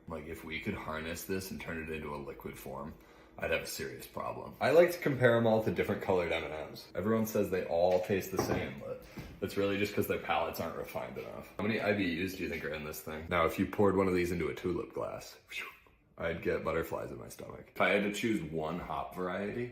Like, if we could harness this and turn it into a liquid form, I'd have a serious problem. I like to compare them all to different colored M&Ms. Everyone says they all taste the same, but it's really just because their palates aren't refined enough. How many IBUs do you think are in this thing? Now, if you poured one of these into a tulip glass, I'd get butterflies in my stomach. If I had to choose one hop variety,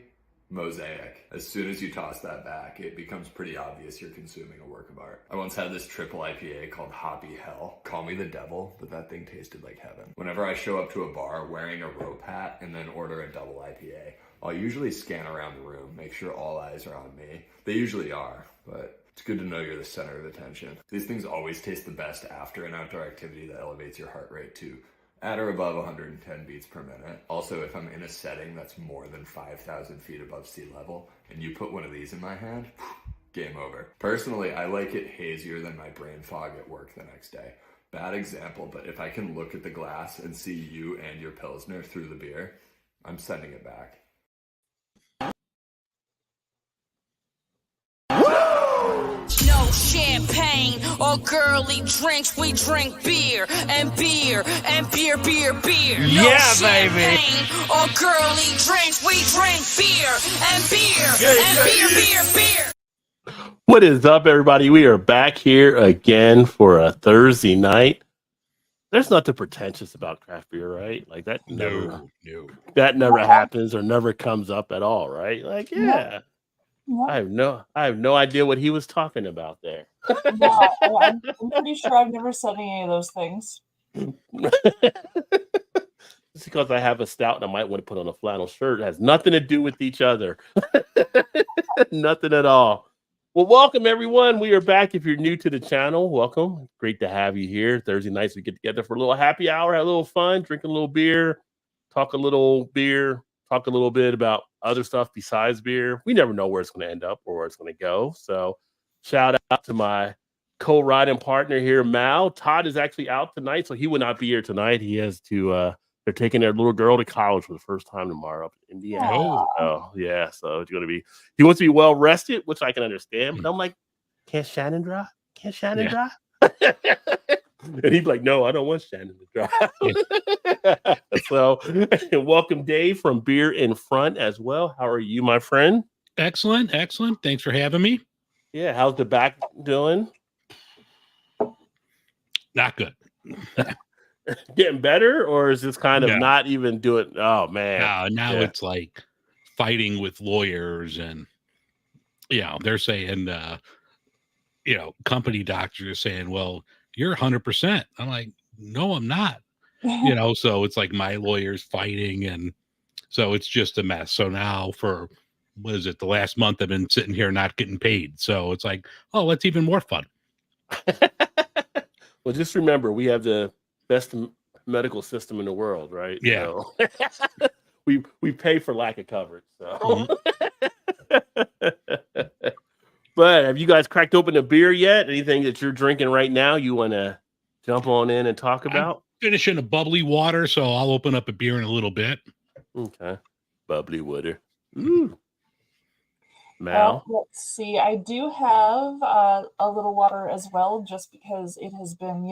Mosaic. As soon as you toss that back, it becomes pretty obvious you're consuming a work of art. I once had this triple IPA called Hoppy Hell. Call me the devil, but that thing tasted like heaven. Whenever I show up to a bar wearing a rope hat and then order a double IPA, I'll usually scan around the room, make sure all eyes are on me. They usually are, but it's good to know you're the center of attention. These things always taste the best after an outdoor activity that elevates your heart rate too. At or above 110 beats per minute. Also, if I'm in a setting that's more than 5,000 feet above sea level, and you put one of these in my hand, game over. Personally, I like it hazier than my brain fog at work the next day. Bad example, but if I can look at the glass and see you and your Pilsner through the beer, I'm sending it back. No champagne or girly drinks, we drink beer and beer and beer, beer, beer. No Yeah, champagne baby. or girly drinks, we drink beer and beer and beer, beer, beer. What is up, everybody? We are back here again for a Thursday night. There's nothing pretentious about craft beer, right? Like that never happens or never comes up at all, right? Like, yeah. I have no idea what he was talking about there. Yeah, I'm pretty sure I've never said any of those things. Just because I have a stout and I might want to put on a flannel shirt, it has nothing to do with each other. Nothing at all. Well, welcome everyone. We are back. If you're new to the channel, welcome. Great to have you here. Thursday nights we get together for a little happy hour, have a little fun, drink a little beer, talk a little beer, talk a little bit about other stuff besides beer. We never know where it's going to end up or where it's going to go. So shout out to my co-riding partner here, Mal. Todd is actually out tonight, so he will not be here tonight. He has to, they're taking their little girl to college for the first time tomorrow up in Indiana. Oh, yeah. So it's going to be, he wants to be well rested, which I can understand. But I'm like, can't Shannon drive? Can't Shannon drive? And he'd be like, no, I don't want Shannon to drive. So welcome Dave from Beer in Front as well. How are you, my friend? Excellent. Thanks for having me. Yeah, how's the back doing? Not good. Getting better, or is this kind of not even doing? Oh man, now it's like fighting with lawyers, and they're saying, company doctors are saying, well, you're 100%. I'm like, no, I'm not. So it's like my lawyers fighting, and so it's just a mess. So now for the last month I've been sitting here not getting paid. So it's like, oh, that's even more fun. Well, just remember, we have the best medical system in the world, right? Yeah. So we pay for lack of coverage. So. But have you guys cracked open a beer yet? Anything that you're drinking right now you want to jump on in and talk about? I'm finishing a bubbly water, so I'll open up a beer in a little bit. Okay. Bubbly water. Ooh. Mal? Let's see. I do have a little water as well, just because it has been,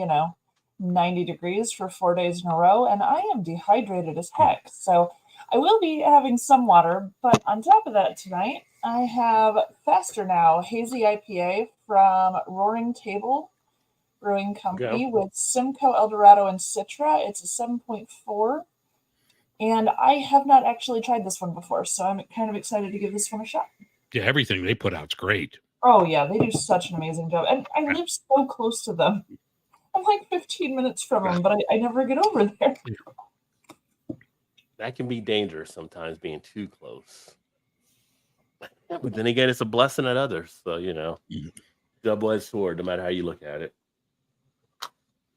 90 degrees for 4 days in a row, and I am dehydrated as heck. So I will be having some water, but on top of that tonight, I have Faster Now Hazy IPA from Roaring Table Brewing Company with Simcoe, Eldorado, and Citra. It's a 7.4, and I have not actually tried this one before, so I'm kind of excited to give this one a shot. Yeah, everything they put out's great. Oh, yeah, they do such an amazing job, and I live so close to them. I'm like 15 minutes from them, but I never get over there. That can be dangerous sometimes, being too close. But then again, it's a blessing at others. So, double-edged sword, no matter how you look at it.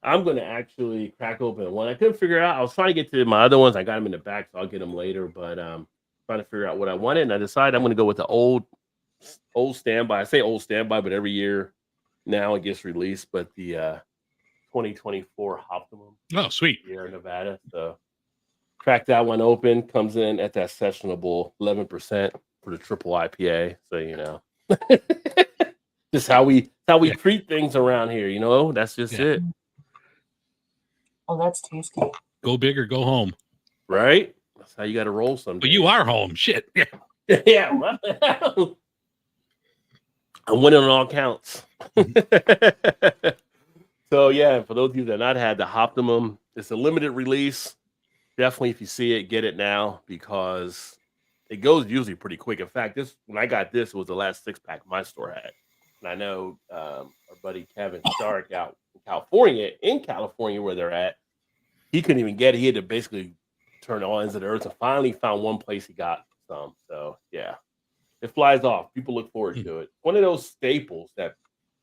I'm going to actually crack open one. I couldn't figure out. I was trying to get to my other ones. I got them in the back, so I'll get them later. But trying to figure out what I wanted, and I decided I'm going to go with the old standby. I say old standby, but every year now it gets released. But the 2024 Optimum. Oh, sweet. Here in Nevada. So crack that one open. Comes in at that sessionable 11% for the triple IPA. So just how we treat things around here. That's just it. Oh, that's tasty. Go big or go home. Right? That's how you got to roll some. But you are home. Shit. Yeah. Yeah. What the hell? I'm winning on all counts. So yeah, for those of you that not had the Optimum, it's a limited release. Definitely, if you see it, get it now because it goes usually pretty quick. In fact, when I got this, it was the last 6-pack my store had. And I know our buddy Kevin Stark out in California where they're at, he couldn't even get it. He had to basically turn all ends of the earth and finally found one place he got some. So yeah, it flies off. People look forward to it. One of those staples that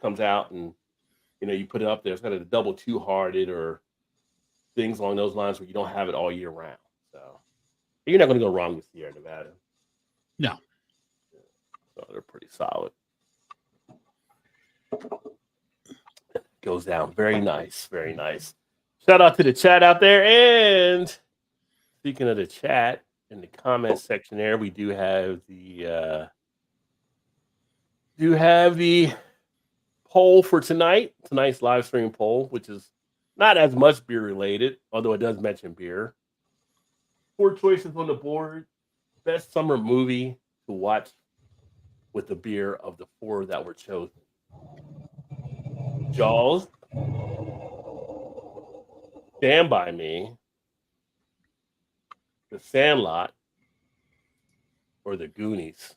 comes out and you put it up there. It's got a double two-hearted or things along those lines where you don't have it all year round. So you're not going to go wrong with Sierra Nevada. No. So they're pretty solid. Goes down. Very nice. Very nice. Shout out to the chat out there. And speaking of the chat, in the comment section there, we do have the poll for tonight's live stream poll, which is not as much beer related, although it does mention beer. 4 choices on the board. Best summer movie to watch with the beer of the 4 that were chosen. Jaws, Stand By Me, The Sandlot, or The Goonies.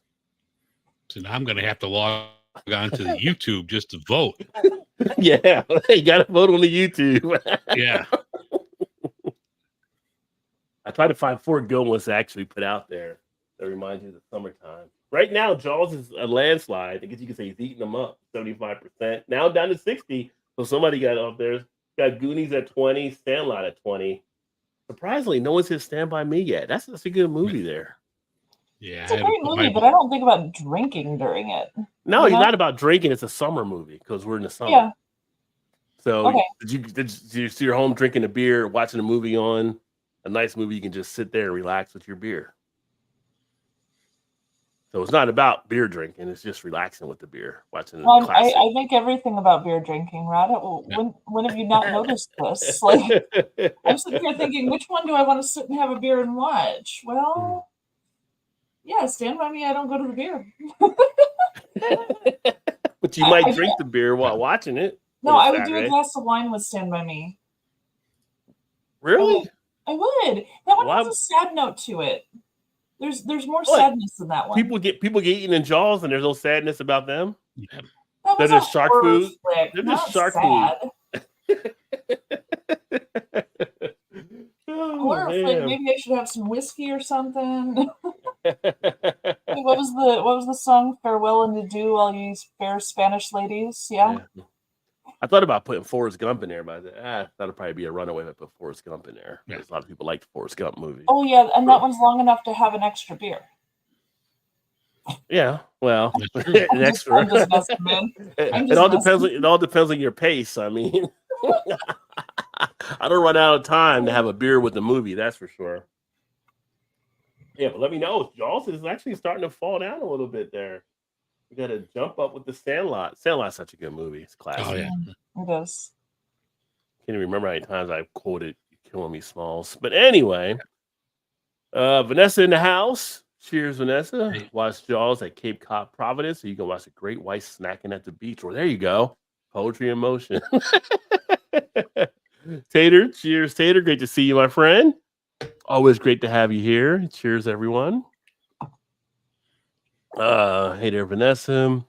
So now I'm going to have to log on to the YouTube just to vote. Yeah, you got to vote on the YouTube. Yeah. I try to find 4 good ones to actually put out there that remind you of the summertime. Right now, Jaws is a landslide. I guess you could say he's eating them up, 75%. Now down to 60. So somebody got up there. Got Goonies at 20, Sandlot at 20. Surprisingly, no one's hit Stand By Me yet. That's a good movie there. Yeah. It's a great movie, but I don't think about drinking during it. No, it's not about drinking. It's a summer movie because we're in the summer. Yeah. So okay. did you see your home drinking a beer, watching a movie on a nice movie? You can just sit there and relax with your beer. So it's not about beer drinking. It's just relaxing with the beer, watching the classic. I make everything about beer drinking, Rod. When have you not noticed this? Like, I'm sitting here thinking, which one do I want to sit and have a beer and watch? Well, yeah, Stand By Me. I don't go to the beer. But you might drink the beer while watching it. No, I would do a glass of wine with Stand By Me. Really? I would. That one has a sad note to it. There's more sadness than that one. People get eaten in Jaws, and there's no sadness about them. Yeah. They're just shark food. They're just shark food. Horror flick. Maybe I should have some whiskey or something. What was the song? Farewell and adieu, all you fair Spanish ladies. Yeah. I thought about putting Forrest Gump in there, but that'll probably be a runaway if I put Forrest Gump in there. Yeah. A lot of people like the Forrest Gump movie. Oh yeah, and that one's long enough to have an extra beer. Yeah, well, an extra. I'm just messing, man. It all depends on your pace. I mean, I don't run out of time to have a beer with the movie. That's for sure. Yeah, but let me know. Jaws is actually starting to fall down a little bit there. We got to jump up with the Sandlot. Sandlot's such a good movie. It's classic. Oh, yeah. It is. Can't even remember how many times I've quoted Killing Me Smalls. But anyway, Vanessa in the house. Cheers, Vanessa. Hey. Watch Jaws at Cape Cod, Providence. So you can watch a great white snacking at the beach. Or there you go. Poetry in motion. Tater. Cheers, Tater. Great to see you, my friend. Always great to have you here. Cheers, everyone. Hey there, Vanessa.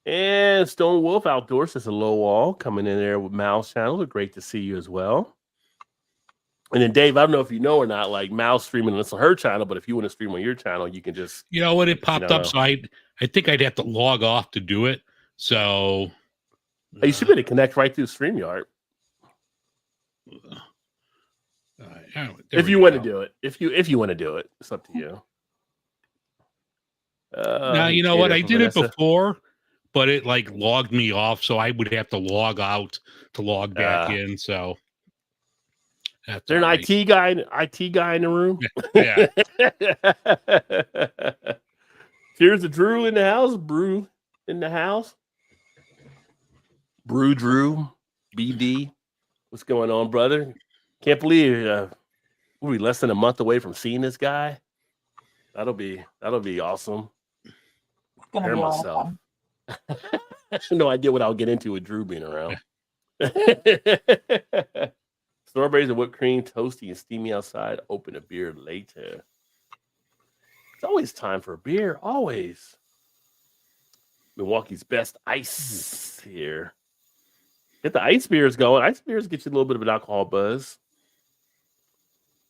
And Stone Wolf Outdoors. That's a low wall coming in there with Mal's channel. Great to see you as well. And then Dave, I don't know if you know or not, like Mal's streaming on her channel, but if you want to stream on your channel, you can just when it popped up, so I think I'd have to log off to do it. So you should be able to connect right through StreamYard. If you want to do it. If you want to do it, it's up to you. Now you know what? I did it before, but it like logged me off, so I would have to log out to log back in. So that's there an IT guy in the room? Yeah. Here's the Drew in the house. Brew in the house. Brew Drew BD. What's going on, brother? Can't believe we'll be less than a month away from seeing this guy. That'll be awesome. It's gonna Prepare be a lot myself. of fun. I have no idea what I'll get into with Drew being around. Strawberries and whipped cream, toasty and steamy outside. Open a beer later. It's always time for a beer. Always. Milwaukee's best ice here. Get the ice beers going. Ice beers get you a little bit of an alcohol buzz.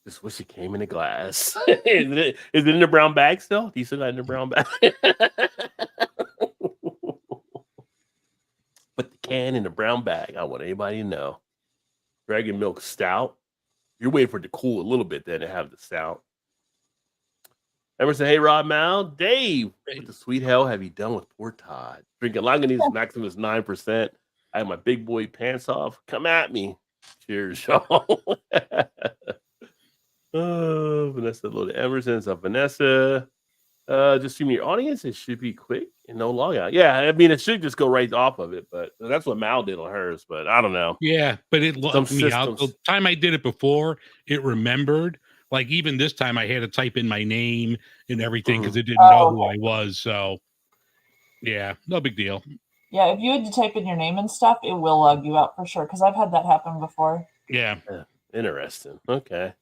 Just wish it came in a glass. Is it in the brown bag still? Do you still got it in the brown bag? Put the can in the brown bag. I want anybody to know. Dragon Milk Stout. You're waiting for it to cool a little bit then to have the stout. Emerson, hey, Rod Mal. Dave, what the sweet hell have you done with poor Todd? Drinking Lagunitas Maximus 9%. I have my big boy pants off. Come at me. Cheers, y'all. Vanessa Loaded Emerson. What's up, Vanessa? Just streaming your audience. It should be quick and no log out. Yeah, I mean, it should just go right off of it, but that's what Mal did on hers, but I don't know. Yeah, but it logged me out. systems. The time I did it before, it remembered. Like even this time, I had to type in my name and everything because it didn't know who I was. So, yeah, no big deal. Yeah, if you had to type in your name and stuff, it will log you out for sure. Because I've had that happen before. Yeah. Interesting. Okay.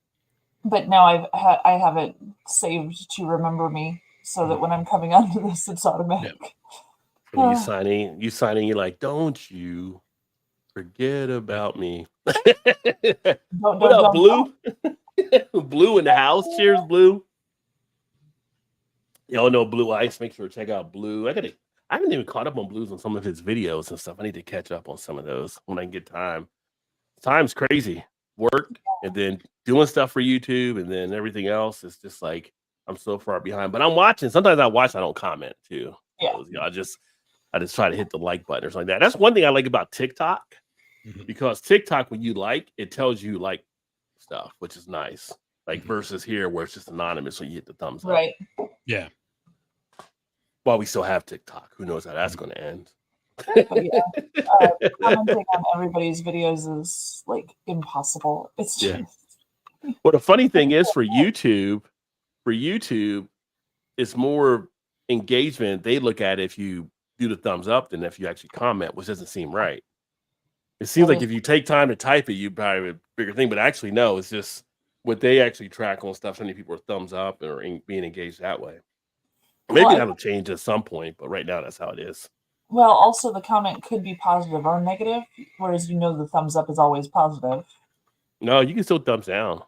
But now I have it saved to remember me, so that when I'm coming onto this, it's automatic. So you sign in, you're like, don't you forget about me. What up, Blue? Blue in the house. Cheers, Blue. Y'all know Blue Ice. Make sure to check out Blue. I haven't even caught up on Blues on some of his videos and stuff. I need to catch up on some of those when I get time. Time's crazy. Work and then doing stuff for YouTube and then everything else. It's just like I'm so far behind. But I'm watching. Sometimes I watch, I don't comment too. Yeah. So, I just try to hit the like button or something like that. That's one thing I like about TikTok. Because TikTok, when you like, it tells you like stuff, which is nice. Like versus here where it's just anonymous when you hit the thumbs up. Right. Yeah. While we still have TikTok, who knows how that's going to end? But yeah, commenting on everybody's videos is like impossible. It's just Well, the funny thing is for YouTube, it's more engagement. They look at it if you do the thumbs up than if you actually comment, which doesn't seem right. It seems like if you take time to type it, you probably have a bigger thing. But actually, no, it's just what they actually track on stuff. So many people are thumbs up or being engaged that way. Maybe that'll change at some point, but right now that's how it is. well, also the comment could be positive or negative, whereas the thumbs up is always positive. No, you can still thumbs down.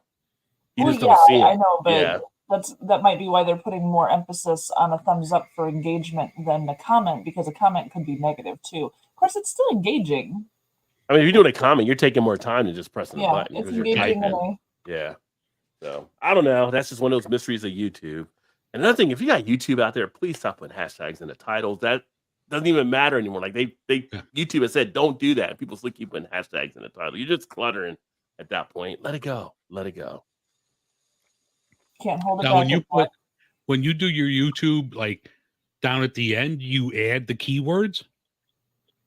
You Well, just don't see it. I know, but Yeah. that might be why they're putting more emphasis on a thumbs up for engagement than the comment, because a comment could be negative too. Of course, it's still engaging. I mean, if you're doing a comment, you're taking more time than just pressing the Yeah, button it's because you're engaging typing. in a Yeah. So I don't know. That's just one of those mysteries of YouTube. And another thing, if you got YouTube out there, please stop putting hashtags in the titles. That doesn't even matter anymore. Like they YouTube has said, don't do that. People still keep putting hashtags in the title. You're just cluttering at that point. Let it go. Let it go. can't hold it Now, back. when you do your YouTube, like down at the end, you add the keywords.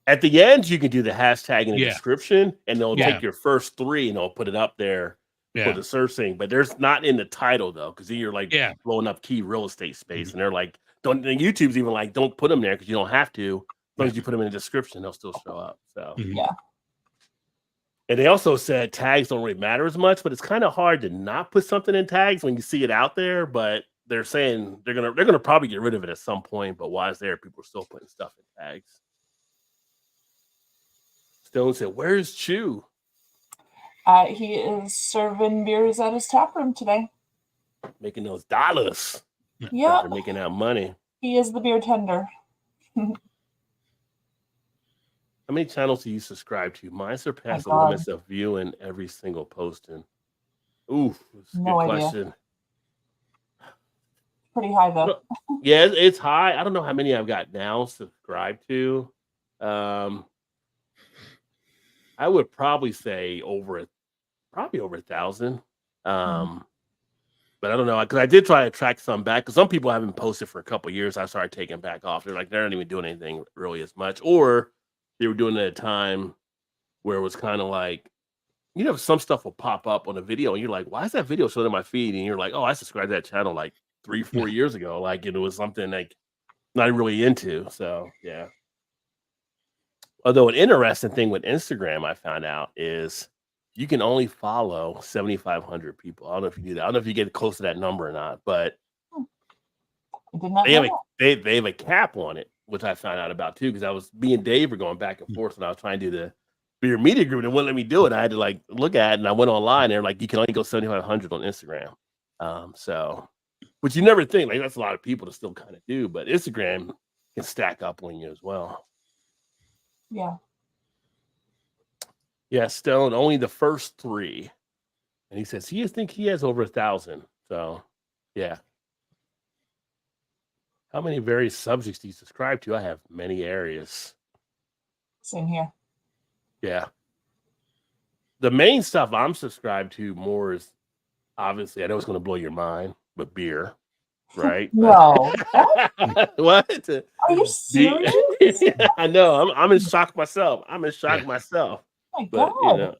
At the end, you can do the hashtag in the Yeah. description, and they'll Yeah. take your first three and they'll put it up there for Yeah. the search thing. But there's not in the title though, because then you're like Yeah. blowing up key real estate space, and they're like, don't. And YouTube's even like, don't put them there because you don't have to. As long as you put them in the description, they'll still show up. So Mhm. Yeah. And they also said tags don't really matter as much, but it's kind of hard to not put something in tags when you see it out there. But they're saying they're gonna probably get rid of it at some point. But while it's there, people are still putting stuff in tags. Stone said, "Where's Chew?" He is serving beers at his tap room today. Making those dollars. Yeah, They're making that money. he is the beer tender. How many channels do you subscribe to? Mine surpass the God. limits of viewing every single posting. Ooh, that's a No good idea. question. Pretty high though. Yeah, it's high. I don't know how many I've got now subscribed to. I would probably say probably over 1,000. But I don't know, because I did try to track some back, because some people haven't posted for a couple of years. I started taking back off. They're like, they're not even doing anything really as much, or they were doing it at a time where it was kind of like you know, some stuff will pop up on a video and you're like, why is that video showing in my feed? And you're like, oh, I subscribed to that channel like 3-4 years ago. Like it was something like not really into. So yeah. Although an interesting thing with Instagram I found out is you can only follow 7,500 people. I don't know if you do that. I don't know if you get close to that number or not, but I did not they have know they have a cap on it, which I found out about too, because me and Dave were going back and forth when I was trying to do the Beer Media Group and it wouldn't let me do it. I had to like look at it and I went online and they're like, you can only go 7,500 on Instagram. So which you never think, like that's a lot of people to still kind of do, but Instagram can stack up on you as well. Yeah. Yeah, Stone, only the first 3. And he says he think he has over 1,000. So yeah. How many various subjects do you subscribe to? I have many areas. Same here. Yeah. The main stuff I'm subscribed to more is obviously, I know it's going to blow your mind, but beer, right? No. What? Are you serious? Yeah, I know. I'm in shock myself. Myself. Oh my But, God.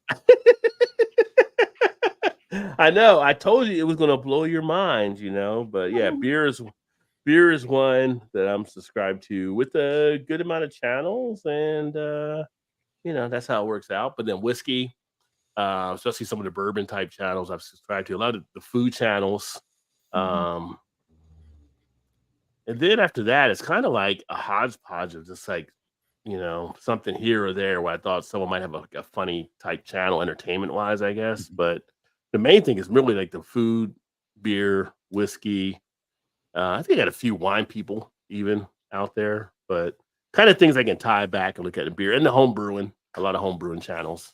I know. I told you it was going to blow your mind, but yeah, beer is one that I'm subscribed to with a good amount of channels, and that's how it works out. But then whiskey, especially some of the bourbon type channels I've subscribed to, a lot of the food channels. And then after that, it's kind of like a hodgepodge of just like, something here or there where I thought someone might have a funny type channel entertainment wise, I guess. But the main thing is really like the food, beer, whiskey. I think I got a few wine people even out there, but kind of things I can tie back and look at the beer and the home brewing, a lot of home brewing channels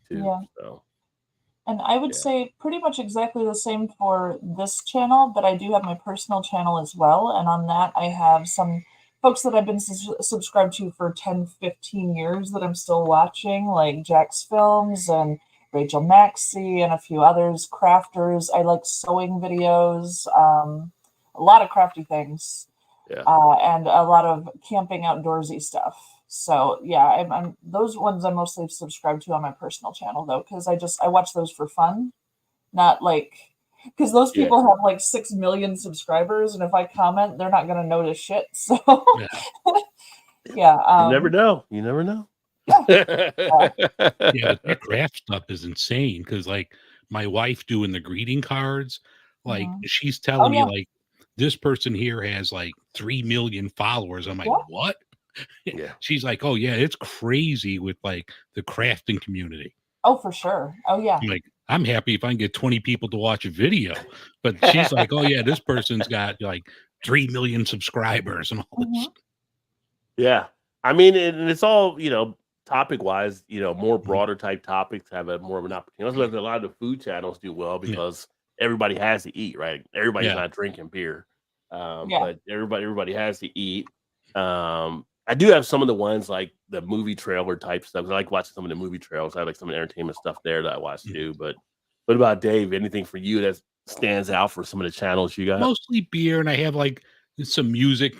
too. Yeah. So. And I would say pretty much exactly the same for this channel, but I do have my personal channel as well. And on that, I have some folks that I've been subscribed to for 10, 15 years that I'm still watching, like Jack's Films and Rachel Maxey and a few others, crafters. I like sewing videos, a lot of crafty things, and a lot of camping outdoorsy stuff. So yeah, I'm those ones I'm mostly subscribed to on my personal channel though, because I watch those for fun, not like because those people have like 6 million subscribers, and if I comment, they're not gonna notice shit. So yeah, you never know. Yeah, that craft stuff is insane because like my wife doing the greeting cards, like she's telling me like this person here has like 3 million followers. I'm like, what? Yeah. She's like, oh yeah, it's crazy with like the crafting community. Oh, for sure. Oh yeah. I'm like, I'm happy if I can get 20 people to watch a video, but she's like, oh yeah, this person's got like 3 million subscribers and all this. Yeah, I mean, and it's all topic wise, more broader type topics have more of an opportunity. A lot of the food channels do well because everybody has to eat, right? Everybody's not drinking beer, but everybody has to eat. I do have some of the ones like the movie trailer type stuff. I like watching some of the movie trailers. I like some of the entertainment stuff there that I watch too. But what about Dave? Anything for you that stands out for some of the channels you got? Mostly beer, and I have like some music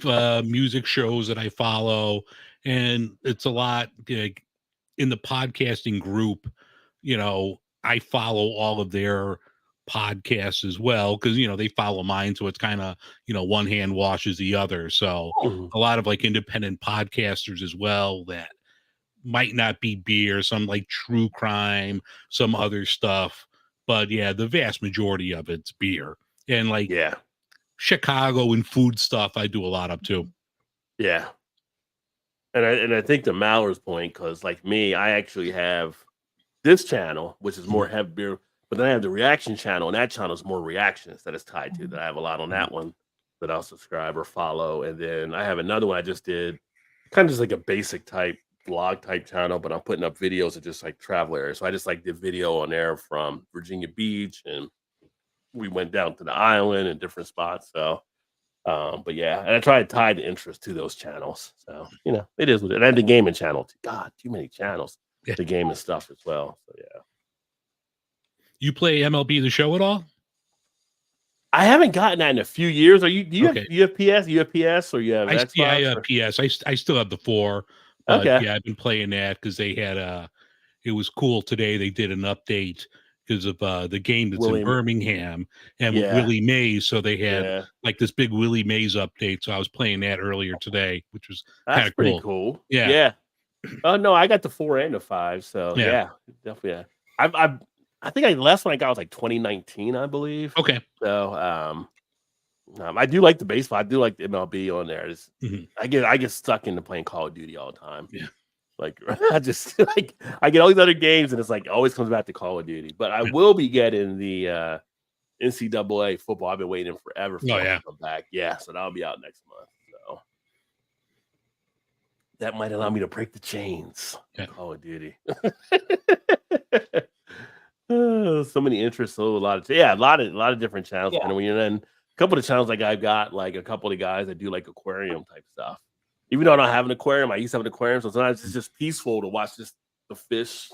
shows that I follow, and it's a lot like in the podcasting group. I follow all of their podcasts as well because they follow mine, so it's kind of one hand washes the other. So a lot of like independent podcasters as well that might not be beer, some like true crime, some other stuff, but yeah, the vast majority of it's beer. And like Chicago and food stuff I do a lot of too. Yeah. And I think to Mallory's point, because like me, I actually have this channel which is more heavy beer. But then I have the reaction channel, and that channel is more reactions that it's tied to. That I have a lot on that one that I'll subscribe or follow. And then I have another one I just did, kind of just like a basic type vlog type channel, but I'm putting up videos of just like travel areas. So I just like did video on there from Virginia Beach, and we went down to the island and different spots. So, but yeah, and I try to tie the interest to those channels. So it is what it is. And I have the gaming channel too. God, too many channels. The gaming stuff as well. So yeah. You play MLB The Show at all? I haven't gotten that in a few years. Do you have PS? You have PS or you have Xbox? Yeah, I have PS. I still have the 4. But yeah, I've been playing that because they had it was cool today. They did an update because of the game that's Willie- in Birmingham and with Yeah. Willie Mays. So they had Yeah, like this big Willie Mays update. So I was playing that earlier today, which was that's kinda pretty cool. cool. Yeah. Yeah. Oh no, I got the 4 and the 5. So Yeah. yeah, definitely. Yeah. I think the last one I got was like 2019, I believe. Okay. So I do like the baseball. I do like the MLB on there. Mhm. I get stuck into playing Call of Duty all the time. Yeah. Like I just like I get all these other games and it's like always comes back to Call of Duty. But I will be getting the NCAA football. I've been waiting forever for it yeah. to come back. Yeah, so that'll be out next month. So that might allow me to break the chains. Yeah. Call of Duty. So many interests, so a lot of different channels. Yeah. And then a couple of channels like I've got like a couple of guys that do like aquarium type stuff. Even though I don't have an aquarium, I used to have an aquarium, so sometimes it's just peaceful to watch just the fish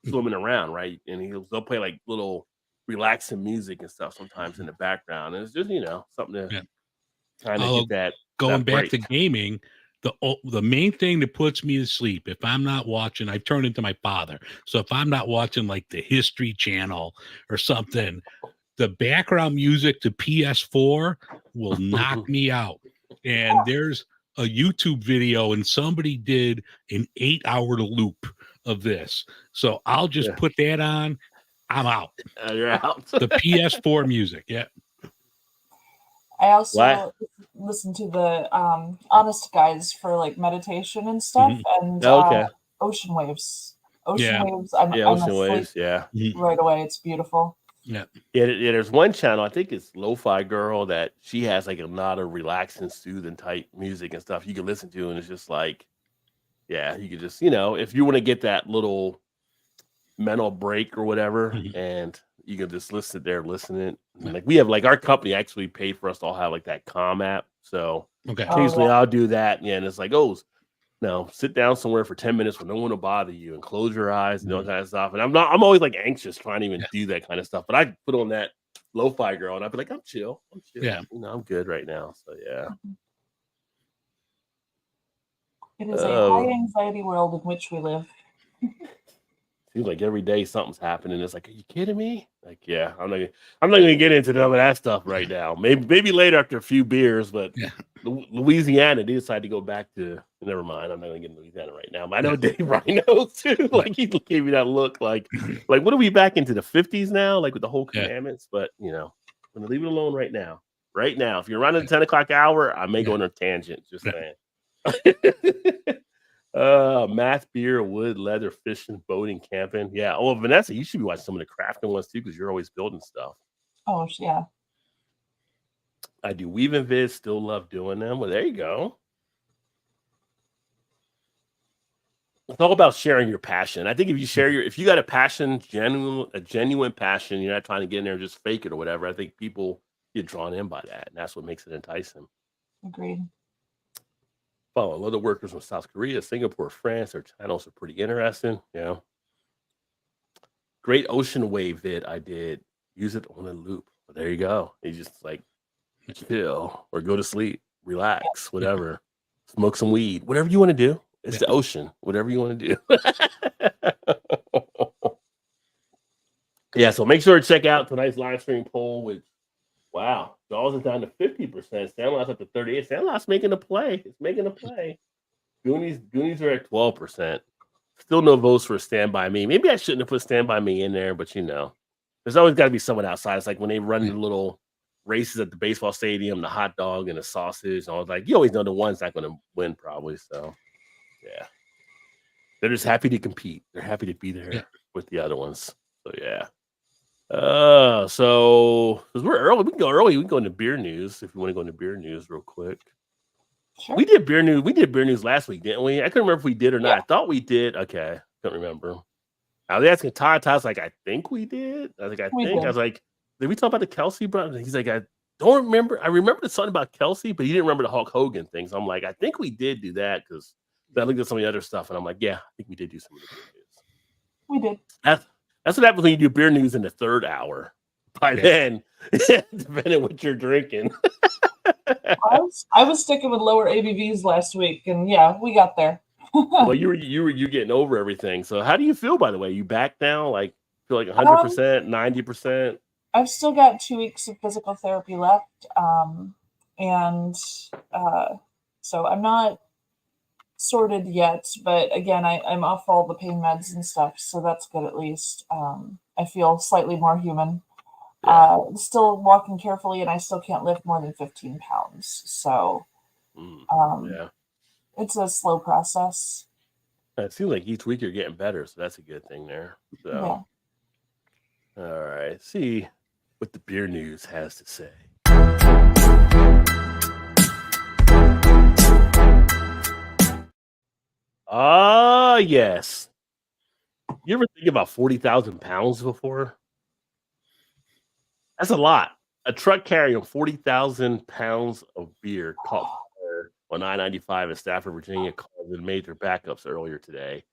swimming around, right? And they'll play like little relaxing music and stuff sometimes in the background. And it's just something to Yeah. kind of Oh, get that Going back to break. gaming, the main thing that puts me to sleep, if I'm not watching, I turn into my father. So if I'm not watching like the History Channel or something, the background music to PS4 will knock me out. And there's a YouTube video and somebody did an 8-hour loop of this. So I'll just Yeah. put that on. I'm out. You're out. The PS4 music. Yeah. I also Wow. listen to the Honest Guys for like meditation and stuff, and Okay. Ocean Waves. Yeah. Waves. I'm Ocean asleep Waves. Yeah. right away. It's beautiful. Yeah, there's one channel, I think it's Lo-Fi Girl, that she has like a lot of relaxing, soothing type music and stuff you can listen to, and it's just like, yeah, you could just, if you want to get that little mental break or whatever, Mhm. and you can just listen there, listening. And like we have like our company actually paid for us to all have like that Calm app, so Okay. Oh, occasionally yeah. I'll do that, and it's like, oh, no, sit down somewhere for 10 minutes where no one will bother you and close your eyes and all that kind of stuff. And I'm always like anxious trying to even do that kind of stuff. But I put on that Lo-Fi Girl and I'd be like, I'm chill. Yeah. I'm good right now. So yeah. It is a Oh. high anxiety world in which we live. Seems like every day something's happening. It's like, are you kidding me? Like, yeah, I'm not gonna get into none of that stuff right now. Maybe later after a few beers, but Yeah. Louisiana, they decided to go back to. Never mind, I'm not gonna get into Louisiana right now. But I know Dave Rhino too. Like he gave me that look, like what are we back into the 50s now? Like with the whole Yeah. commandments. But I'm gonna leave it alone right now. Right now, if you're running the 10 o'clock hour, I may go on a tangent. Just saying. Math, beer, wood, leather, fishing, boating, camping. Yeah. Oh, Vanessa, you should be watching some of the crafting ones too, because you're always building stuff. Oh yeah. I do weaving vids, still love doing them. Well, there you go. It's all about sharing your passion. I think if you got a passion, a genuine passion, you're not trying to get in there and just fake it or whatever. I think people get drawn in by that, and that's what makes it enticing. Agreed. Follow other workers from South Korea, Singapore, France. Their channels are pretty interesting. Yeah. Great ocean wave vid I did. Use it on a loop. But there you go. You just like chill or go to sleep, relax, whatever. Smoke some weed, whatever you want to do. It's the ocean, whatever you want to do. Yeah, so make sure to check out tonight's live stream poll, which, wow, Jaws is down to 50%. Sandlot's up to 38%. Sandlot's making a play. It's making a play. Goonies are at 12%. Still no votes for Stand By Me. Maybe I shouldn't have put Stand By Me in there, but there's always got to be someone outside. It's like when they run the little races at the baseball stadium, the hot dog and the sausage. And I was like, you always know the one's not going to win, probably. So, yeah. They're just happy to compete. They're happy to be there with the other ones. So, yeah. So because we're early, we can go early. We can go into beer news if you want to go into beer news real quick. Sure. We did beer news. We did beer news last week, didn't we? I couldn't remember if we did or not. Yeah. I thought we did. Okay, couldn't remember. I was asking Todd. Todd's like, I think we did. I was like, We I did. was like, did we talk about the Kelsey brother? He's like, I don't remember. I remember something about Kelsey, but he didn't remember the Hulk Hogan thing. So I'm like, I think we did do that because I looked at some of the other stuff and I'm like, yeah, I think we did do some of the beer news. We did. That's what happens when you do beer news in the third hour. By then, depending on what you're drinking. I was sticking with lower ABVs last week, and yeah, we got there. Well, you getting over everything. So how do you feel, by the way? You back now? Like feel like 100%, 90%? I've still got 2 weeks of physical therapy left. And so I'm not sorted yet, but again, I'm off all the pain meds and stuff, so that's good at least. I feel slightly more human. Yeah. Still walking carefully, and I still can't lift more than 15 pounds. So Yeah. it's a slow process. It seems like each week you're getting better, so that's a good thing there. So, Yeah. all right, see what the beer news has to say. Ah, yes. You ever think about 40,000 pounds before? That's a lot. A truck carrying 40,000 pounds of beer caught fire on I-95 in Stafford, Virginia, causing major backups earlier today.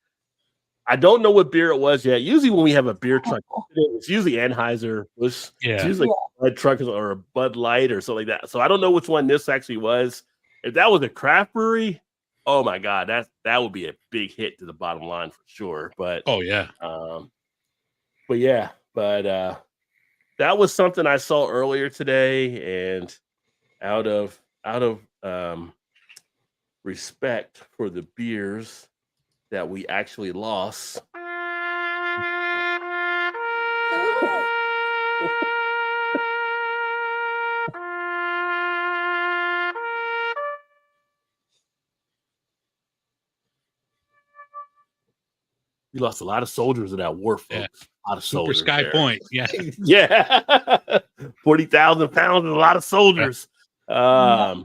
I don't know what beer it was yet. Usually when we have a beer truck, it's usually Anheuser-Busch. It's usually a Bud truck or a Bud Light or something like that. So I don't know which one this actually was. If that was a craft brewery, oh my God, that would be a big hit to the bottom line for sure. But that was something I saw earlier today, and out of respect for the beers that we actually lost. We lost a lot of soldiers in that war, folks. A lot of Super soldiers. Sky there. Point. Yeah. Yeah. 40,000 pounds is a lot of soldiers. A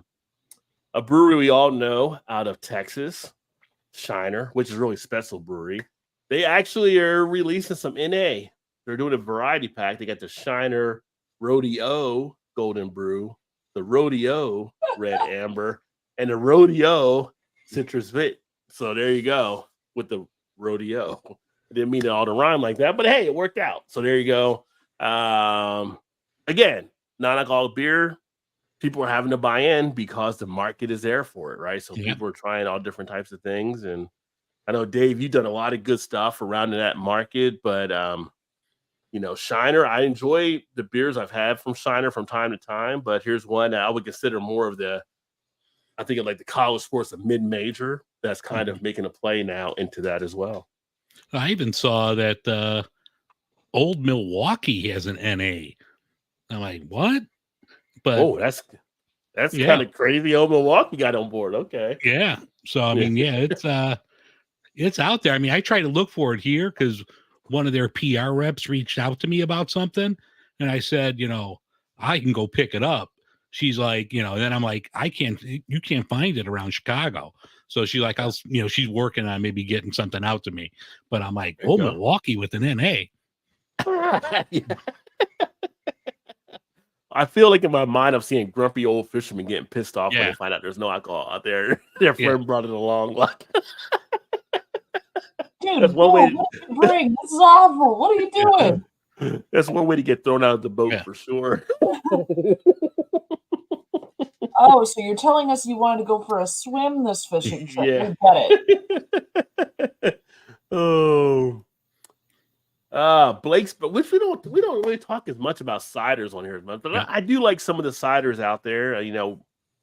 brewery we all know out of Texas, Shiner, which is a really special brewery. They actually are releasing some NA. They're doing a variety pack. They got the Shiner Rodeo Golden Brew, the Rodeo Red Amber, and the Rodeo Citrus Vit. So there you go with the Rodeo. I didn't mean it all to rhyme like that, but hey, it worked out. So there you go. Again, non-alcoholic beer. People are having to buy in because the market is there for it, right? So people are trying all different types of things. And I know, Dave, you've done a lot of good stuff around that market, but Shiner, I enjoy the beers I've had from Shiner from time to time, but here's one that I would consider more of I think of like the college sports, a mid-major that's kind of making a play now into that as well. I even saw that Old Milwaukee has an NA. I'm like, what? But that's kind of crazy. Old Milwaukee got on board. Okay. Yeah. So I mean, it's out there. I mean, I try to look for it here because one of their PR reps reached out to me about something, and I said, I can go pick it up. She's like, then I'm like, you can't find it around Chicago. So she's like, she's working on maybe getting something out to me. But I'm like, Milwaukee with an NA. I feel like in my mind, I'm seeing grumpy old fishermen getting pissed off when they find out there's no alcohol out there. Their friend brought it along. Like, dude, that's one way. What did you bring? This is awful. What are you doing? That's one way to get thrown out of the boat for sure. Oh, so you're telling us you wanted to go for a swim this fishing trip? Yeah. We get it. Blake's, but which we don't really talk as much about ciders on here as much. But I do like some of the ciders out there.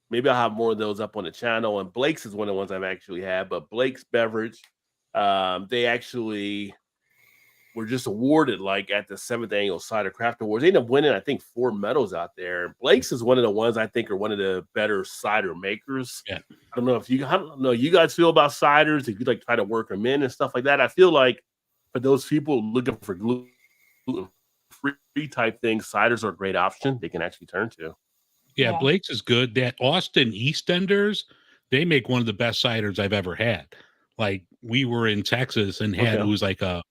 Maybe I'll have more of those up on the channel. And Blake's is one of the ones I've actually had. But Blake's Beverage, they actually were just awarded like at the 7th annual Cider Craft Awards. They ended up winning, I think, 4 medals out there. And Blake's is one of the ones I think are one of the better cider makers. Yeah. I don't know you guys feel about ciders, if you like try to work them in and stuff like that. I feel like for those people looking for gluten-free type things, ciders are a great option they can actually turn to. Yeah, Blake's is good. That Austin EastEnders, they make one of the best ciders I've ever had. Like we were in Texas and had it was like a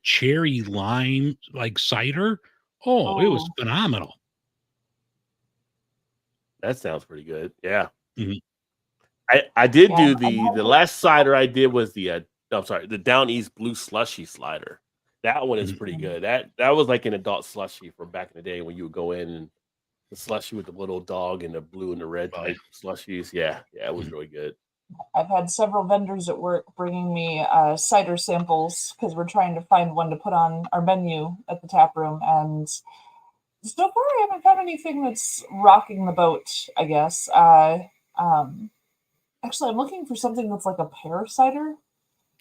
cherry lime like cider. Oh, it was phenomenal. That sounds pretty good. Yeah. Mm-hmm. I did do the last cider I did was the Down East Blue Slushy Slider. That one is pretty good. That was like an adult slushy from back in the day when you would go in and the slushy with the little dog and the blue and the red type slushies. Yeah, it was really good. I've had several vendors at work bringing me cider samples because we're trying to find one to put on our menu at the tap room. And so far, I haven't found anything that's rocking the boat, I guess. Um, Actually, I'm looking for something that's like a pear cider.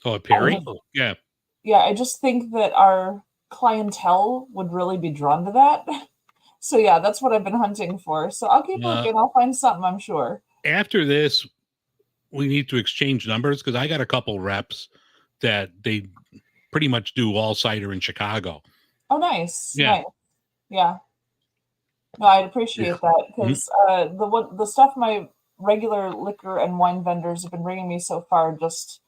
Oh, a Perry? just- Yeah. Yeah, I just think that our clientele would really be drawn to that. So yeah, that's what I've been hunting for. So I'll keep looking. I'll find something, I'm sure. After this, we need to exchange numbers because I got a couple reps that they pretty much do all cider in Chicago. Oh, nice. Yeah. Nice. Yeah. No, I'd appreciate that because the stuff my regular liquor and wine vendors have been bringing me so far just,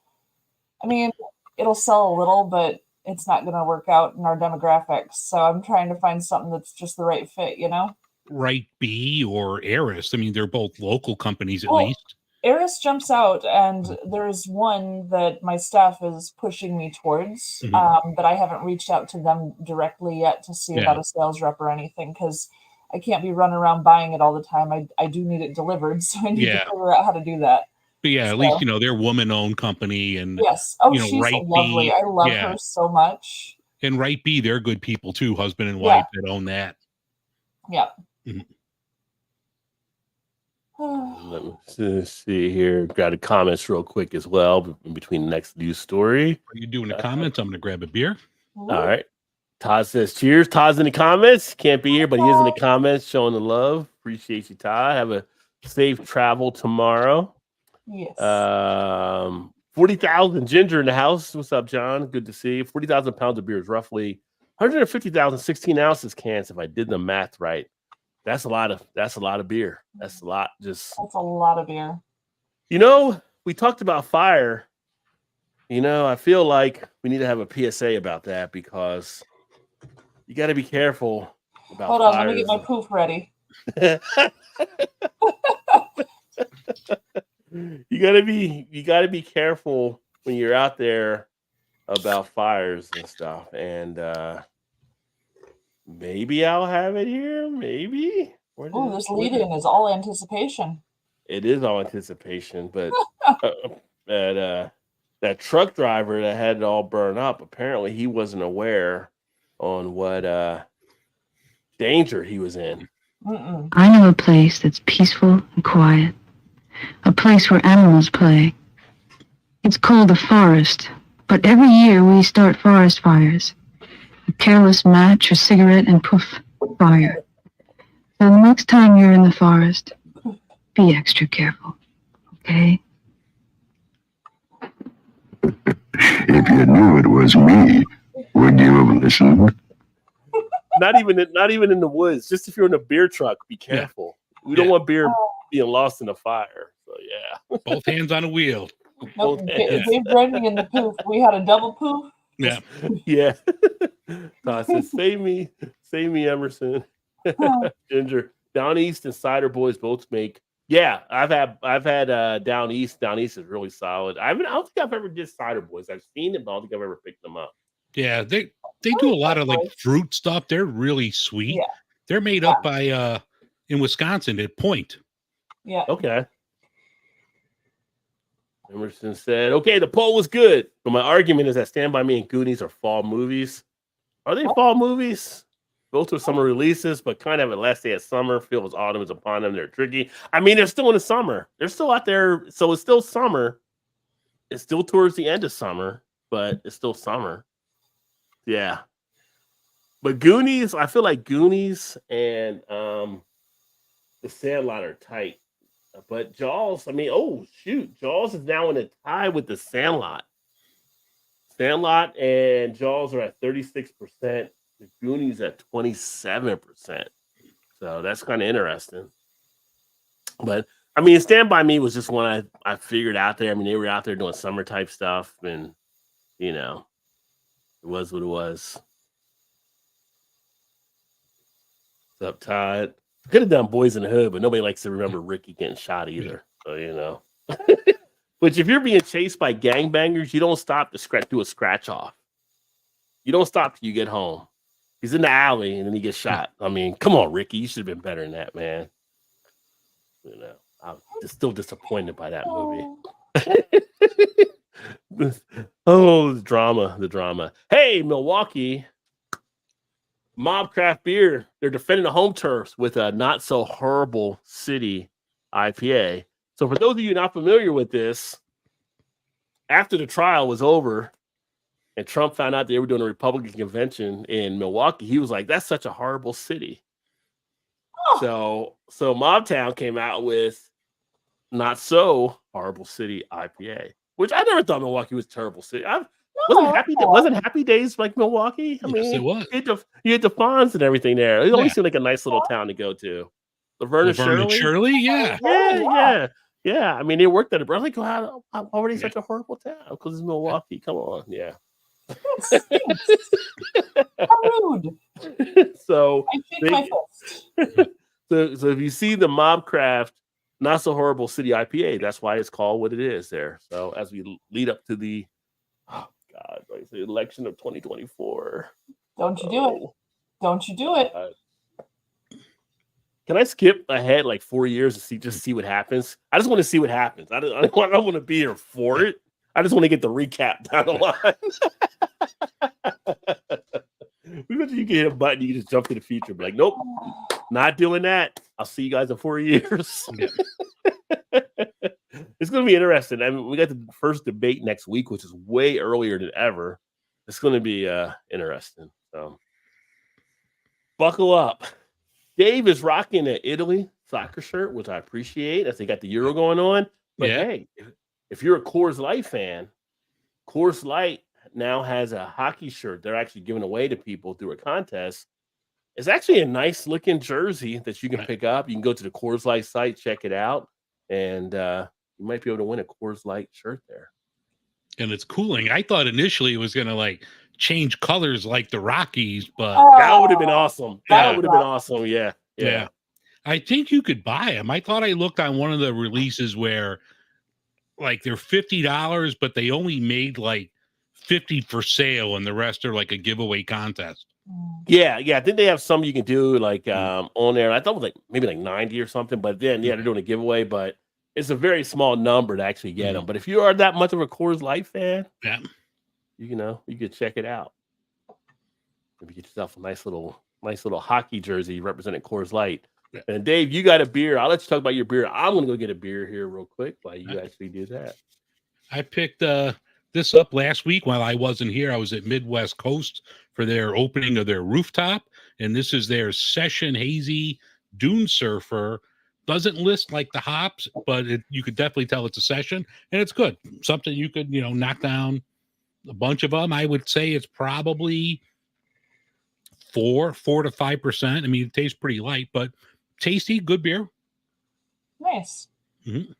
I mean, it'll sell a little, but it's not going to work out in our demographics. So I'm trying to find something that's just the right fit, you know? Right B or Eris. I mean, they're both local companies at Well, least. Eris jumps out, and there's one that my staff is pushing me towards, but I haven't reached out to them directly yet to see about a sales rep or anything because I can't be running around buying it all the time. I do need it delivered, so I need to figure out how to do that. But yeah, at least, they're a woman-owned company. And yes. Oh, she's Right lovely. B, I love her so much. And Right B, they're good people too, husband and wife that own that. Yeah. Let me see here. Got a comments real quick as well in between the next news story. Are you doing the comments? I'm going to grab a beer. All right. Todd says, cheers. Todd's in the comments. Can't be here, but he is in the comments showing the love. Appreciate you, Todd. Have a safe travel tomorrow. Yes. 40,000 ginger in the house. What's up, John? Good to see you. 40,000 pounds of beer is roughly 150,000 16 ounces cans. If I did the math right, that's a lot of beer. That's a lot. That's a lot of beer. We talked about fire. I feel like we need to have a PSA about that because you got to be careful about Hold on, fires. let me get my poof ready. You gotta be careful when you're out there about fires and stuff. And maybe I'll have it here. Maybe. Oh, this lead-in is all anticipation. It is all anticipation, but that truck driver that had it all burned up, apparently he wasn't aware on what danger he was in. I know a place that's peaceful and quiet. A place where animals play. It's called the forest, but every year we start forest fires. A careless match or cigarette and poof, fire. So the next time you're in the forest, be extra careful, okay? If you knew it was me, would you have listened? Not even in the woods. Just if you're in a beer truck, be careful. We don't want beer being lost in a fire. So yeah. Both hands on a wheel. Nope. Dave Branding and the poof. We had a double poof. Yeah. Yeah. Todd says, save me, Emerson. Ginger. Down East and Cider Boys both make. Yeah, I've had Down East. Down East is really solid. I don't think I've ever did Cider Boys. I've seen it, but I don't think I've ever picked them up. Yeah, they do a lot of like fruit stuff. They're really sweet. Yeah. They're made up by in Wisconsin at Point. Yeah. Okay. Emerson said, okay, the poll was good, but my argument is that Stand By Me and Goonies are fall movies. Are they fall movies? Both are summer releases, but kind of at last day of summer. Feels autumn is upon them. They're tricky. I mean, they're still in the summer. They're still out there. So it's still summer. It's still towards the end of summer, but it's still summer. Yeah. But Goonies, I feel like Goonies and The Sandlot are tight. But Jaws, I mean, Jaws is now in a tie with The Sandlot. Sandlot and Jaws are at 36%. The Goonies at 27%. So that's kind of interesting. But I mean, Stand By Me was just one I figured out there. I mean, they were out there doing summer type stuff, and it was what it was. What's up, Todd? Could have done Boys in the Hood, but nobody likes to remember Ricky getting shot either. So But if you're being chased by gangbangers, you don't stop to do a scratch off. You don't stop till you get home. He's in the alley and then he gets shot. I mean, come on, Ricky. You should have been better than that, man. I'm just still disappointed by that movie. Oh, the drama. Hey, Milwaukee, Mob Craft Beer. They're defending the home turfs with a Not So Horrible City IPA. So for those of you not familiar with this, after the trial was over and Trump found out they were doing a Republican convention in Milwaukee, he was like, that's such a horrible city. So Mobtown came out with Not So Horrible City IPA, which I never thought Milwaukee was a terrible city. Wasn't Happy Days like Milwaukee? I mean, it was. You had the Fonz and everything there. It always seemed like a nice little town to go to. Laverne and Shirley? Yeah. Yeah. I mean, it worked at it. But I'm like, why were they such a horrible town? Because it's Milwaukee. Come on. Yeah. How rude. So I shake my fist. So if you see the Mobcraft Not So Horrible City IPA, that's why it's called what it is there. So as we lead up to the the election of 2024. Don't you do it. Don't you do it. Can I skip ahead like 4 years to see what happens? I just want to see what happens. I don't want to be here for it. I just want to get the recap down the line. You can hit a button, you can just jump to the future. But like, nope, not doing that. I'll see you guys in 4 years. It's going to be interesting. I mean, we got the first debate next week, which is way earlier than ever. It's going to be interesting. So buckle up. Dave is rocking an Italy soccer shirt, which I appreciate as they got the Euro going on. But hey, if you're a Coors Light fan, Coors Light now has a hockey shirt they're actually giving away to people through a contest. It's actually a nice looking jersey that you can pick up. You can go to the Coors Light site, check it out, and you might be able to win a Coors Light shirt there. And it's cooling. I thought initially it was going to like change colors like the Rockies, but that would have been awesome. That would have been awesome. Yeah. I think you could buy them. I thought I looked on one of the releases where like they're $50, but they only made like 50 for sale and the rest are like a giveaway contest. Yeah. I think they have some you can do like on there. I thought it was like maybe like 90 or something, but then they're doing a giveaway, but it's a very small number to actually get them. But if you are that much of a Coors Light fan, you could check it out. Maybe get yourself a nice little hockey jersey representing Coors Light. Yeah. And Dave, you got a beer. I'll let you talk about your beer. I'm gonna go get a beer here real quick while you actually do that. I picked this up last week while I wasn't here. I was at Midwest Coast for their opening of their rooftop, and this is their Session Hazy Dune Surfer. Doesn't list like the hops, but you could definitely tell it's a session, and it's good. Something you could, knock down a bunch of them. I would say it's probably 4 to 5%. I mean, it tastes pretty light, but tasty, good beer. Nice. Mm-hmm.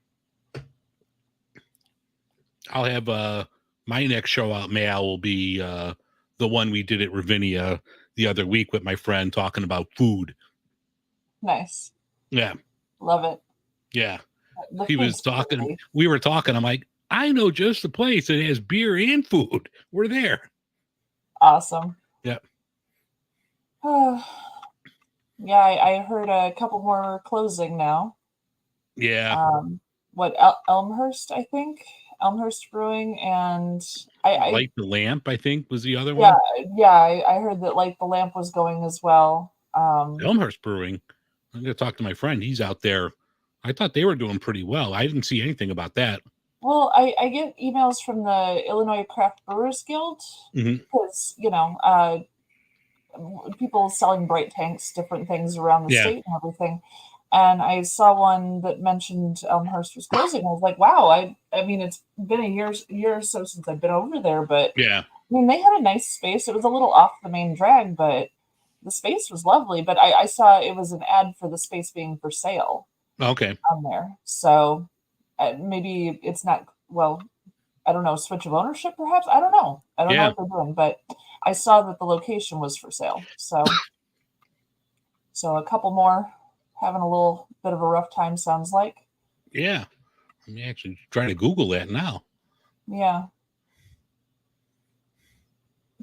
I'll have my next show out mail will be the one we did at Ravinia the other week with my friend talking about food. Nice. Yeah. Love it. Yeah. He was talking. We were talking. I'm like, I know just the place that has beer and food. We're there. Awesome. Yeah. Yeah, I heard a couple more closing now. Yeah. Elmhurst, I think. Elmhurst Brewing, and I Light the Lamp, I think, was the other one. Yeah, I heard that Light the Lamp was going as well. Elmhurst Brewing. I'm going to talk to my friend. He's out there. I thought they were doing pretty well. I didn't see anything about that. Well, I get emails from the Illinois Craft Brewers Guild because, people selling bright tanks, different things around the state and everything. And I saw one that mentioned Elmhurst was closing. I was like, wow, I mean, it's been a year or so since I've been over there, but I mean, they had a nice space. It was a little off the main drag, but the space was lovely. But I saw it was an ad for the space being for sale. Okay. On there. So maybe it's not, I don't know, switch of ownership perhaps? I don't know. I don't know what they're doing, but I saw that the location was for sale. So a couple more having a little bit of a rough time, sounds like. Yeah. I'm actually trying to Google that now. Yeah.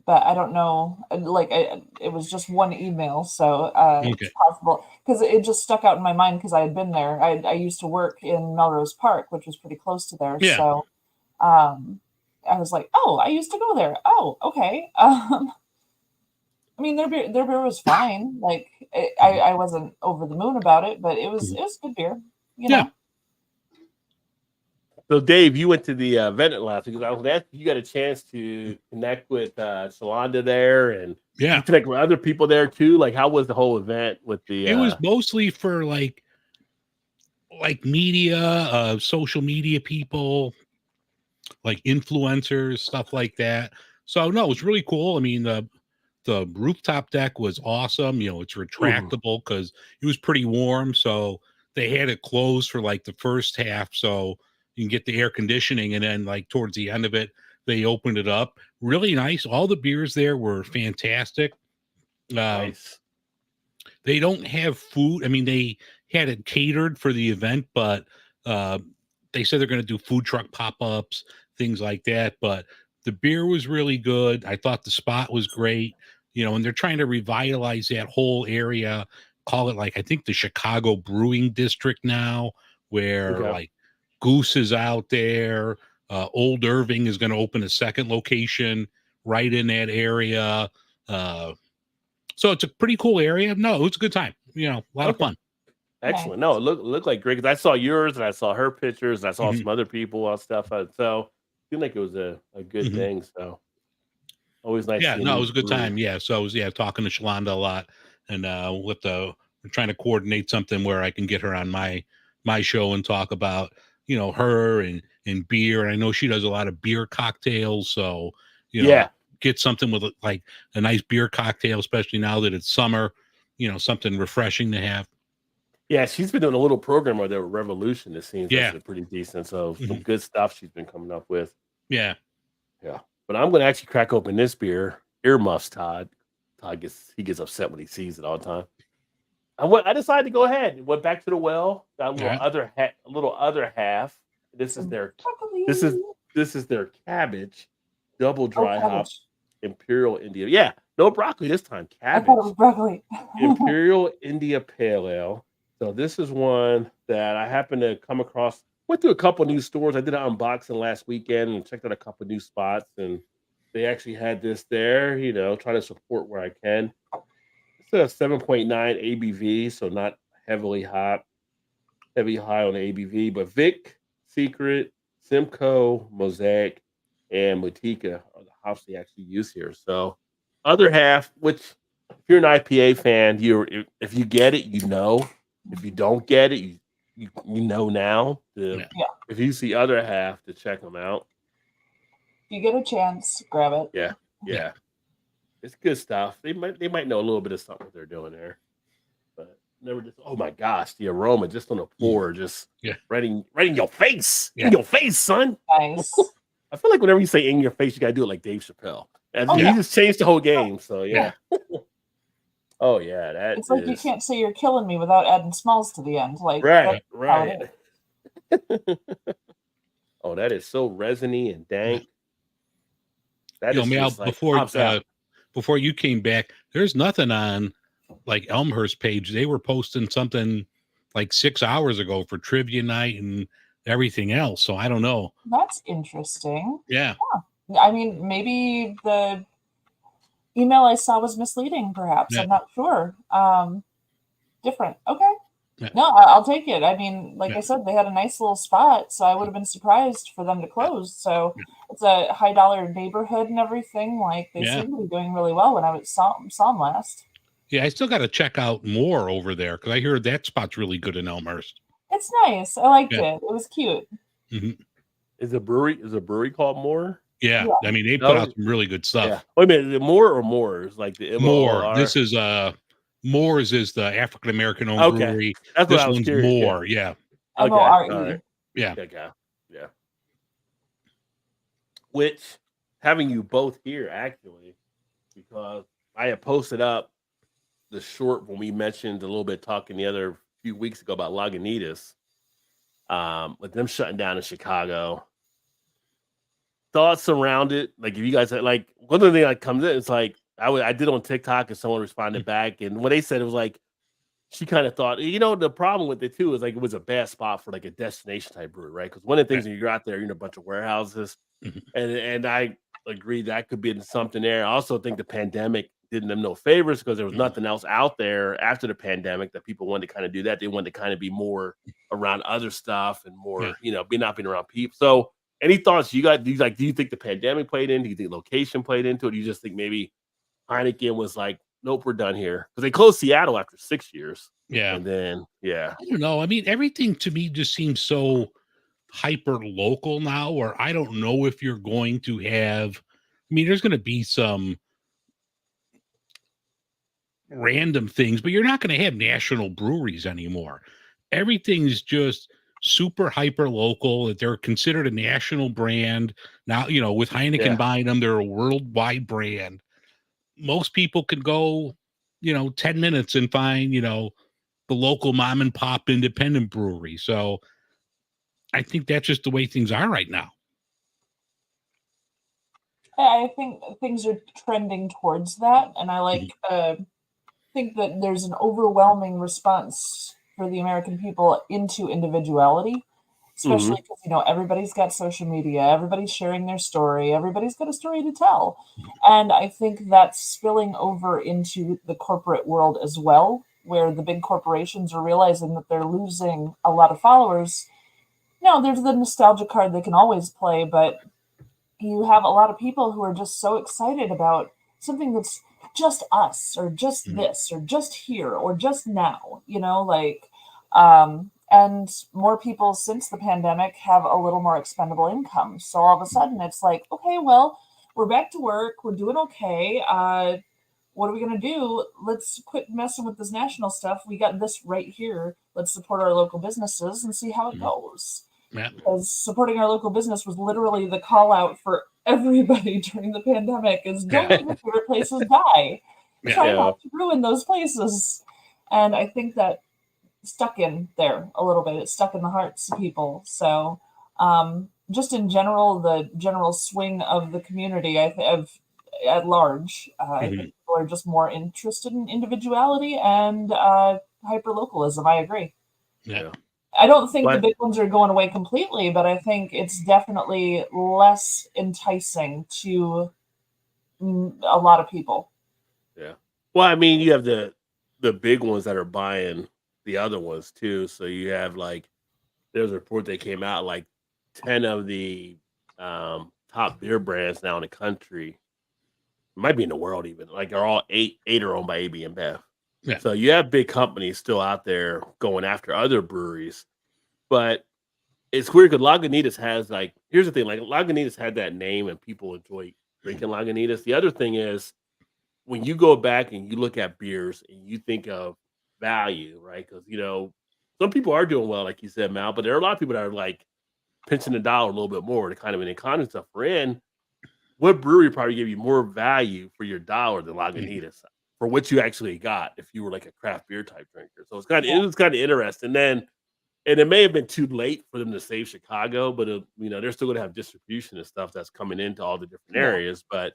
but I don't know. It was just one email, so Okay. it's possible because it just stuck out in my mind because I had been there. I used to work in Melrose Park, which was pretty close to there. Yeah. So I was like, oh, I used to go there. Oh, okay. I mean, their beer was fine. Like I wasn't over the moon about it, but it was good beer. You know. Yeah. So, Dave, you went to the event last week because I was asking if you got a chance to connect with Shalonda there, and Yeah. you connect with other people there too. Like, how was the whole event with the? It was mostly for like media, social media people, like influencers, stuff like that. So no, it was really cool. I mean, the rooftop deck was awesome. You know, it's retractable because it was pretty warm, so they had it closed for like the first half, so you can get the air conditioning, and then like towards the end of it, they opened it up. Really nice. All the beers there were fantastic. nice. They don't have food. I mean, they had it catered for the event, but they said they're going to do food truck pop-ups, things like that. But the beer was really good. I thought the spot was great, you know, and they're trying to revitalize that whole area, call it like, I think the Chicago Brewing District now, where Okay. like Goose is out there. Old Irving is going to open a second location right in that area. So it's a pretty cool area. No, it was a good time. You know, a lot of Okay. fun. Excellent. No, it looked like great because I saw yours and I saw her pictures and I saw Mhm. some other people and stuff. So it seemed like it was a good Mhm. thing. So always nice. Yeah, seeing no, it new was a good breweries. time. Yeah, so I was talking to Shalonda a lot, and we're trying to coordinate something where I can get her on my show and talk about her and beer. And I know she does a lot of beer cocktails, so Yeah. get something with like a nice beer cocktail, especially now that it's summer. Something refreshing to have. Yeah, she's been doing a little program with the Revolution. It seems Yeah. that's pretty decent. So some Mhm. good stuff she's been coming up with. Yeah, But I'm going to actually crack open this beer. Earmuffs, Todd. Todd gets upset when he sees it all the time. I decided to go ahead. Went back to the well. Got a little Alright. other half. This is their Broccoli. this is their cabbage, double Oh, dry hop cabbage. Imperial India. Yeah, no broccoli this time. I thought it was Cabbage. broccoli. Imperial India Pale Ale. So this is one that I happened to come across. Went to a couple new stores. I did an unboxing last weekend and checked out a couple new spots, and they actually had this there. Trying to support where I can. It's a 7.9 ABV, so not heavy high on the ABV. But Vic, Secret, Simcoe, Mosaic, and Motika are the hops they actually use here. So other half, which if you're an IPA fan, if you get it, you know. If you don't get it, you know now. Yeah. If you see other half, to check them out. If you get a chance, grab it. Yeah, it's good stuff. They might know a little bit of something what they're doing there, but never just. Oh my gosh, the aroma just on the pour, just Yeah. right in your face, Yeah. in your face, son. Nice. I feel like whenever you say "in your face," you gotta do it like Dave Chappelle. And Oh, he yeah. just changed the whole game. So yeah. Oh yeah, that It's like you is- can't say you're killing me without adding smells to the end. Like right, that's how it right. Oh, that is so resiny and dank. That is Mel, just like pops out. before you came back, there's nothing on like Elmhurst page. They were posting something like 6 hours ago for trivia night and everything else. So I don't know. That's interesting. Yeah. I mean, maybe the email I saw was misleading, perhaps. Yeah. I'm not sure. Different. Okay. Yeah. No, I'll take it. I mean, like Yeah. I said, they had a nice little spot, so I would have been surprised for them to close. So it's a high dollar neighborhood and everything. Like they Yeah. seem to be doing really well when I saw them last. Yeah, I still got to check out more over there because I hear that spot's really good in Elmhurst. It's nice. I liked Yeah. it. It was cute. Is a brewery called More? Yeah. Yeah. I mean, they No. put out some really good stuff. Yeah. Wait a minute, is it More or Moors? Like the More. MOOR? This is Moore's is the African American owned Okay. brewery. That's what This I was one's curious. yeah. More. Yeah. Okay, MORE. all right. Yeah. Okay. Yeah. Which having you both here actually, because I had posted up the short when we mentioned a little bit talking the other few weeks ago about Lagunitas, with them shutting down in Chicago. thoughts around it? Like, if you guys had, like, one of the things that comes in, it's like I did on TikTok and someone responded back, and when they said it was like she kind of thought, the problem with it too is like it was a bad spot for like a destination type brewery, right? Because one of the things when you're out there, you're in a bunch of warehouses, Mhm. and I agree that could be something there. I also think the pandemic did them no favors because there was nothing else out there after the pandemic that people wanted to kind of do that. They wanted to kind of be more around other stuff and more, not being around people. So, any thoughts you got? Do you think the pandemic played in? Do you think location played into it? Do you just think maybe Heineken was like, nope, we're done here? Because they closed Seattle after 6 years. Yeah. And then, I don't know. I mean, everything to me just seems so hyper local now, or I don't know if you're going to have, I mean, there's going to be some random things, but you're not going to have national breweries anymore. Everything's just super hyper local, that they're considered a national brand. Now, with Heineken buying them, they're a worldwide brand. Most people can go, 10 minutes and find, the local mom and pop independent brewery. So I think that's just the way things are right now. I think things are trending towards that, and I think that there's an overwhelming response for the American people into individuality, especially because everybody's got social media, everybody's sharing their story, everybody's got a story to tell, and I think that's spilling over into the corporate world as well, where the big corporations are realizing that they're losing a lot of followers. There's the nostalgia card they can always play, but you have a lot of people who are just so excited about something that's just us, or just this, or just here, or just now, and more people since the pandemic have a little more expendable income. So all of a sudden it's like, okay, well, we're back to work. We're doing okay. What are we going to do? Let's quit messing with this national stuff. We got this right here. Let's support our local businesses and see how it goes. Yeah. Because supporting our local business was literally the call out for everybody during the pandemic is don't let your favorite places die. Try not to ruin those places. And I think that stuck in there a little bit. It's stuck in the hearts of people. So just in general, the general swing of the community at large, I think people are just more interested in individuality and hyper-localism. I agree. Yeah. I don't think the big ones are going away completely, but I think it's definitely less enticing to a lot of people. Yeah. Well, I mean, you have the big ones that are buying the other ones too. So you have there's a report that came out 10 of the top beer brands now in the country, it might be in the world even, are all eight are owned by AB InBev. Yeah. So you have big companies still out there going after other breweries, but it's weird because Lagunitas has here's the thing, Lagunitas had that name and people enjoy drinking Lagunitas. The other thing is when you go back and you look at beers and you think of value, right? Because some people are doing well, like you said, Mal, but there are a lot of people that are pinching the dollar a little bit more to kind of an economy stuff we're in. What brewery probably give you more value for your dollar than Lagunitas? For what you actually got if you were a craft beer type drinker. So it was kind of interesting. And it may have been too late for them to save Chicago, but they're still going to have distribution and stuff that's coming into all the different areas. But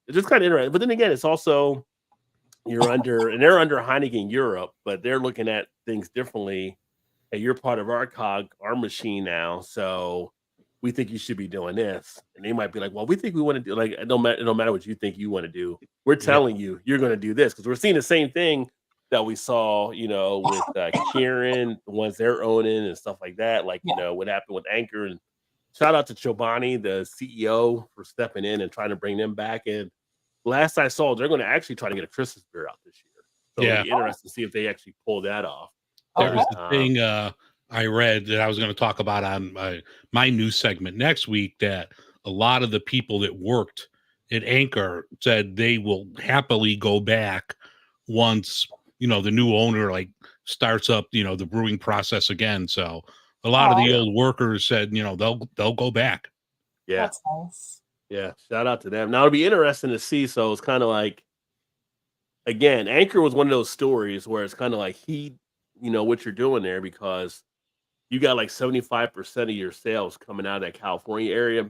it's just kind of interesting. But then again, it's also they're under Heineken Europe, but they're looking at things differently. Hey, you're part of our cog, our machine now, so we think you should be doing this. And they might be like, well, we think we want to do, it don't matter what you think you want to do. We're telling you, you're going to do this. Because we're seeing the same thing that we saw, with Kieran, the ones they're owning and stuff like that. What happened with Anchor. And shout out to Chobani, the CEO, for stepping in and trying to bring them back. And last I saw, they're going to actually try to get a Christmas beer out this year. So it'll be interesting to see if they actually pull that off. There was the thing I read that I was going to talk about on my news segment next week, that a lot of the people that worked at Anchor said they will happily go back once, the new owner starts up, the brewing process again. So a lot of the old workers said, they'll go back. Yeah. That's nice. Yeah. Shout out to them. Now it'll be interesting to see. So it's kind of again, Anchor was one of those stories where it's kind of what you're doing there, because you got 75% of your sales coming out of that California area.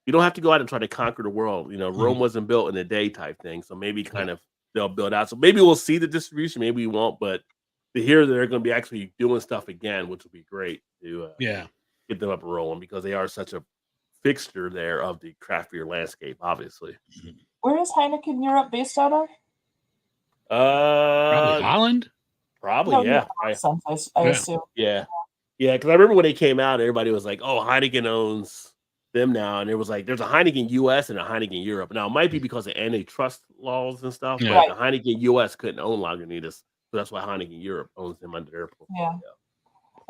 you don't have to go out and try to conquer the world. Rome wasn't built in a day type thing. So maybe kind of they'll build out. So maybe we'll see the distribution. Maybe we won't. But to hear that they're going to be actually doing stuff again, which would be great to get them up and rolling because they are such a fixture there of the craft beer landscape, obviously. Where is Heineken Europe based out of? Probably Holland. Probably, No, yeah. I assume. Yeah. Because I remember when they came out, everybody was like, "Oh, Heineken owns them now," and it was like, "There's a Heineken US and a Heineken Europe." Now it might be because of antitrust laws and stuff, Yeah. but the Heineken US couldn't own Lagunitas, so that's why Heineken Europe owns them under their portfolio. Yeah.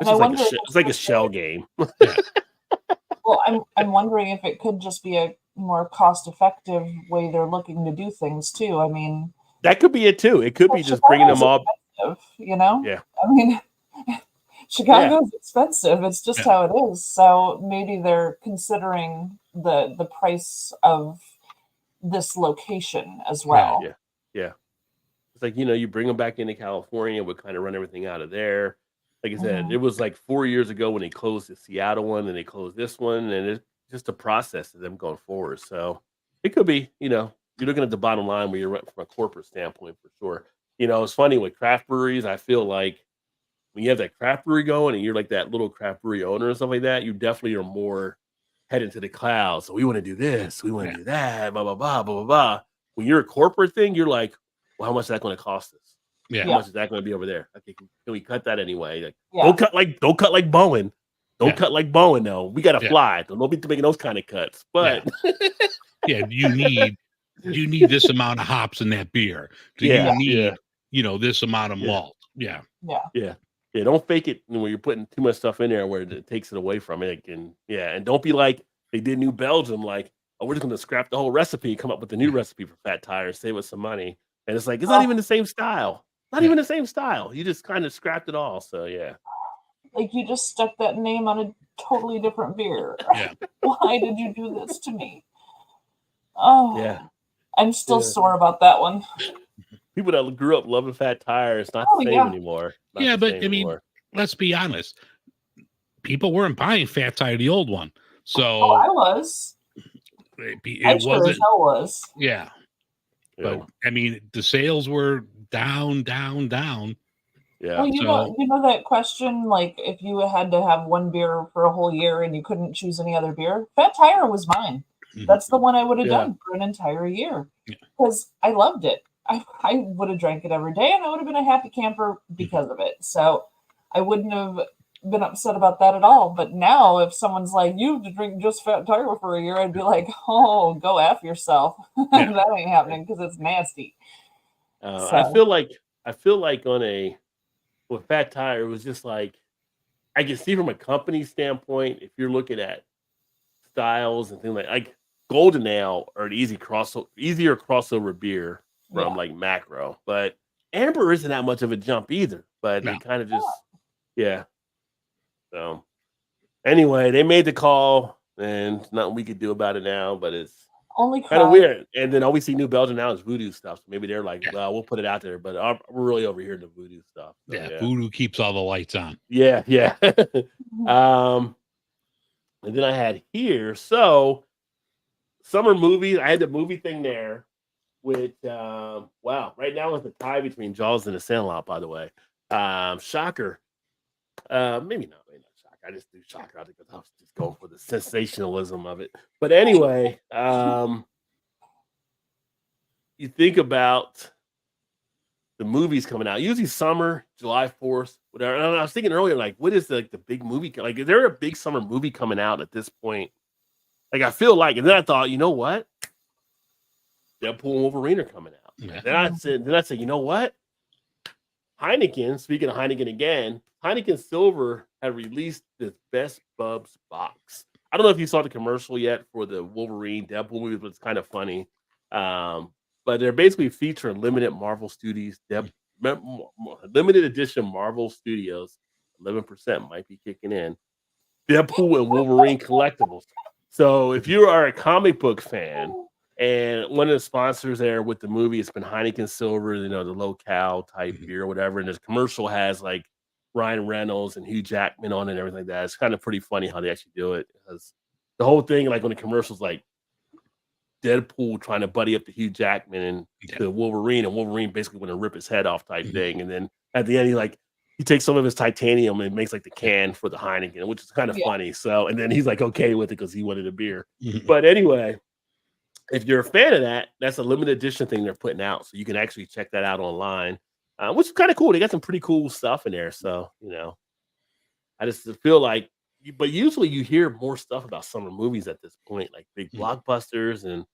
It's And I just wonder if it's like a shell game. Well, I'm wondering if it could just be a more cost-effective way they're looking to do things too. I mean, That could be it too. It could be just bringing them all. expensive, you know? Yeah. I mean, Chicago's expensive. It's just how it is. So maybe they're considering the price of this location as well. Yeah. It's like, you bring them back into California, we'll kind of run everything out of there. Like I said, it was like 4 years ago when they closed the Seattle one and they closed this one, and it's just a process of them going forward. So it could be, you're looking at the bottom line where you're from a corporate standpoint for sure. It's funny with craft breweries. I feel like when you have that craft brewery going and you're like that little craft brewery owner and stuff like that, you definitely are more headed to the cloud. So we want to do this, we want to do that, blah, blah, blah, blah, blah, blah. When you're a corporate thing, you're like, well, how much is that going to cost us? Yeah. How much is that going to be over there? Okay, can we cut that anyway? Like, Yeah. don't cut like Bowen. Don't cut like Bowen, though. We got to fly. Don't be making those kind of cuts. But you need this amount of hops in that beer. Do you need, this amount of malt? Yeah. Don't fake it when you're putting too much stuff in there where it takes it away from it. And don't be like they did New Belgium, like, oh, we're just going to scrap the whole recipe, come up with a new recipe for Fat Tire, save us some money. And it's like, it's not even the same style. Not even the same style. You just kind of scrapped it all. So, yeah. Like you just stuck that name on a totally different beer. Yeah. Why did you do this to me? Oh, Yeah. I'm still sore about that one. People that grew up loving Fat Tire, it's not the same anymore. Let's be honest. People weren't buying Fat Tire, the old one. So I was. It sure wasn't. As hell was. Yeah. But the sales were down. Yeah. Well, you know that question, like if you had to have one beer for a whole year and you couldn't choose any other beer, Fat Tire was mine. That's the one I would have done for an entire year because I loved it. I would have drank it every day and I would have been a happy camper because of it. So I wouldn't have been upset about that at all. But now if someone's like, you have to drink just Fat Tire for a year, I'd be like, oh, go F yourself. That ain't happening because it's nasty. I feel like with Fat Tire, it was just like, I can see from a company standpoint, if you're looking at styles and things like Golden Ale are an easier crossover beer from like Macro, but Amber isn't that much of a jump either, but it kind of just, So anyway, they made the call and nothing we could do about it now, but it's only kind of weird. And then all we see New Belgium now is Voodoo stuff. So maybe they're like, well, we'll put it out there, but we're really over here to Voodoo stuff. So, Voodoo keeps all the lights on. Yeah. And then I had here, so summer movies. I had the movie thing there, which right now it's a tie between Jaws and The Sandlot. By the way, shocker. Maybe not shocker. I just do shocker. I think I was just going for the sensationalism of it. But anyway, you think about the movies coming out. Usually summer, July 4th, whatever. And I was thinking earlier, like, what is the big movie? Like, is there a big summer movie coming out at this point? Like, I feel like, and then I thought, you know what? Deadpool and Wolverine are coming out. Yeah. Then I said, you know what? Heineken, speaking of Heineken again, Heineken Silver had released this Best Bubs box. I don't know if you saw the commercial yet for the Wolverine Deadpool movie, but it's kind of funny. But they're basically featuring limited edition Marvel Studios. 11% might be kicking in. Deadpool and Wolverine collectibles. So if you are a comic book fan, and one of the sponsors there with the movie, it's been Heineken Silver, the low-cal type beer or whatever. And this commercial has like Ryan Reynolds and Hugh Jackman on it and everything like that. It's kind of pretty funny how they actually do it. Because the whole thing, like when the commercial's like, Deadpool trying to buddy up to Hugh Jackman and Yeah. to Wolverine, and Wolverine basically want to rip his head off type thing. And then at the end, he takes some of his titanium and makes like the can for the Heineken, which is kind of funny. So, and then he's like okay with it because he wanted a beer. But anyway, if you're a fan of that, that's a limited edition thing they're putting out, so you can actually check that out online, which is kind of cool. They got some pretty cool stuff in there. So, I just feel like, but usually you hear more stuff about summer movies at this point, like big blockbusters, and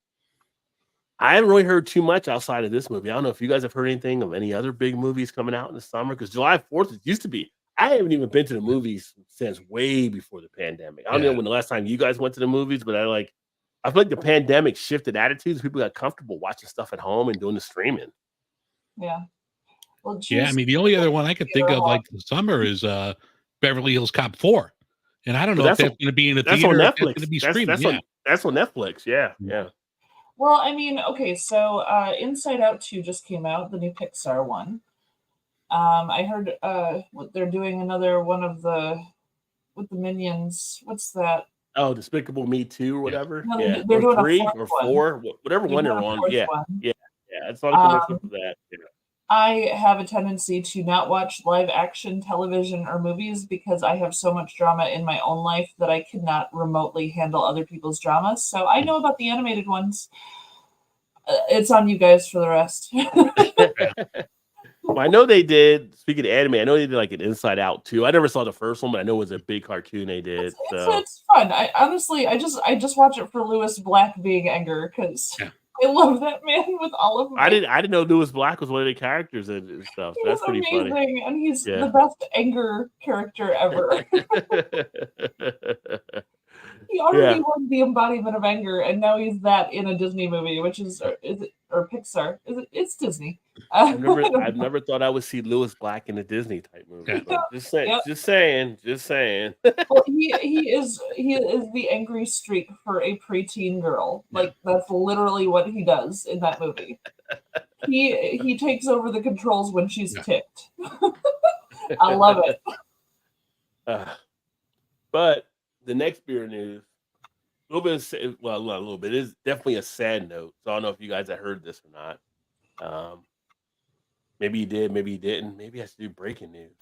I haven't really heard too much outside of this movie. I don't know if you guys have heard anything of any other big movies coming out in the summer, because July 4th it used to be. I haven't even been to the movies since way before the pandemic. I don't know when the last time you guys went to the movies, but I feel like the pandemic shifted attitudes. People got comfortable watching stuff at home and doing the streaming. Yeah. Well, I mean, the only other one I could think of like the summer is Beverly Hills Cop 4. And I don't know if that's going to be in a theater. On Netflix. That's going to be streaming. That's on Netflix. Yeah. Well, I mean, okay, so Inside Out 2 just came out, the new Pixar one. I heard they're doing another one with the Minions. What's that? Oh, Despicable Me 2 or whatever. No, yeah, they're doing 3 or 4, whatever one they're on. Yeah. I saw the commercial for that. Yeah. I have a tendency to not watch live action television or movies because I have so much drama in my own life that I cannot remotely handle other people's dramas. So I know about the animated ones. It's on you guys for the rest. Well, I know they did. Speaking of anime, I know they did like an Inside Out 2. I never saw the first one, but I know it was a big cartoon they did. It's fun. I honestly, I just watch it for Lewis Black being Anger because I love that man with all of them. I didn't know Lewis Black was one of the characters and stuff. So that's pretty amazing, funny. And he's the best Anger character ever. He already won the embodiment of anger, and now he's that in a Disney movie, which is or Pixar. It's Disney. I've never thought I would see Lewis Black in a Disney type movie. Just saying. Well, he is the angry streak for a preteen girl. Like that's literally what he does in that movie. He takes over the controls when she's ticked. I love it. But the next beer news, a little bit is definitely a sad note. So I don't know if you guys have heard this or not. Maybe you did, maybe you didn't. Maybe I should do breaking news.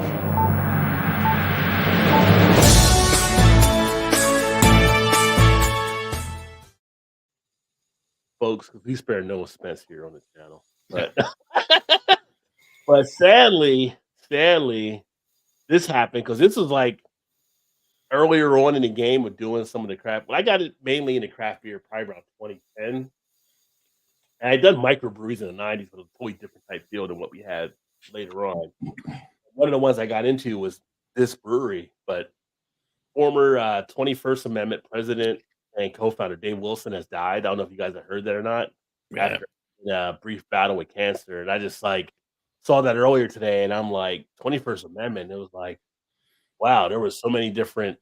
Folks, we spare no expense here on the channel. But sadly, this happened because this was like earlier on in the game with doing some of the craft. Well, I got it mainly in the craft beer probably around 2010. And I done microbreweries in the 90s, but a totally different type feel than what we had later on. One of the ones I got into was this brewery, but former 21st Amendment president and co-founder Dave Wilson has died. I don't know if you guys have heard that or not. After a brief battle with cancer. And I just saw that earlier today, and I'm like, 21st Amendment. It was like, wow, there was so many different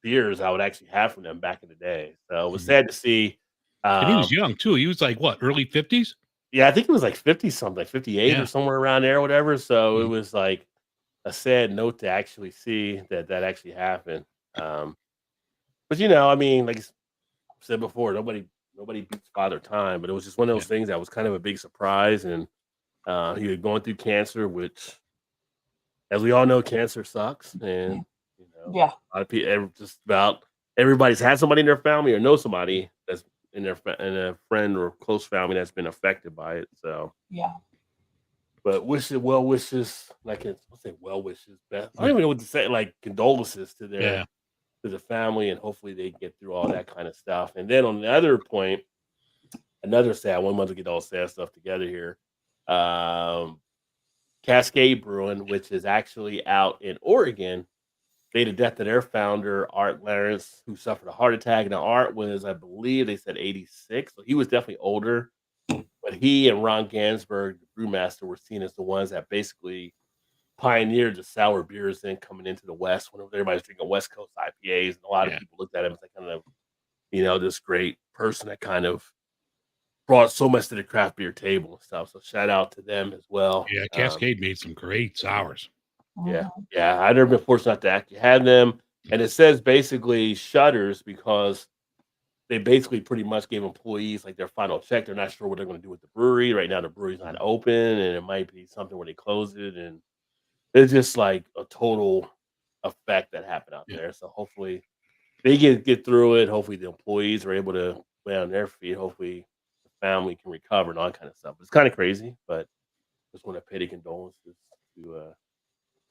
beers I would actually have from them back in the day. So it was sad to see. And he was young too. He was like what, early 50s? Yeah, I think it was like 50 something, like 58 or somewhere around there, or whatever. So it was like a sad note to actually see that actually happened. But I mean, like I said before, nobody beats Father Time, but it was just one of those things that was kind of a big surprise. And he was going through cancer, which, as we all know, cancer sucks. And a lot of people, just about everybody's had somebody in their family or know somebody that's in a friend or close family that's been affected by it. So but well wishes, like I'll say well wishes. Best. I don't even know what to say. Like condolences to their to the family, and hopefully they get through all that kind of stuff. And then on the other point, another sad one. Want to get all sad stuff together here. Cascade Brewing, which is actually out in Oregon, made a death of their founder, Art Lawrence, who suffered a heart attack. Now, Art was, I believe they said 86, so he was definitely older. But he and Ron Gansberg, the brewmaster, were seen as the ones that basically pioneered the sour beers then coming into the West when everybody's drinking West Coast IPAs. And a lot of people looked at him as like kind of, this great person that kind of brought so much to the craft beer table and stuff. So shout out to them as well. Yeah, Cascade made some great sours. Yeah. I've never been fortunate to actually have them. And it says basically shutters because they basically pretty much gave employees like their final check. They're not sure what they're going to do with the brewery. Right now, the brewery's not open, and it might be something where they close it. And it's just like a total effect that happened out Yeah. there. So hopefully they get through it. Hopefully the employees are able to land on their feet. Hopefully the family can recover and all that kind of stuff. It's kind of crazy, but just want to pay the condolences to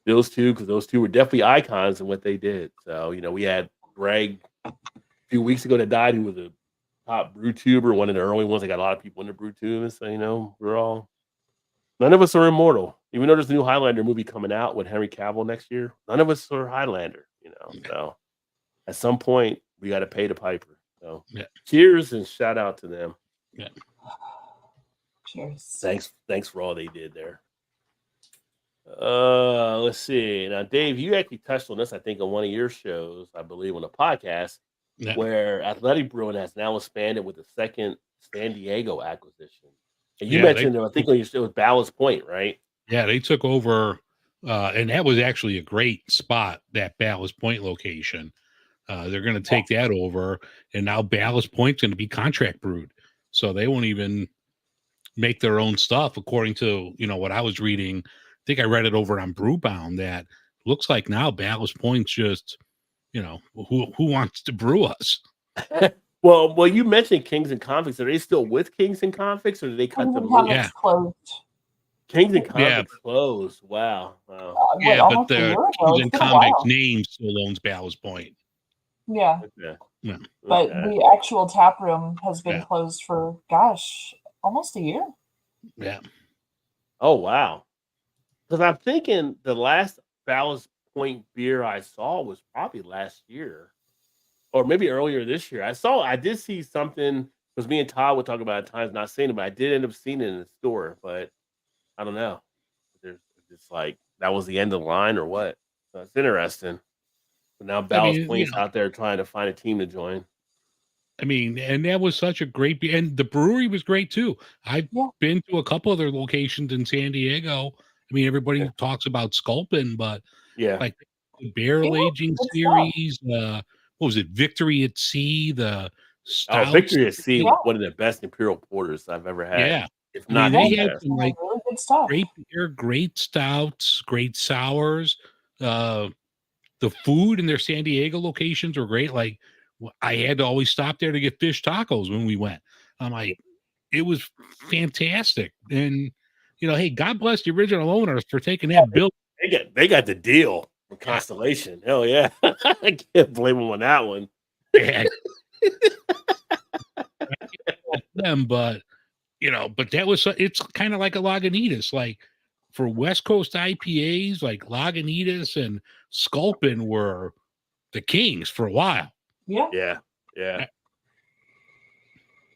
those two, because those two were definitely icons in what they did. So, we had Greg a few weeks ago that died, who was a top brew tuber, one of the early ones that got a lot of people into brew tubing. So, none of us are immortal. Even though there's a new Highlander movie coming out with Henry Cavill next year, none of us are Highlander, So at some point we got to pay the piper. So cheers and shout out to them. Yeah. Cheers. Thanks for all they did there. Let's see. Now, Dave, you actually touched on this, I think, on one of your shows, I believe, on a podcast, where Athletic Brewing has now expanded with the second San Diego acquisition. And you mentioned, I think, on your show, it was Ballast Point, right? Yeah, they took over, and that was actually a great spot, that Ballast Point location. They're going to take that over, and now Ballast Point's going to be contract brewed. So they won't even make their own stuff, according to, what I was reading. I think I read it over on Brewbound that looks like now Ballast Point's just, who wants to brew us? Well, you mentioned Kings and Convicts. Are they still with Kings and Convicts, or did they cut them loose? Yeah. Closed. Kings and Convicts closed. Wow. Yeah, but the Kings and Convicts name still owns Ballast Point. Yeah. Okay. Yeah. But the actual tap room has been closed for, almost a year. Yeah. Oh, wow. Because I'm thinking the last Ballast Point beer I saw was probably last year, or maybe earlier this year. I did see something, because me and Todd would talk about it at times, not seeing it, but I did end up seeing it in the store. But I don't know. It's like that was the end of the line or what. So it's interesting. But now Ballast Point's out there trying to find a team to join. I mean, and that was such a great beer. And the brewery was great too. I've been to a couple other locations in San Diego. I mean, everybody talks about Sculpin, but like the barrel aging series, what was it? Victory at Sea, the stouts. Victory at Sea, one of the best imperial porters I've ever had. Yeah. If not, they had some really good stuff. Great beer, great stouts, great sours. The food in their San Diego locations were great. Like, I had to always stop there to get fish tacos when we went. I'm like, it was fantastic. And, hey, God bless the original owners for taking that bill. They got the deal with Constellation. Hell yeah. I can't blame them on that one. Them, but that was, it's kind of like a Lagunitas. Like, for West Coast IPAs, like Lagunitas and Sculpin were the kings for a while. Yeah.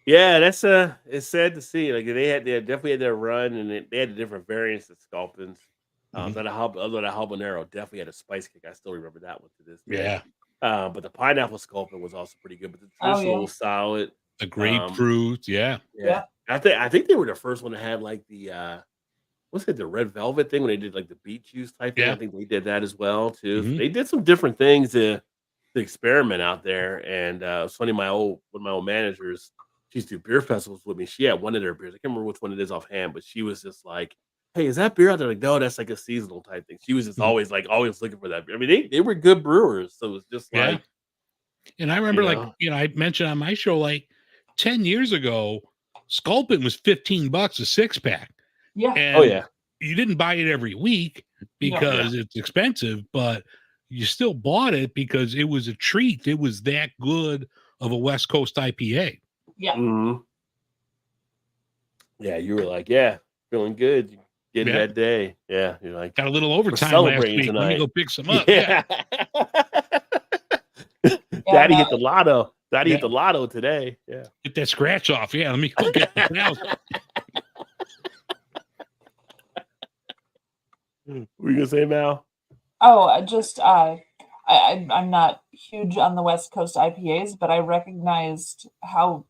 That's it's sad to see. Like they definitely had their run, and they had the different variants of Sculpins. That habanero definitely had a spice kick. I still remember that one to this day. Yeah. But the pineapple Sculpin was also pretty good. But the traditional was solid. The grapefruit, yeah. I think they were the first one to have like the what's it, the red velvet thing when they did like the beet juice type thing. I think they did that as well too. So they did some different things to experiment out there. And it's funny, one of my old managers, she used to do beer festivals with me. She had one of their beers. I can't remember which one it is offhand, but she was just like, "Hey, is that beer out there?" Like, no, that's like a seasonal type thing. She was just always looking for that beer. I mean, they were good brewers, so it was just like. And I remember, I mentioned on my show, like 10 years ago, Sculpin was $15 a 6-pack. Yeah. And you didn't buy it every week because it's expensive, but you still bought it because it was a treat. It was that good of a West Coast IPA. Yeah. Mm-hmm. Yeah, you were like, feeling good. Getting that day. Yeah. You're like, got a little overtime last week. Tonight. Let me go pick some up. Daddy hit the lotto. Daddy hit the lotto today. Yeah. Get that scratch off. Yeah. Let me go get that now. What were you gonna say, Mal? Oh, I'm not huge on the West Coast IPAs, but I recognized how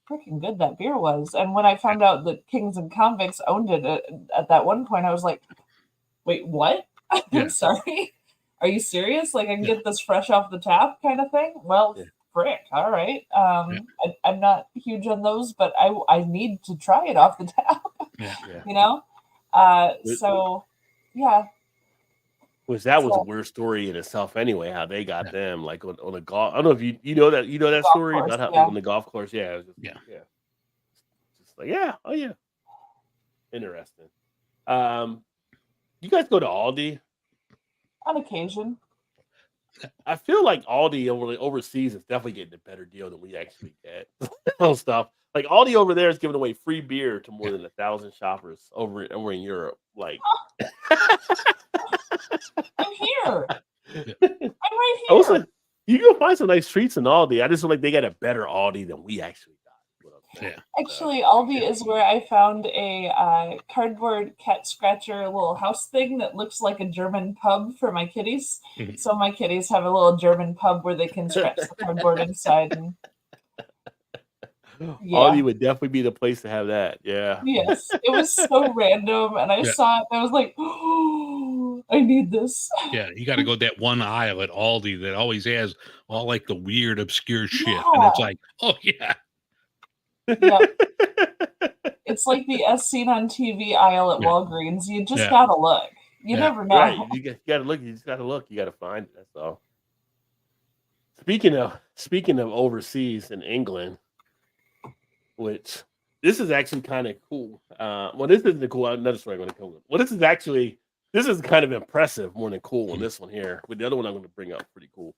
freaking good that beer was. And when I found out that Kings and Convicts owned it at that one point, I was like, "Wait, what? I'm sorry. Are you serious? Like, I can get this fresh off the tap kind of thing?" Well, frick, all right. I'm not huge on those, but I need to try it off the tap. Yeah. You know, so yeah. Which that was a So- weird story in itself anyway, how they got them like on a golf. I don't know if you know that Golf story course, about how yeah. on the golf course. Yeah, it was just, Yeah. Just like oh yeah, interesting. You guys go to Aldi? On occasion. I feel like Aldi overseas is definitely getting a better deal than we actually get on stuff. Like Aldi over there is giving away free beer to more than 1,000 shoppers over in Europe. Like, I'm here. I'm right I was here. like, you can find some nice treats in Aldi. I just feel like they got a better Aldi than we actually got. Yeah. Actually, Aldi is where I found a cardboard cat scratcher little house thing that looks like a German pub for my kitties. Mhm. So my kitties have a little German pub where they can scratch the cardboard inside. And yeah. Aldi would definitely be the place to have that. Yeah. Yes, it was so random, and I Yeah. saw it, and I was like, "Oh, I need this." Yeah, you got to go that one aisle at Aldi that always has all like the weird, obscure shit, and it's Yeah. like, oh yeah, Yep. It's like the as seen on TV aisle at Yeah. Walgreens. You just Yeah. gotta look. You Yeah. never know. Right. You got to look. You just got to look. You got to find it. That's all. Speaking of overseas in England, which this is actually kind of cool. Well, this isn't cool. Another story I'm going to come with. Well, this is kind of impressive more than cool. On this one here, but the other one I'm going to bring up pretty cool.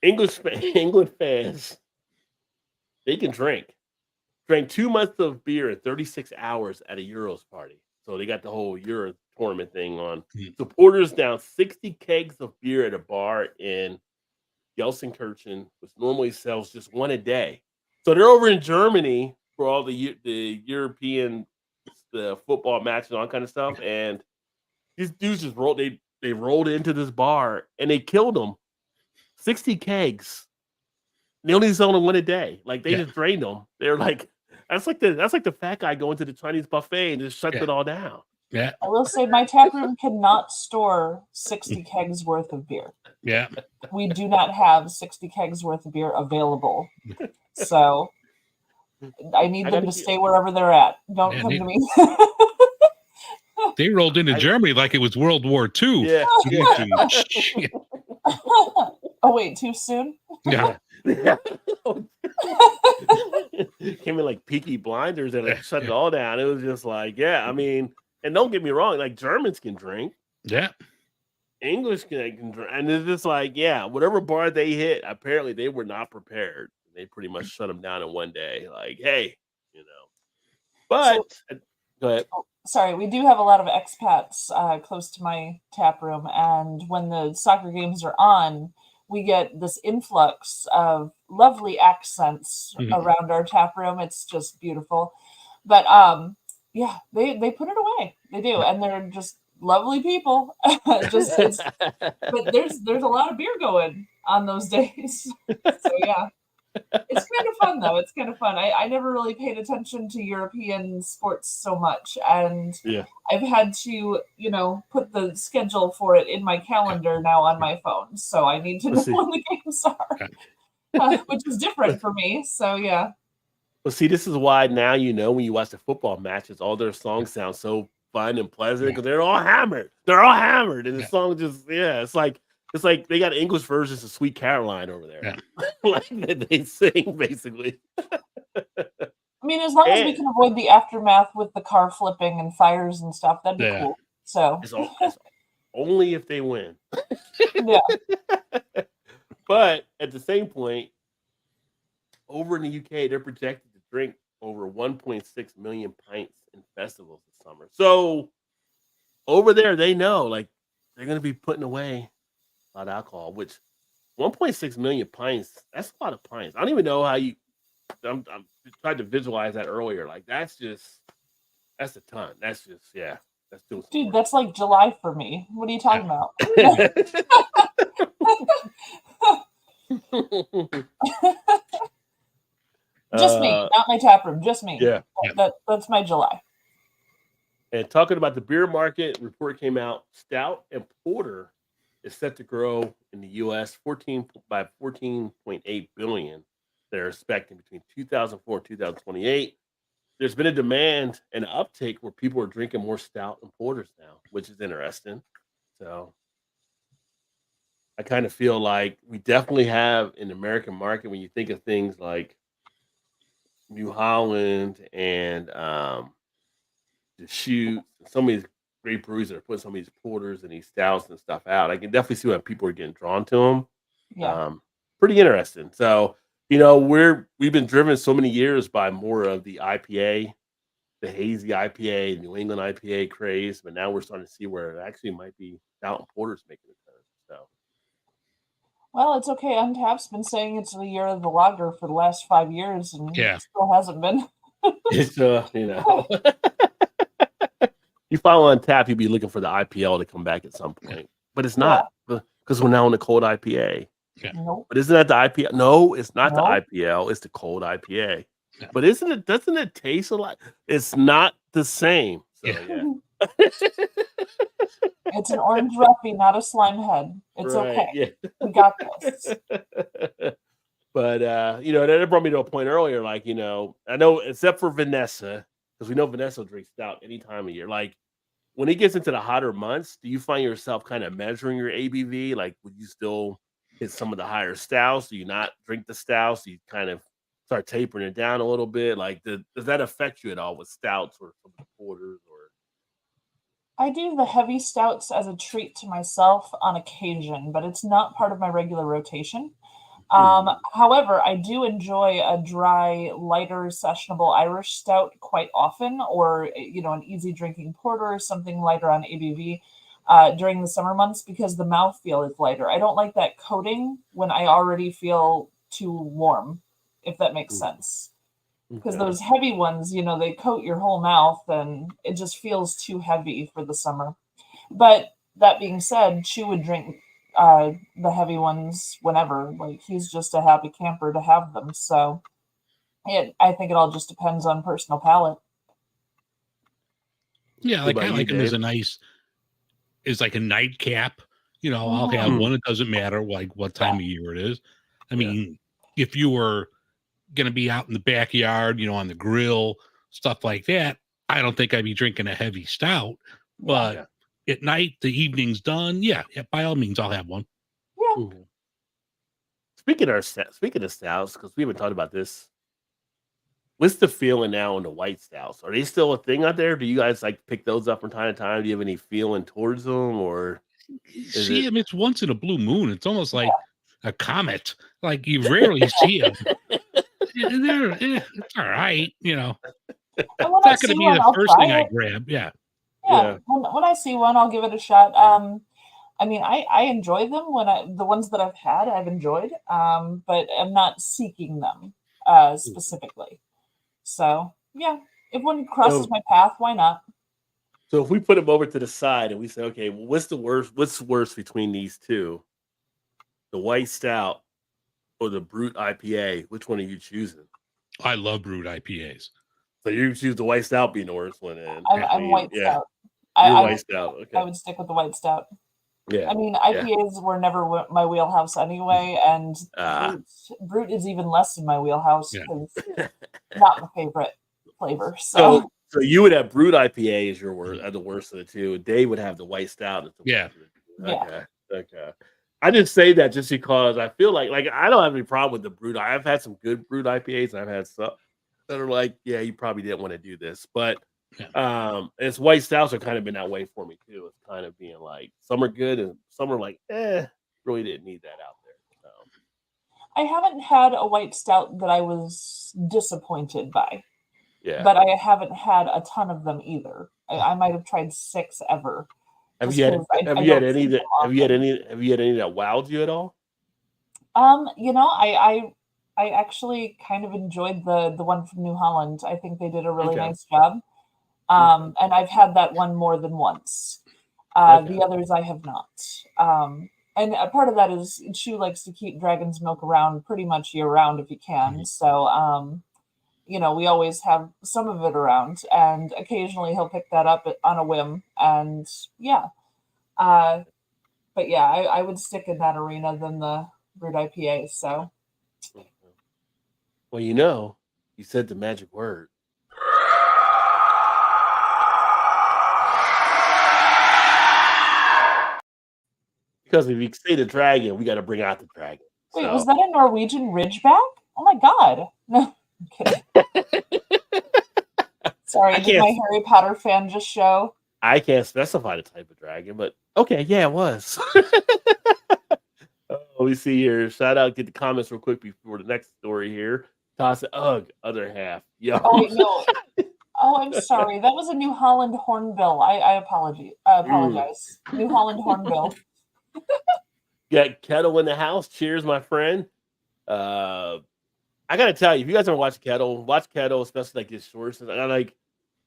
England fans, they can drink. Drank 2 months of beer in 36 hours at a Euros party. So they got the whole Euro tournament thing on. Mhm. Supporters down 60 kegs of beer at a bar in Gelsenkirchen, which normally sells just one a day. So they're over in Germany for all the European football matches and all kind of stuff. And these dudes just rolled. They rolled into this bar and they killed them. 60 kegs. They only sell them one a day. Like they Yeah. just drained them. They're like, that's like the fat guy going to the Chinese buffet and just shuts Yeah. it all down. yeah, I will say my tap room cannot store 60 kegs worth of beer. yeah. We do not have 60 kegs worth of beer available. So I need I them gotta to get- stay wherever they're at. Don't Yeah, come they- to me. They rolled into Germany like it was World War II. Yeah. Shit. Oh wait, too soon? Yeah, Yeah. Came in like Peaky Blinders and like shut it all down. It was just like, yeah, I mean, and don't get me wrong, like Germans can drink, yeah, English can drink, and it's just like, yeah, whatever bar they hit, apparently they were not prepared. They pretty much shut them down in one day. Like, hey, you know. But go ahead. Sorry, we do have a lot of expats close to my tap room, and when the soccer games are on, we get this influx of lovely accents Mhm. around our tap room. It's just beautiful. But yeah, they put it away. They do, and they're just lovely people. But there's a lot of beer going on those days. So yeah. It's kind of fun though. It's kind of fun. I never really paid attention to European sports so much, and Yeah. I've had to, put the schedule for it in my calendar now on my phone. So I need to know Let's see. when the games are, which is different for me. So yeah. Well, see, this is why now when you watch the football matches, all their songs sound so fun and pleasant because they're all hammered. They're all hammered, and the song just it's like they got English versions of Sweet Caroline over there, Yeah. like that they sing basically. I mean, as long as we And- can avoid the aftermath with the car flipping and fires and stuff, that'd be Yeah. cool. So It's only if they win. yeah. But at the same point, over in the UK, they're projected to drink over 1.6 million pints in festivals this summer. So over there, they know like they're going to be putting away a lot of alcohol, which 1.6 million pints, that's a lot of pints. I don't even know how you, I'm tried to visualize that earlier. Like that's a ton. That's just, yeah, that's doing some Dude, work. that's like July for me. What are you talking about? Just me, not my tap room. Just me. Yeah. That's my July. And talking about the beer market, report came out, Stout and Porter is set to grow in the U.S. 14.8 billion. They're expecting between 2004 and 2028. There's been a demand and an uptake where people are drinking more stout and porters now, which is interesting. So I kind of feel like we definitely have in the American market, when you think of things like New Holland and Deschutes, some of these great breweries that are putting some of these porters and these stouts and stuff out, I can definitely see why people are getting drawn to them. Yeah. Pretty interesting. So, we've been driven so many years by more of the IPA, the hazy IPA, New England IPA craze, but now we're starting to see where it actually might be stout and porters making a turn. So, Well, it's okay. Untapped's been saying it's the year of the lager for the last 5 years, and Yeah. it still hasn't been. it's you follow on tap, you'd be looking for the IPL to come back at some point, but it's not because we're now in the cold IPA. Nope. But isn't that the IPL? No, it's not No. the IPL. It's the cold IPA. Yeah. But doesn't it taste a lot? It's not the same. So, Yeah. It's an orange Ruffy, not a slime head. It's okay. Yeah. We got this. But that brought me to a point earlier. Like, I know except for Vanessa, because we know Vanessa will drink stout any time of year. Like, when it gets into the hotter months, do you find yourself kind of measuring your ABV? Like, would you still hit some of the higher stouts? Do you not drink the stouts? Do you kind of start tapering it down a little bit? Like, does that affect you at all with stouts or some porters? Or I do the heavy stouts as a treat to myself on occasion, but it's not part of my regular rotation. However, I do enjoy a dry, lighter, sessionable Irish stout quite often, or an easy drinking porter or something lighter on ABV during the summer months because the mouthfeel is lighter. I don't like that coating when I already feel too warm, if that makes sense. Because those heavy ones, they coat your whole mouth and it just feels too heavy for the summer. But that being said, Chew would drink the heavy ones whenever. Like, he's just a happy camper to have them. So I think it all just depends on personal palate. Yeah, What like I about like you, them as Dave? a nice, is like a nightcap. I'll Mhm. have one. It doesn't matter like what time of year it is. I mean, if you were going to be out in the backyard, on the grill, stuff like that, I don't think I'd be drinking a heavy stout. But at night, the evening's done. Yeah, by all means, I'll have one. Mhm. Speaking of stouts, because we haven't talked about this, what's the feeling now on the white stouts? Are they still a thing out there? Do you guys like pick those up from time to time? Do you have any feeling towards them, or is See it? them, it's once in a blue moon. It's almost like a comet. Like you rarely see them. It's all right. And It's when I not going see to be one, the I'll first try thing I it. grab. Yeah. Yeah. When I see one, I'll give it a shot. I mean, I enjoy them the ones that I've had, I've enjoyed, but I'm not seeking them specifically. So yeah, if one crosses my path, why not? So if we put them over to the side and we say, okay, well, what's worse between these two? The white stout or the brute IPA? Which one are you choosing? I love brewed IPAs. So you choose the white stout being the worst one, and I'm white stout. You're white stout. Okay. I would stick with the white stout. Yeah. I mean, IPAs were never my wheelhouse anyway, and brute is even less in my wheelhouse because not my favorite flavor. So you would have brute IPA as the worst of the two. Dave would have the white stout as the worst of the two. Okay. I didn't say that just because I feel like I don't have any problem with the brute. I've had some good brute IPAs, and I've had some that are like, yeah, you probably didn't want to do this, but it's white stouts have kind of been that way for me too. It's kind of being like some are good and some are like, really didn't need that out there. So I haven't had a white stout that I was disappointed by. Yeah. But I haven't had a ton of them either. I might have tried 6 ever. Have you had any that wowed you at all? I actually kind of enjoyed the one from New Holland. I think they did a really nice job. And I've had that one more than once. The others I have not. And a part of that is Chew likes to keep Dragon's Milk around pretty much year round if he can. So, we always have some of it around, and occasionally he'll pick that up on a whim. And But yeah, I would stick in that arena than the brewed IPAs. So Well, you said the magic word. Because if you say the dragon, we got to bring out the dragon. wait, So- was that a Norwegian Ridgeback? Oh my god! No, I'm kidding. Sorry, I did my can't- Harry Potter fan just show? I can't specify the type of dragon, but okay, yeah, it was. We see here. Shout out, get the comments real quick before the next story here. Toss it, ugh, other half. Yo. Oh wait, no. Oh, I'm sorry. That was a New Holland Hornbill. I apologize. New Holland Hornbill. Got Kettle in the house. Cheers, my friend. I gotta tell you, if you guys ever watch Kettle, especially like his shorts. And I like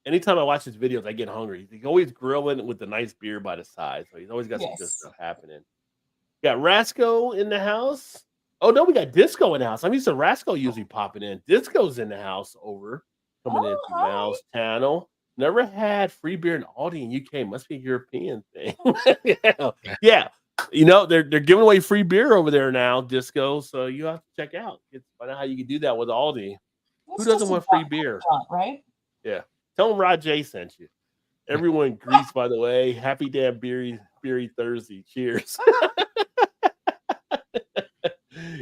anytime I watch his videos, I get hungry. He's always grilling with a nice beer by the side. So he's always got some good Yes. stuff happening. Got Rasco in the house. Oh no, we got Disco in the house. I'm used to Rasco usually popping in. Disco's in the house coming in through hi. Mal's channel. Never had free beer in Aldi in UK. Must be a European thing. yeah. They're giving away free beer over there now, Disco. So you have to check out. Find out how you can do that with Aldi. It's Who doesn't just a want free John beer? John, right? Tell them Rod J sent you. Everyone in Greece, by the way. Happy damn beery Thursday. Cheers.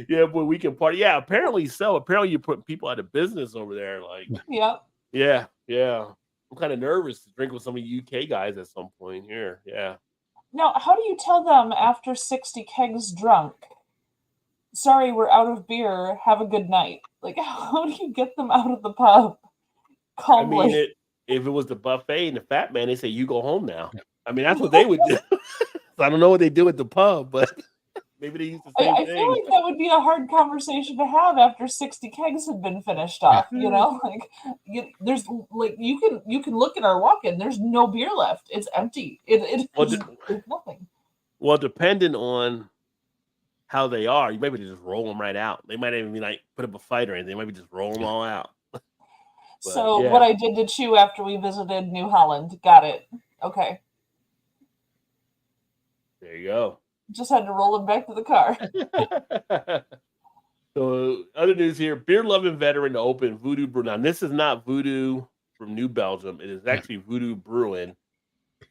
Yeah, boy, we can party. Yeah, apparently so. Apparently you're putting people out of business over there. Like, Yep. yeah. I'm kind of nervous to drink with some of the UK guys at some point here. Yeah. Now, how do you tell them after 60 kegs drunk? Sorry, we're out of beer. Have a good night. Like, how do you get them out of the pub I calmly? mean, if it was the buffet and the fat man, they say, you go home now. I mean, that's what they would do. So I don't know what they do at the pub, but maybe they use the same I thing. feel like that would be a hard conversation to have after 60 kegs had been finished off. You know, like there's like you can look at our walk-in. There's no beer left. It's empty. There's nothing. Well, depending on how they are, you maybe just roll them right out. They might even be like put up a fight or anything. They might just roll them all out. So yeah. what I did to Chew after we visited New Holland. Got it. Okay. There you go. Just had to roll him back to the car. So other news here, beer loving veteran to open Voodoo Brew. Now this is not Voodoo from New Belgium. It is actually Voodoo Brewing,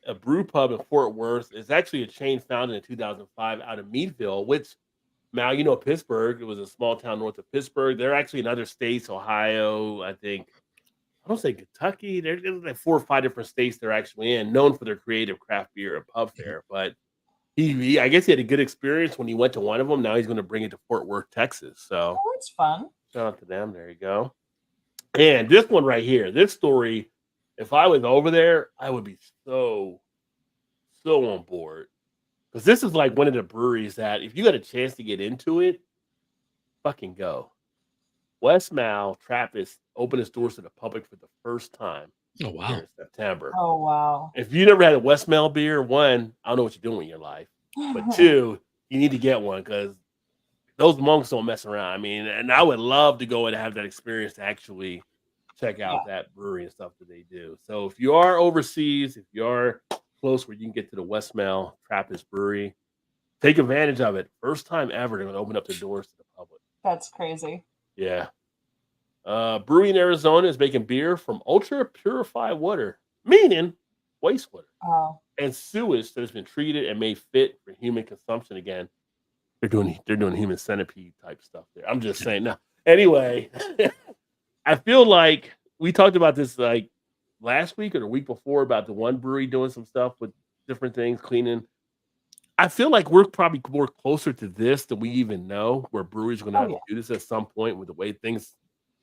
a brew pub in Fort Worth. It's actually a chain founded in 2005 out of Meadville, which now Pittsburgh. It was a small town north of Pittsburgh. They're actually in other states, Ohio, I think. I don't say Kentucky. There's like 4 or 5 different states they're actually in, known for their creative craft beer and pub fare. But I guess he had a good experience when he went to one of them. Now he's going to bring it to Fort Worth, Texas. So Oh, it's fun. shout out to them. There you go. And this one right here, this story, if I was over there, I would be so on board. Because this is like one of the breweries that if you got a chance to get into it, fucking go. West Mal Trappist opened its doors to the public for the first time Oh wow. here in September. Oh wow. If you never had a West Mal beer, one, I don't know what you're doing in your life. But two, you need to get one because those monks don't mess around. I mean, and I would love to go and have that experience to actually check out that brewery and stuff that they do. So if you are overseas, if you are close where you can get to the West Mal Trappist Brewery, take advantage of it. First time ever they're going to open up the doors to the public. That's crazy. Yeah. Brewing in Arizona is making beer from ultra purified water, meaning wastewater Oh. and sewage that has been treated and made fit for human consumption. Again, they're doing human centipede type stuff there. I'm just saying. No, anyway, I feel like we talked about this like last week or the week before about the one brewery doing some stuff with different things, cleaning. I feel like we're probably more closer to this than we even know, where breweries are going to have to do this at some point with the way things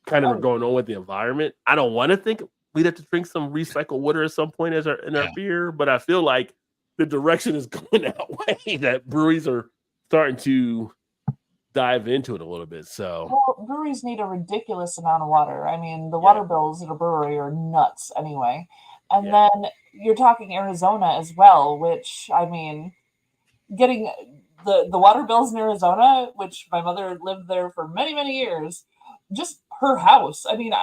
kind of are going on with the environment. I don't want to think we'd have to drink some recycled water at some point in our beer, but I feel like the direction is going that way, that breweries are starting to dive into it a little bit. So Well, breweries need a ridiculous amount of water. I mean, the water bills at a brewery are nuts anyway. And then you're talking Arizona as well, which, I mean, getting the water bills in Arizona, which my mother lived there for many, many years, just her house. I mean,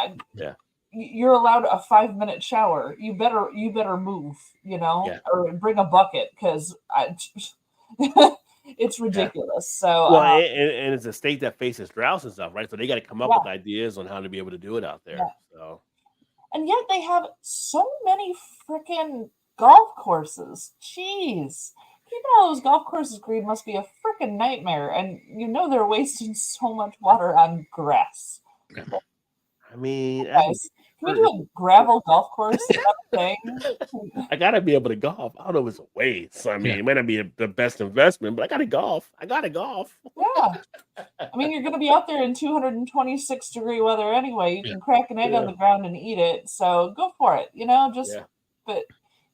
you're allowed a 5-minute shower. You better move, or bring a bucket because It's ridiculous. So Well, and it's a state that faces droughts and stuff, right? So they got to come up Yeah. with ideas on how to be able to do it out there. Yeah. So and yet they have so many freaking golf courses. Jeez. Keeping all those golf courses green must be a freaking nightmare. And you know they're wasting so much water on grass. I mean, Guys, can we do a gravel golf course? Is that a thing? I gotta be able to golf. I don't know if it's a waste. I mean, Yeah. it might not be the best investment, but I gotta golf. I gotta golf. Yeah. I mean, you're going to be out there in 226-degree weather anyway. You Yeah. can crack an egg on Yeah. the ground and eat it. So go for it. Just, Yeah. but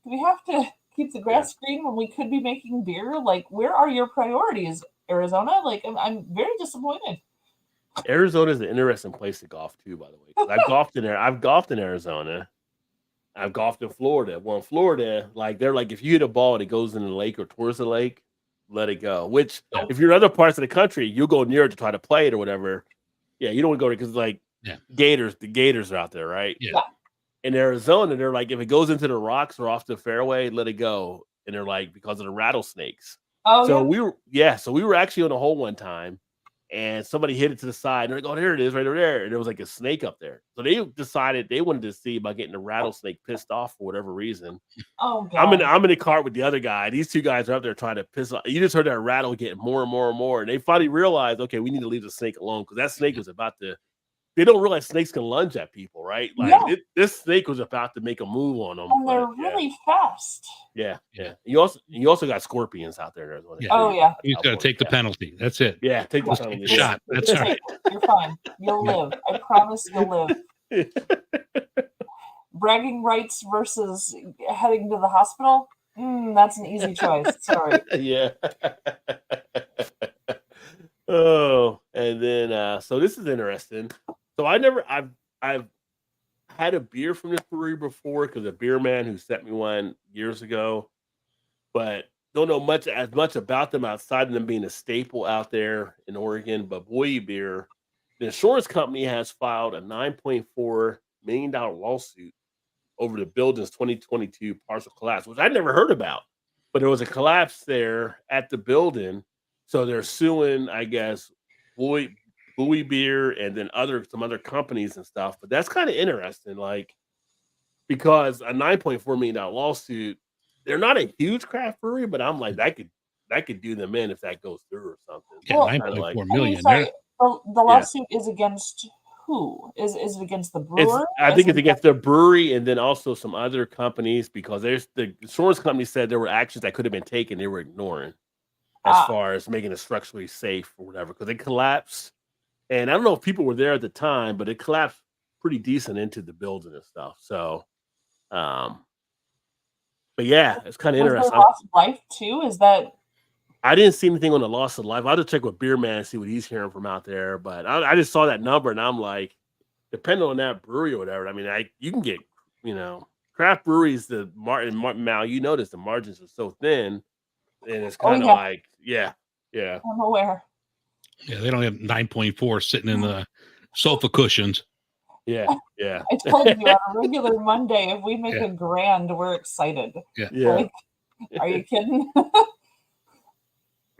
do we have to keep the grass green when we could be making beer? Like, where are your priorities, Arizona? Like, I'm very disappointed. Arizona is an interesting place to golf too, by the way. 'Cause I've golfed in there. I've golfed in Arizona. I've golfed in Florida. Well, in Florida, like they're like, if you hit a ball and it goes in the lake or towards the lake, let it go. Which, Yeah. if you're in other parts of the country, you'll go near it to try to play it or whatever. Yeah, you don't want to go there because like Yeah. the gators are out there, right? Yeah. In Arizona, they're like, if it goes into the rocks or off the fairway, let it go. And they're like, because of the rattlesnakes. Oh, So yeah. we were actually on a hole one time, and somebody hit it to the side. And they're like, "Oh, there it is, right over there." And there was like a snake up there. So they decided they wanted to see about getting the rattlesnake pissed off for whatever reason. Oh, God. I'm in the cart with the other guy. These two guys are up there trying to piss off. You just heard that rattle getting more and more and more, and they finally realized, okay, we need to leave the snake alone because that snake was about to. They don't realize snakes can lunge at people, right? Like Yeah. this snake was about to make a move on them. And they're but, yeah. really fast. Yeah, yeah. You also got scorpions out there. Yeah. Oh, yeah. You just got to take the penalty. That's it. Yeah, take the Just penalty. take the shot. That's all right. You're fine. You'll live. I promise you'll live. Bragging rights versus heading to the hospital? That's an easy choice. Sorry. Yeah. Oh, and then so this is interesting. So I've had a beer from this brewery before because a beer man who sent me one years ago, but don't know as much about them outside of them being a staple out there in Oregon. But Boy Beer, the insurance company has filed a $9.4 million lawsuit over the building's 2022 partial collapse, which I'd never heard about. But there was a collapse there at the building. So they're suing, I guess, Bowie Beer and then some other companies and stuff. But that's kind of interesting, like, because a $9.4 million lawsuit, they're not a huge craft brewery, but I'm like, that could do them in if that goes through or something. Yeah, Well, 9.4 I million. mean, sorry, the lawsuit is against who? Is it against the brewer? I think it's against the brewery and then also some other companies because there's the insurance company said there were actions that could have been taken they were ignoring as far as making it structurally safe or whatever because it collapsed. And I don't know if people were there at the time, but it collapsed pretty decent into the building and stuff. So, but yeah, it's kind of Was there interesting. loss of life too? Is that I didn't see anything on the loss of life. I'll just check with Beer Man and see what he's hearing from out there. But I just saw that number and I'm like, depending on that brewery or whatever, I mean, you can get, craft breweries, Mal, you notice the margins are so thin and it's kind of like, yeah. I'm aware? Yeah, they don't have 9.4 sitting in the sofa cushions. Yeah. I told you on a regular Monday, if we make a grand, we're excited. Yeah. Like, are you kidding?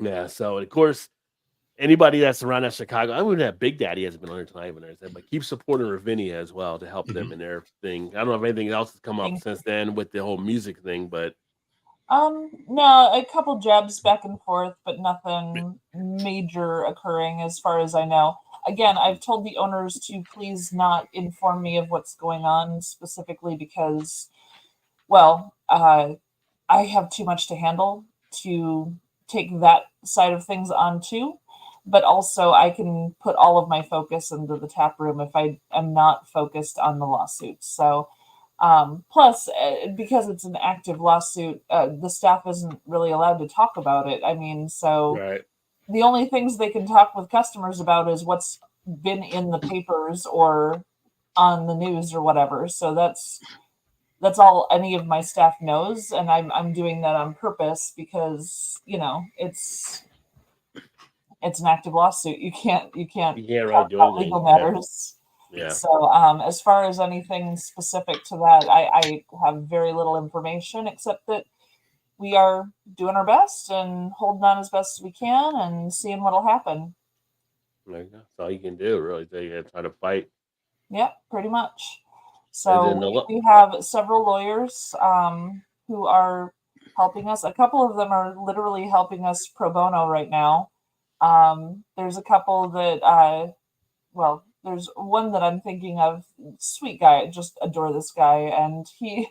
Yeah. So of course, anybody that's around that Chicago, I wouldn't have Big Daddy hasn't been on there tonight, but keep supporting Ravinia as well to help them in their thing. I don't know if anything else has come up since then with the whole music thing, but No, a couple jabs back and forth, but nothing major occurring as far as I know. Again, I've told the owners to please not inform me of what's going on specifically because, well, I have too much to handle to take that side of things on too. But also I can put all of my focus into the tap room if I am not focused on the lawsuits. So plus, because it's an active lawsuit, the staff isn't really allowed to talk about it. I mean, so right. The only things they can talk with customers about is what's been in the papers or on the news or whatever. So that's all any of my staff knows, and I'm doing that on purpose because it's an active lawsuit. You can't talk about legal matters. Yeah. So as far as anything specific to that, I have very little information except that we are doing our best and holding on as best as we can and seeing what'll happen. There you go. That's all you can do, really. So you got to try to fight. Yep, pretty much. And So then the we have several lawyers who are helping us. A couple of them are literally helping us pro bono right now. There's a couple that, well, there's one that I'm thinking of. Sweet guy, I just adore this guy, and he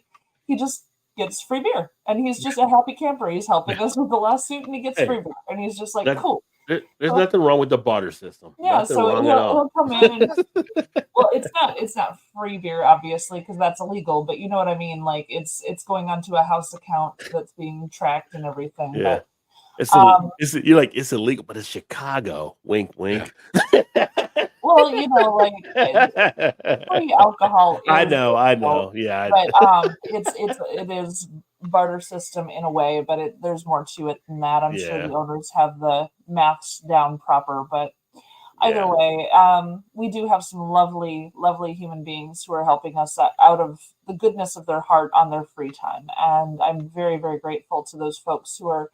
just gets free beer, and he's just a happy camper. He's helping us with the lawsuit, and he gets Hey, free beer, and he's just like, that- cool. There's nothing wrong with the barter system. Yeah, Nothing so wrong at all. he'll come in and well, it's not free beer, obviously, because that's illegal, but you know what I mean. Like it's going onto a house account that's being tracked and everything. Yeah. But You're like, it's illegal, but it's Chicago. Wink, wink. well, you know, like free alcohol. I is know. legal, Yeah. but it is barter system in a way, but there's more to it than that. I'm sure Yeah. the owners have the maths down proper, but either Yeah. way, we do have some lovely, lovely human beings who are helping us out of the goodness of their heart on their free time, and I'm very, very grateful to those folks who are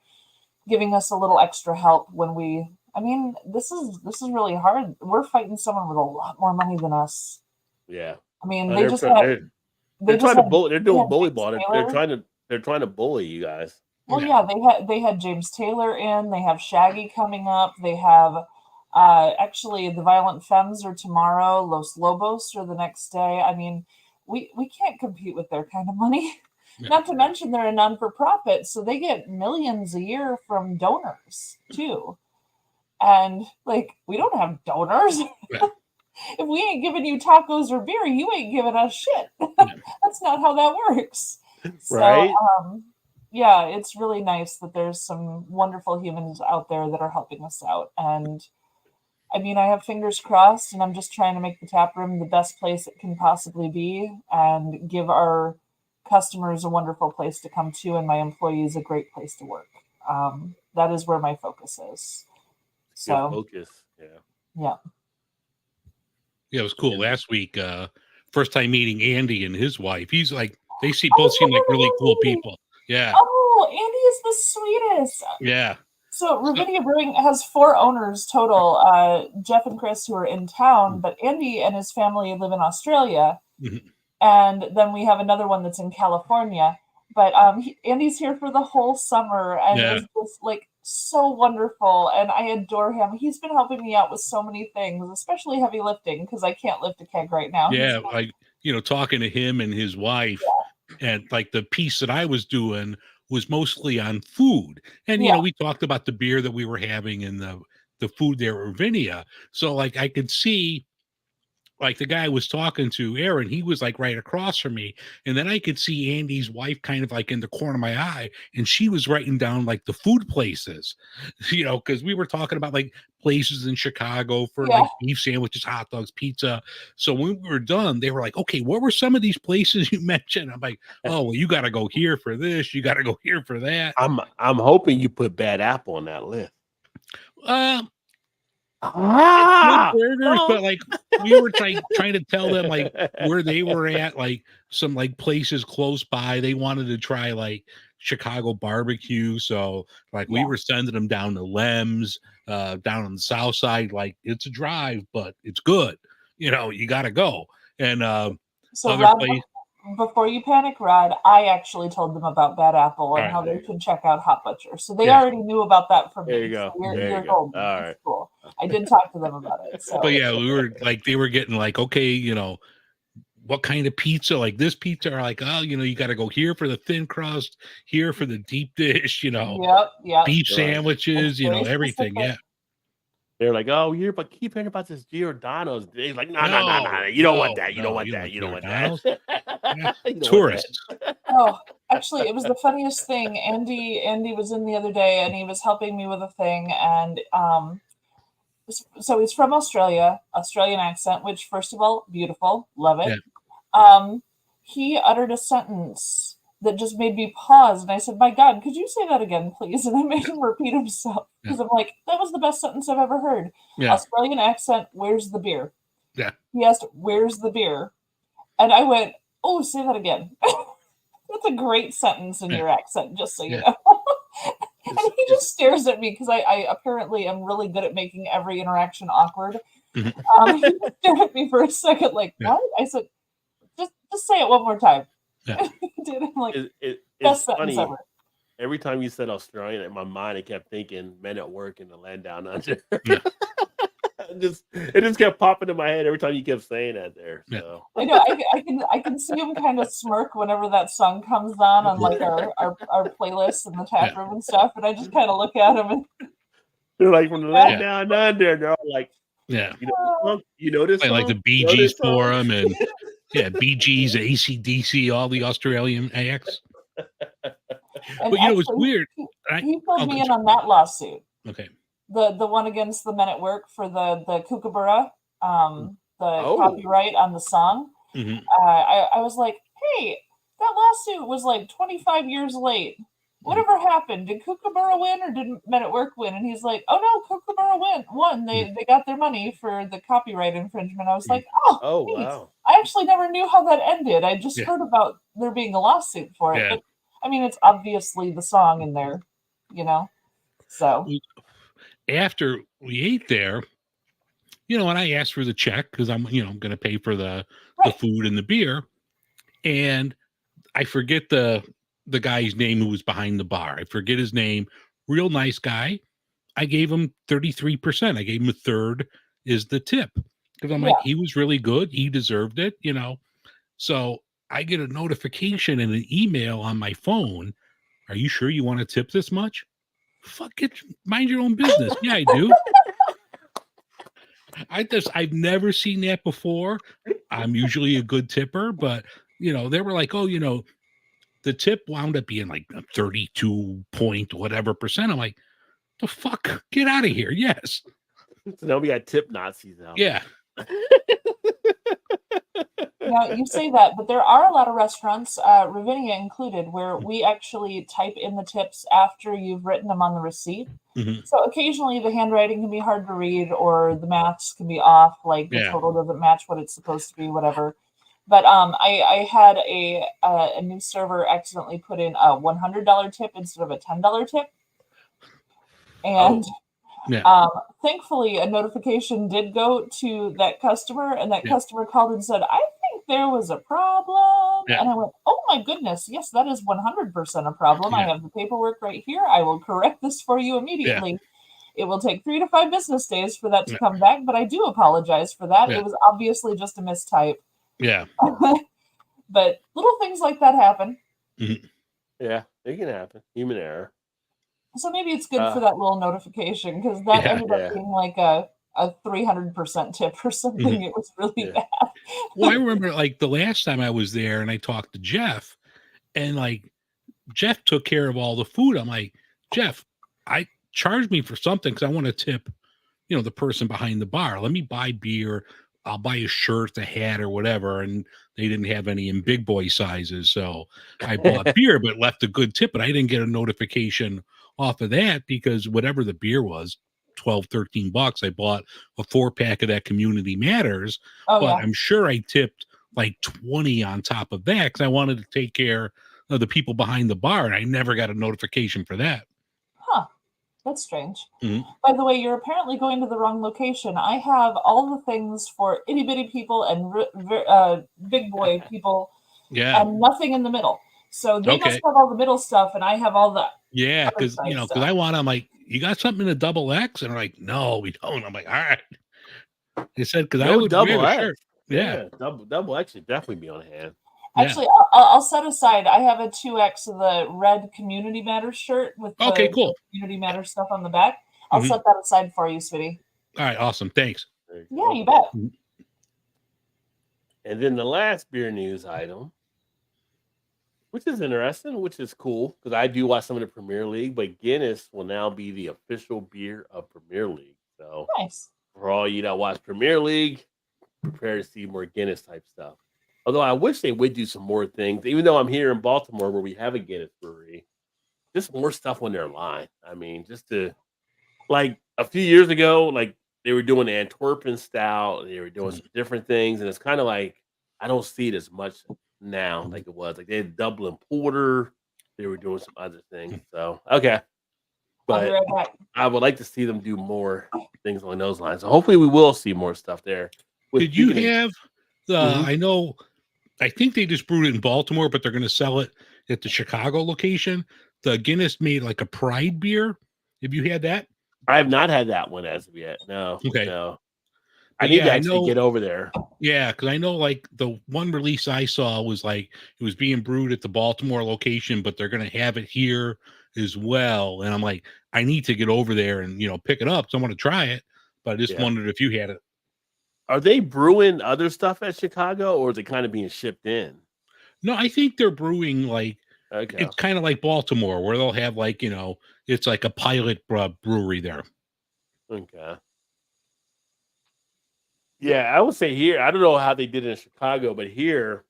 giving us a little extra help when we. I mean, this is really hard. We're fighting someone with a lot more money than us. Yeah. I mean, Oh, they they're just try- had, they're- they They're just trying to had- bully. They're doing yeah, bully James ball. Taylor. They're trying to bully you guys. Well, yeah, they had James Taylor in. They have Shaggy coming up. They have actually the Violent Femmes are tomorrow. Los Lobos are the next day. I mean, we can't compete with their kind of money. Yeah. Not to mention they're a non-for-profit, so they get millions a year from donors too. And like we don't have donors. Yeah. If we ain't giving you tacos or beer, you ain't giving us shit. That's not how that works. Right. So, yeah, it's really nice that there's some wonderful humans out there that are helping us out. And I mean, I have fingers crossed, and I'm just trying to make the tap room the best place it can possibly be and give our customers a wonderful place to come to and my employees a great place to work. That is where my focus is. Good So, focus. Yeah. yeah. Yeah, it was cool. Last week, first time meeting Andy and his wife. He's like, they both seem like really cool people. Yeah. Oh, Andy is the sweetest. Yeah. So Ravinia Brewing has 4 owners total. Jeff and Chris, who are in town, but Andy and his family live in Australia. Mhm. And then we have another one that's in California. But Andy's here for the whole summer and Yeah. is just like so wonderful. And I adore him. He's been helping me out with so many things, especially heavy lifting, because I can't lift a keg right now. Yeah. Like, talking to him and his wife, and like the piece that I was doing was mostly on food. And, Yeah. we talked about the beer that we were having and the food there at Ravinia. So like I could see, like the guy I was talking to, Aaron, he was like right across from me. And then I could see Andy's wife kind of like in the corner of my eye. And she was writing down like the food places, because we were talking about like places in Chicago for Yeah. like beef sandwiches, hot dogs, pizza. So when we were done, they were like, okay, what were some of these places you mentioned? I'm like, oh, well, you got to go here for this. You got to go here for that. I'm hoping you put Bad Apple on that list. Good burgers, but like we were trying to tell them like where they were at, like some like places close by. They wanted to try like Chicago barbecue, so like we were sending them down to Lem's, down on the south side. Like it's a drive, but it's good. You got to go. And So other Rod, place, before you panic, Rod, I actually told them about Bad Apple and All right, how there they you can check out Hot Butcher. So they Yeah. already knew about that from There me. you go. So There you you're go. golden. All That's right. cool. I did talk to them about it. So but yeah, we were like they were getting like, okay, what kind of pizza? Like this pizza, are like, oh, you got to go here for the thin crust, here for the deep dish, Yep. beef Right. sandwiches, Very everything. specific. Yeah. They're like, oh, but keep hearing about this Giordano's. They're like, no. You don't want that. You don't want that. You don't want that. You don't want that. Tourists. Oh, actually, it was the funniest thing. Andy was in the other day, and he was helping me with a thing, and so he's from Australia, Australian accent, which first of all, beautiful, love it. He uttered a sentence that just made me pause, and I said, "My God, could you say that again, please?" And I made him repeat himself because I'm like, "That was the best sentence I've ever heard." Yeah. Australian accent. Where's the beer? Yeah. He asked, "Where's the beer?" And I went, "Oh, say that again." That's a great sentence in Yeah. your accent, just so you Yeah. know. And he just stares at me because I apparently am really good at making every interaction awkward. Mhm. He just stared at me for a second, like, Yeah. what? I said, just say it one more time. Yeah. He did. I'm like, It's best sentence funny. ever. Every time you said Australian, in my mind, I kept thinking Men at Work in the Land Down Under. Yeah. It just kept popping in my head every time you kept saying that there. Yeah. So I know. I can see him kind of smirk whenever that song comes on like our playlists in the tap room and stuff, and I just kind of look at him and they're like from the Land Down Under. They're all like, Yeah. you know this Play like the song? Bee You know Gees this song?" for him, and Bee Gees, AC/DC, all the Australian acts. and But you know, it's actually, weird. He filled me in on that lawsuit. Okay. The one against the Men at Work for the Kookaburra, the Oh. copyright on the song. hmm I was like, hey, that lawsuit was like 25 years late. Whatever happened? Did Kookaburra win or did Men at Work win? And he's like, oh no, Kookaburra won. They got their money for the copyright infringement. I was like, Oh, thanks. wow. I actually never knew how that ended. I just Yeah. heard about there being a lawsuit for it. Yeah. But I mean, it's obviously the song in there, you know. So After we ate there, and I asked for the check because I'm going to pay for the Right. food and the beer, and I forget the guy's name who was behind the bar. I forget his name. Real nice guy. I gave him 33%. I gave him a third is the tip because I'm like, he was really good. He deserved it, So I get a notification and an email on my phone. Are you sure you want to tip this much? Fuck it. Mind your own business. Yeah, I do. I've never seen that before. I'm usually a good tipper, but they were like, oh, the tip wound up being like 32 point whatever percent. I'm like, the fuck? Get out of here. Yes. So now we got tip Nazis out. Yeah. now you say that, but there are a lot of restaurants, Ravinia included, where we actually type in the tips after you've written them on the receipt. Mhm. So occasionally the handwriting can be hard to read or the maths can be off, like the total doesn't match what it's supposed to be, whatever. But I had a new server accidentally put in a $100 tip instead of a $10 tip. And thankfully a notification did go to that customer, and that customer called and said, I think there was a problem. And I went, oh my goodness, yes, that is 100% a problem. I have the paperwork right here. I will correct this for you immediately. It will take 3 to 5 business days for that to come back, but I do apologize for that. It was obviously just a mistype. Yeah. But little things like that happen. Mhm. Yeah, it can happen. Human error. So maybe it's good for that little notification, because that ended up being like a 300% tip or something. It was really bad. Well, I remember like the last time I was there and I talked to Jeff, and like Jeff took care of all the food. I'm like, Jeff, I charged me for something because I want to tip, the person behind the bar. Let me buy beer. I'll buy a shirt, a hat, or whatever. And they didn't have any in big boy sizes. So I bought beer, but left a good tip. But I didn't get a notification off of that because whatever the beer was, $12, $13, I bought a 4-pack of that Community Matters. I'm sure I tipped like 20 on top of that because I wanted to take care of the people behind the bar. And I never got a notification for that. Huh. That's strange. Mhm. By the way, you're apparently going to the wrong location. I have all the things for itty bitty people and big boy people, and nothing in the middle. So they must have all the middle stuff, and I have all the because I'm like, you got something in a double X, and they're like, no, we don't. I'm like, all right. They said because I would double wear the X. shirt. Yeah. Double X should definitely be on hand. Actually, I'll set aside. I have a 2X of the red Community Matters shirt with the cool Community Matters stuff on the back. I'll set that aside for you, sweetie. All right, awesome. Thanks. Yeah, you bet. And then the last beer news item, which is interesting, which is cool, because I do watch some of the Premier League, but Guinness will now be the official beer of Premier League. So nice. For all you that watch Premier League, prepare to see more Guinness type stuff. Although I wish they would do some more things, even though I'm here in Baltimore where we have a Guinness brewery, just more stuff on their line. I mean, just to, like a few years ago, like they were doing the Antwerpen style, they were doing some different things, and it's kind of like I don't see it as much now like it was. Like they had Dublin Porter. They were doing some other things. So okay. I'll be But right back. I would like to see them do more things along those lines. So hopefully we will see more stuff there. Did you speaking of- have the? I think they just brewed it in Baltimore, but they're going to sell it at the Chicago location. The Guinness made like a Pride beer. Have you had that? I have not had that one as of yet. No. Okay. No. I But need yeah, to I actually know- get over there. Yeah, because I know like the one release I saw was like it was being brewed at the Baltimore location, but they're going to have it here as well. And I'm like, I need to get over there and pick it up. So I want to try it, but I just Yeah. wondered if you had it. Are they brewing other stuff at Chicago, or is it kind of being shipped in? No, I think they're brewing like Okay. it's kind of like Baltimore, where they'll have like it's like a pilot brewery there. Okay. Yeah, I would say here, I don't know how they did it in Chicago, but here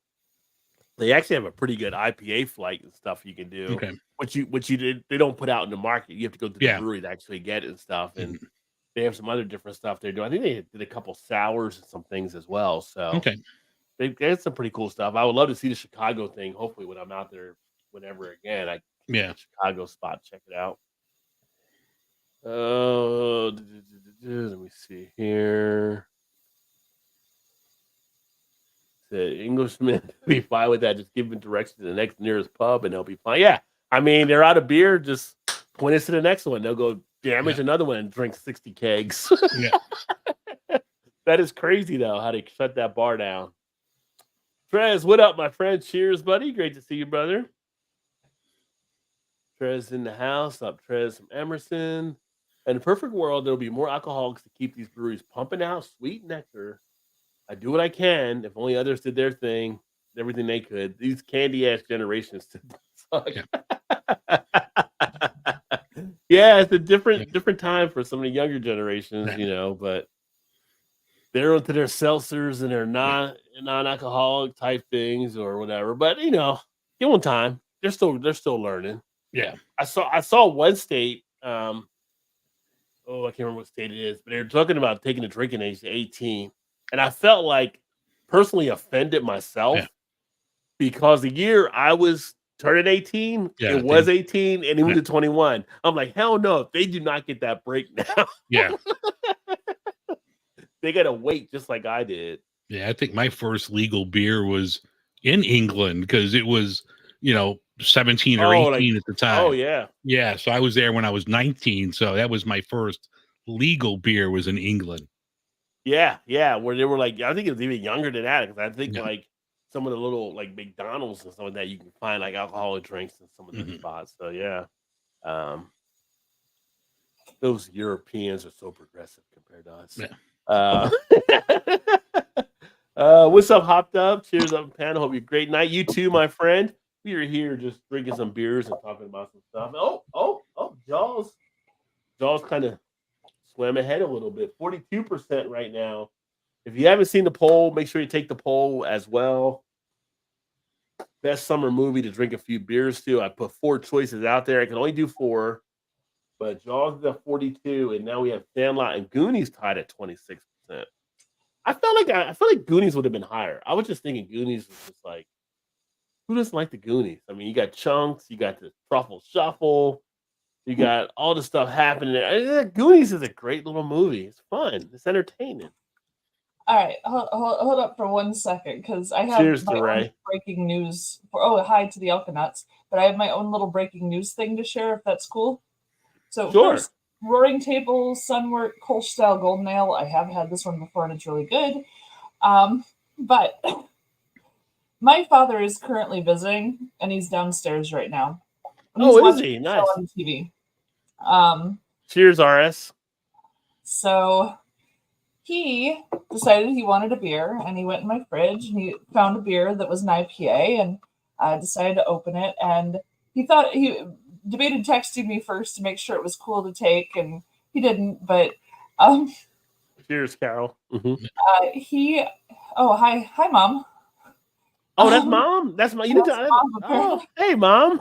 they actually have a pretty good IPA flight and stuff you can do. Okay. Which they don't put out in the market. You have to go to the Yeah. brewery to actually get it and stuff. And they have some other different stuff they're doing. I think they did a couple sours and some things as well. So Okay. they've got some pretty cool stuff. I would love to see the Chicago thing. Hopefully, when I'm out there, whenever again, I Yeah. Chicago spot. Check it out. Oh, let me see here. The Englishman be fine with that. Just give them directions to the next nearest pub, and they'll be fine. Yeah, I mean they're out of beer. Just point us to the next one. They'll go damage another one and drink 60 kegs. Yeah. That is crazy though. How they shut that bar down. Trez, what up, my friend? Cheers, buddy. Great to see you, brother. Trez in the house. Up, Trez from Emerson. In a perfect world, there'll be more alcoholics to keep these breweries pumping out sweet nectar. I do what I can. If only others did their thing, everything they could. These candy ass generations suck. Yeah, it's a different time for some of the younger generations, but they're into their seltzers and their non-alcoholic type things or whatever. But give them time. They're still learning. Yeah. I saw one state. I can't remember what state it is, but they're talking about taking the drinking age to 18. And I felt like personally offended myself because the year I was turning 18, it was 18 and it went to 21. I'm like, hell no, they do not get that break now. Yeah. They got to wait just like I did. Yeah. I think my first legal beer was in England because it was, 17 or 18 at the time. Oh, yeah. Yeah. So I was there when I was 19. So that was my first legal beer was in England. Yeah. Where they were like, I think it was even younger than that because I think like some of the little like McDonald's and stuff like that, you can find like alcoholic drinks in some of those spots. So yeah. Those Europeans are so progressive compared to us. Yeah. What's up, Hopped Up? Cheers up, panel. Hope you have a great night. You too, my friend. We are here just drinking some beers and talking about some stuff. Oh, Jaws kind of swam ahead a little bit. 42% right now. If you haven't seen the poll, make sure you take the poll as well. Best summer movie to drink a few beers to. I put 4 choices out there. I can only do 4. But Jaws is at 42, and now we have Sandlot and Goonies tied at 26%. I felt like Goonies would have been higher. I was just thinking Goonies was just like, who doesn't like the Goonies? I mean, you got Chunks, you got the Truffle Shuffle, you got all the stuff happening there. Goonies is a great little movie. It's fun. It's entertaining. All right, hold up for 1 second because I have Cheers my to own Ray. breaking news. Hi to the Elkanuts, but I have my own little breaking news thing to share if that's cool. So Sure. first, Roaring Table Sunwork Kolsch Style Golden Ale. I have had this one before and it's really good. But my father is currently visiting and he's downstairs right now. And he's Oh, is watching he? a Nice. show on TV. Cheers, RS. So he decided he wanted a beer and he went in my fridge and he found a beer that was an IPA and decided to open it. And he debated texting me first to make sure it was cool to take, and he didn't. But Cheers, Carol. Mm-hmm. Hi, Mom. Oh, that's Mom. That's my. You need That's to. Mom, Oh, hey, Mom.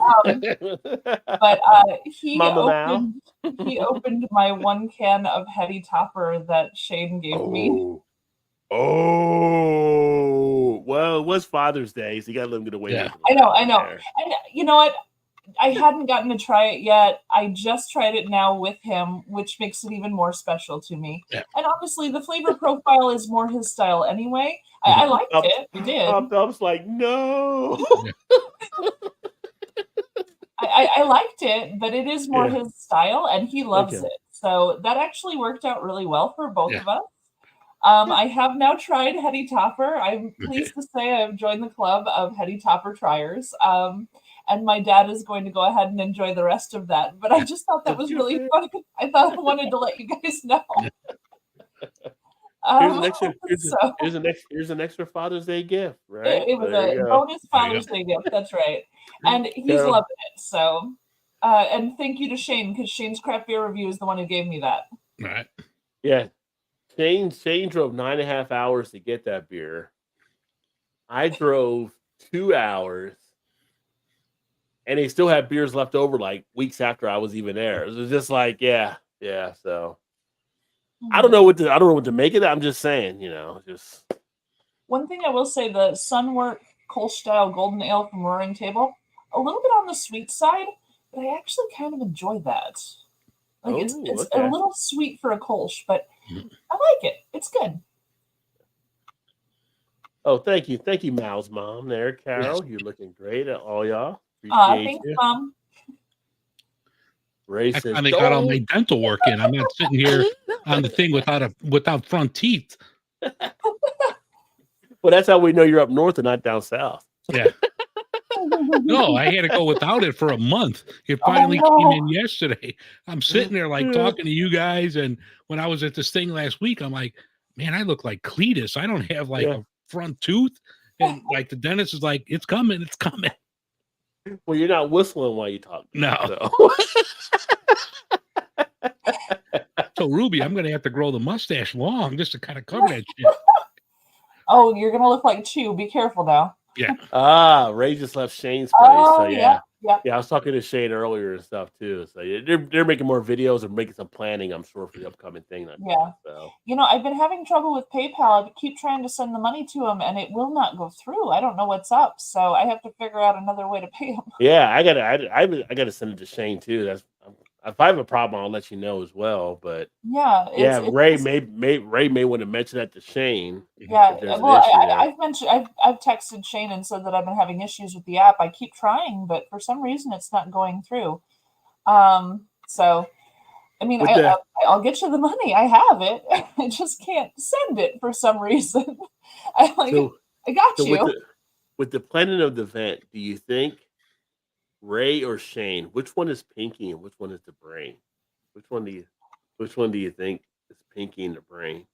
But he Mama opened my 1 can of Heady Topper that Shane gave me. Oh, Oh, well, it was Father's Day, so you got to let him get away Yeah. with it. I know. There. And you know what? I hadn't gotten to try it yet. I just tried it now with him, which makes it even more special to me. Yeah. And honestly, the flavor profile is more his style anyway. I liked it. I did. I was like, no. I liked it, but it is more Yeah. his style, and he loves Okay. it. So that actually worked out really well for both Yeah. of us. I have now tried Hetty Topper. I'm pleased to say I've joined the club of Hetty Topper triers. And my dad is going to go ahead and enjoy the rest of that. But I just thought that was really funny. I thought I wanted to let you guys know. Here's an extra Father's Day gift, right? It was There a you go. bonus Father's Day gift. That's right. And he's Carol. loving it. So, and thank you to Shane, because Shane's craft beer review is the one who gave me that. All right. Yeah. Shane drove 9.5 hours to get that beer. I drove 2 hours, and they still had beers left over like weeks after I was even there. It was just like, yeah. So I don't know what to make of that. I'm just saying, just One thing I will say, the Sunwork Kolsch style golden ale from Roaring Table, a little bit on the sweet side, but I actually kind of enjoy that. Like it's okay. a little sweet for a Kolsch, but I like it. It's good. Oh, thank you, Mal's mom. There, Carol, you're looking great at all y'all. Appreciate Thanks, you. Mom. Ray I says, finally got all my dental work in. I'm not sitting here on the thing without front teeth. well, that's how we know you're up north and not down south. Yeah. No, I had to go without it for a month. It finally came in yesterday. I'm sitting there like talking to you guys, and when I was at this thing last week, I'm like, man, I look like Cletus. I don't have like a front tooth. And like the dentist is like, it's coming. Well, you're not whistling while you talk. No. So Ruby, I'm gonna have to grow the mustache long just to kind of cover that shit. Oh, you're gonna look like Chew. Be careful now. Yeah. Ray just left Shane's place. So yeah. I was talking to Shane earlier and stuff too. So they're making more videos and making some planning, I'm sure, for the upcoming thing. So I've been having trouble with PayPal. I keep trying to send the money to him, and it will not go through. I don't know what's up, so I have to figure out another way to pay him. yeah, I gotta send it to Shane too. If I have a problem, I'll let you know as well. But Ray may want to mention that to Shane. Yeah, well, I've texted Shane and said that I've been having issues with the app. I keep trying, but for some reason it's not going through. So, I mean, I'll get you the money. I have it. I just can't send it for some reason. I got you. With the planning of the event, do you think Ray or Shane, which one is Pinky and which one is the brain? Which one do you think is Pinky and the brain?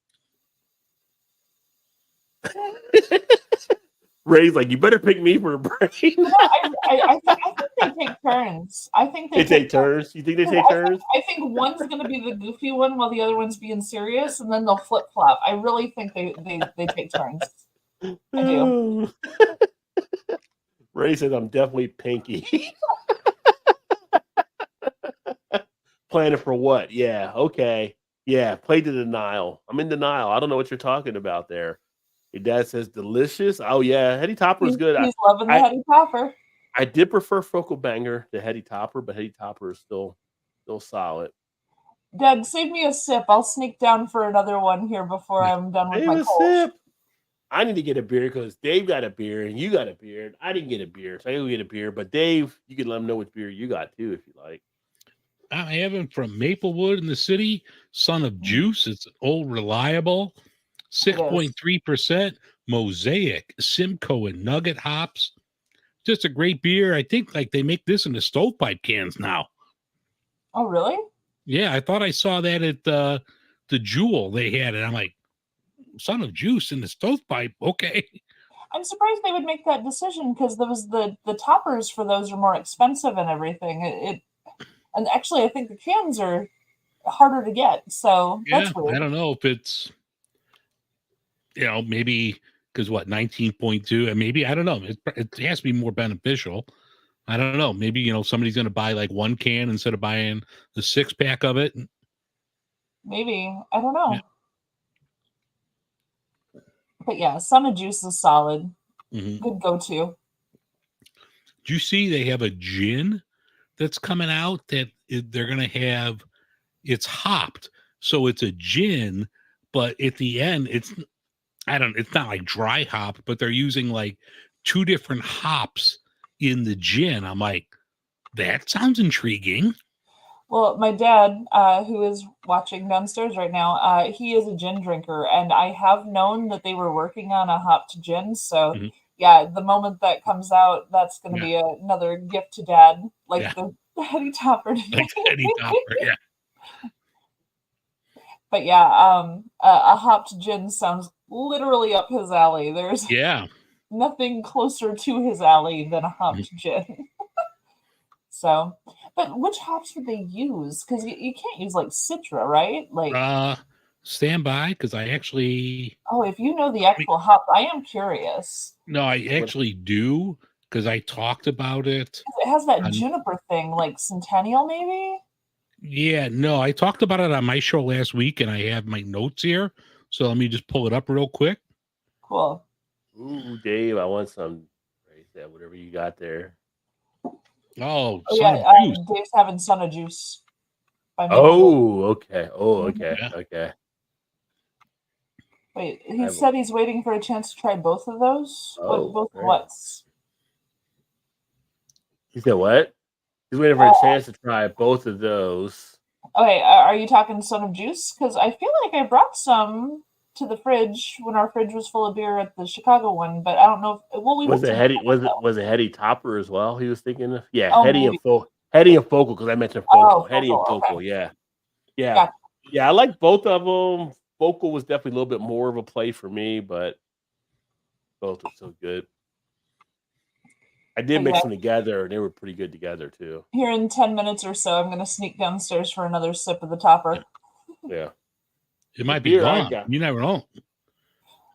Ray's like, you better pick me for a brain. I think they take turns. I think they take turns. You think they take turns? I think one's going to be the goofy one while the other one's being serious, and then they'll flip flop. I really think they take turns. I do. Ray says, I'm definitely Pinky. Planning for what? Yeah, okay. Yeah, play to denial. I'm in denial. I don't know what you're talking about there. Your dad says delicious. Oh, yeah. Hetty Topper is good. He's loving the Hetty Topper. I did prefer Focal Banger to Hetty Topper, but Hetty Topper is still solid. Dad, save me a sip. I'll sneak down for another one here before I'm done with my sip. I need to get a beer because Dave got a beer and you got a beer. I didn't get a beer, so I go get a beer. But Dave, you can let him know which beer you got too if you like. I'm having from Maplewood in the city, Son of Juice. It's old reliable, 6.3%. Mosaic, Simcoe, and Nugget hops. Just a great beer. I think like they make this in the stovepipe cans now. Oh, really? Yeah, I thought I saw that at the Jewel. They had it. I'm like, Son of Juice in the stovepipe. Okay. I'm surprised they would make that decision because the toppers for those are more expensive and everything. And actually, I think the cans are harder to get. So that's weird. I don't know if it's, maybe because 19.2 and maybe, I don't know. It has to be more beneficial. I don't know. Maybe, somebody's going to buy like one can instead of buying the 6-pack of it. Maybe. I don't know. But yeah, Son of Juice is solid. Mhm. Good go-to. Do you see they have a gin that's coming out that they're going to have? It's hopped, so it's a gin, but at the end, it's not like dry hop, but they're using like 2 different hops in the gin. I'm like, that sounds intriguing. Well, my dad, who is watching downstairs right now, he is a gin drinker, and I have known that they were working on a hopped gin. So, Mhm. yeah, the moment that comes out, that's going to be another gift to Dad, like Yeah. the Heady Topper. Like Eddie Topper, yeah. But yeah, a hopped gin sounds literally up his alley. There's Yeah. nothing closer to his alley than a hopped gin. So, but which hops would they use? Because you can't use like Citra, right? Like, Stand by, because I actually oh, if you know the actual hop, I am curious. no, I actually do, because I talked about it. It has that on- juniper thing, like Centennial, maybe? Yeah, no, I talked about it on my show last week, and I have my notes here. So let me just pull it up real quick. Cool. Ooh, Dave, I want some. Raise that, whatever you got there. Oh, Oh, Son yeah, of Juice. Dave's having Son of Juice. By Maple. Oh, okay. Oh, okay. Yeah. Okay. Wait, I he have said he's waiting for a chance to try both of those? Oh, Both great. what's? He said what? He's waiting for a chance to try both of those. Okay, are you talking Son of Juice? Because I feel like I brought some to the fridge when our fridge was full of beer at the Chicago one, but I don't know if we Was went it to Hetty? Was it Hetty Topper as well? He was thinking of Oh, Hetty maybe. Hetty and Focal, because I mentioned Oh, Focal. Hetty and Focal, Focal, okay. yeah. Gotcha. Yeah, I like both of them. Focal was definitely a little bit more of a play for me, but both are so good. I did But mix yeah. them together, and they were pretty good together too. Here in 10 minutes or so, I'm going to sneak downstairs for another sip of the topper. Yeah. It might be beer I gone. got- You never know.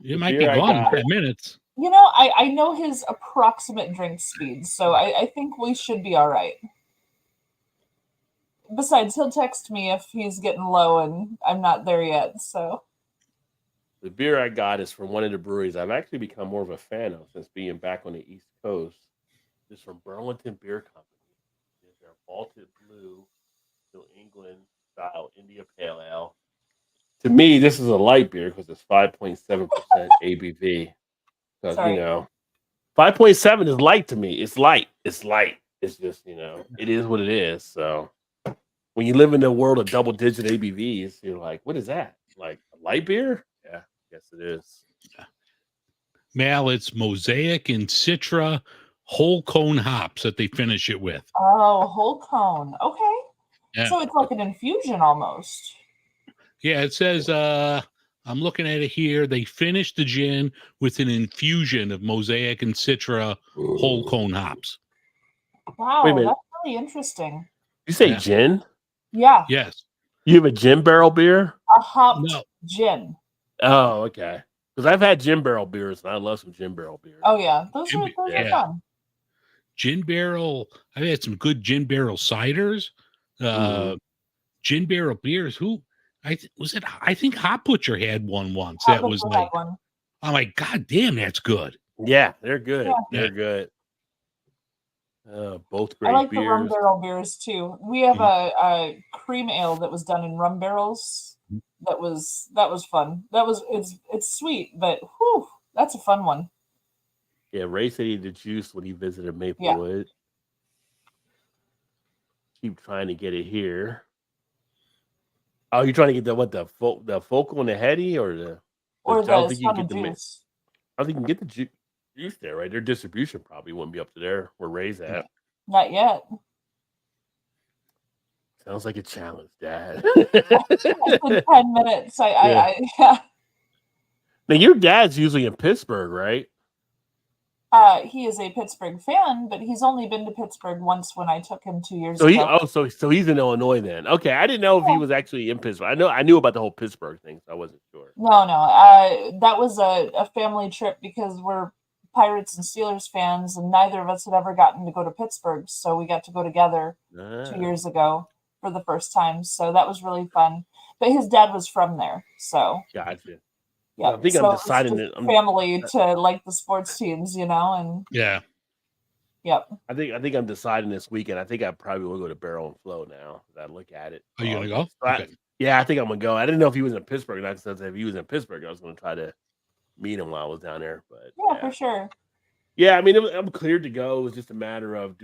The It might be beer I gone in got- 10 minutes. You know, I know his approximate drink speed, so I think we should be all right. Besides, he'll text me if he's getting low and I'm not there yet, so. The beer I got is from one of the breweries I've actually become more of a fan of since being back on the East Coast. It's from Burlington Beer Company. It's their Malted Blue New England style India Pale Ale. To me, this is a light beer because it's 5.7% ABV. Because, Sorry. 5.7 is light to me. It's light. It's light. It's just, it is what it is. So when you live in the world of double digit ABVs, you're like, what is that? Like a light beer? Yeah, yes, it is. Mal, it's Mosaic and Citra whole cone hops that they finish it with. Oh, whole cone. Okay. Yeah. So it's like an infusion almost. Yeah, it says, I'm looking at it here. They finished the gin with an infusion of Mosaic and Citra whole cone hops. Wow, Wait a minute. that's really interesting. You say Yeah. gin? Yeah, Yes. You have a gin barrel beer? a hopped No. gin. Oh, okay. Because I've had gin barrel beers and I love some gin barrel beers. Oh, yeah. Those Gin are be- yeah. fun. Gin barrel. I've had some good gin barrel ciders. Gin barrel beers. I think Hot Butcher had one once. Hot That was Butcher had like, one. I'm like, God damn, that's good. Yeah, they're good. Yeah. They're good. Both I great like the rum beers. barrel beers too. We have Mhm. a cream ale that was done in rum barrels. That was fun. It's sweet, but whew, that's a fun one. Yeah, Ray said he did juice when he visited Maplewood. Keep trying to get it here. Oh, you're trying to get the Focal and the Hetty or the Or I don't the think you can Son get of the Juice. I don't think you can get the juice there, right? Their distribution probably wouldn't be up to there where Ray's at. Not yet. Sounds like a challenge, Dad. It's been 10 minutes. Yeah. Now your dad's usually in Pittsburgh, right? He is a Pittsburgh fan, but he's only been to Pittsburgh once when I took him 2 years So ago. so he's in Illinois then. Okay, I didn't know if he was actually in Pittsburgh. I knew about the whole Pittsburgh thing, so I wasn't sure. No. That was a family trip because we're Pirates and Steelers fans, and neither of us had ever gotten to go to Pittsburgh, so we got to go together 2 years ago for the first time. So that was really fun. But his dad was from there, so Gotcha. Yeah, I think so I'm it's deciding just that family to like the sports teams, and Yeah. yep. I think I'm deciding this weekend. I think I probably will go to Barrel and Flow now that I look at it. Are you gonna go? So Okay. yeah, I think I'm gonna go. I didn't know if he was in Pittsburgh. Not since if he was in Pittsburgh, I was gonna try to meet him while I was down there. But Yeah, for sure. yeah, I mean, I'm cleared to go. It was just a matter of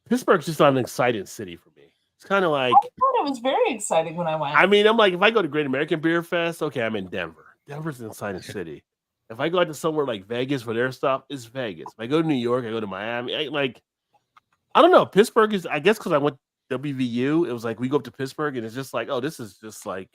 Pittsburgh's just not an exciting city for me. It's kind of like I thought it was very exciting when I went. I mean, I'm like if I go to Great American Beer Fest, okay, I'm in Denver. Denver's an exciting city. If I go out to somewhere like Vegas for their stuff, it's Vegas. If I go to New York, I go to Miami. I don't know. Pittsburgh is, I guess, because I went WVU. It was like we go up to Pittsburgh, and it's just like, oh, this is just like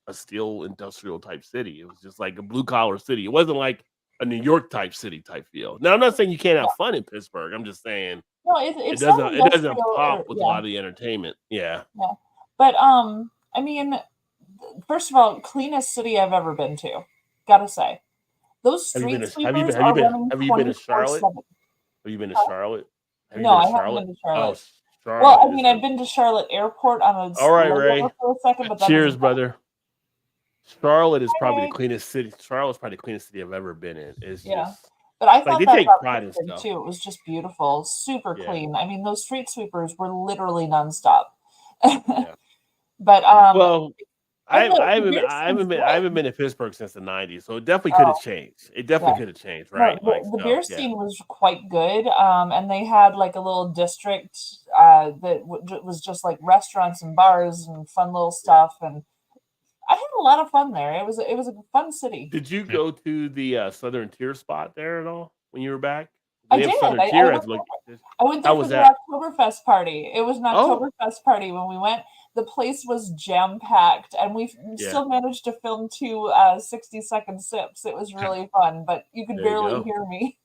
a steel industrial type city. It was just like a blue collar city. It wasn't like a New York type city type feel. Now, I'm not saying you can't have fun in Pittsburgh. I'm just saying No, it it's not doesn't industrial pop or- with a yeah. lot of the entertainment. Yeah. Yeah. But I mean, first of all, cleanest city I've ever been to. Gotta say, those Have you street been to- sweepers have you are been- running have you been to Charlotte? 24/7. Have you been to Huh? Charlotte? Have you No, been to I haven't been to Charlotte. Oh, Charlotte. Well, I is mean, a- I've been to Charlotte Airport on a All right, layover Ray. for a second, but that Cheers, doesn't- brother. Charlotte is probably Ray. the cleanest city. Charlotte's probably the cleanest city I've ever been in. It's Yeah. just But I thought they that take about pride in Pittsburgh, stuff. too. It was just beautiful, super Yeah. clean. I mean, those street sweepers were literally nonstop. Yeah. But Well, I and the haven't beer scene's been to Pittsburgh since the '90s, so it definitely could have changed. It definitely Yeah. could have changed, no, right? the beer so, scene was quite good, and they had like a little district that was just like restaurants and bars and fun little stuff, and I had a lot of fun there. It was a fun city. Did you go to the Southern Tier spot there at all when you were back? I They have did. Southern I Tier went as like I went How there for was the that? Oktoberfest party. It was an Oh. Oktoberfest party when we went. The place was jam packed, and we Yeah. still managed to film two 60-second sips. It was really fun, but you could There you barely go. hear me.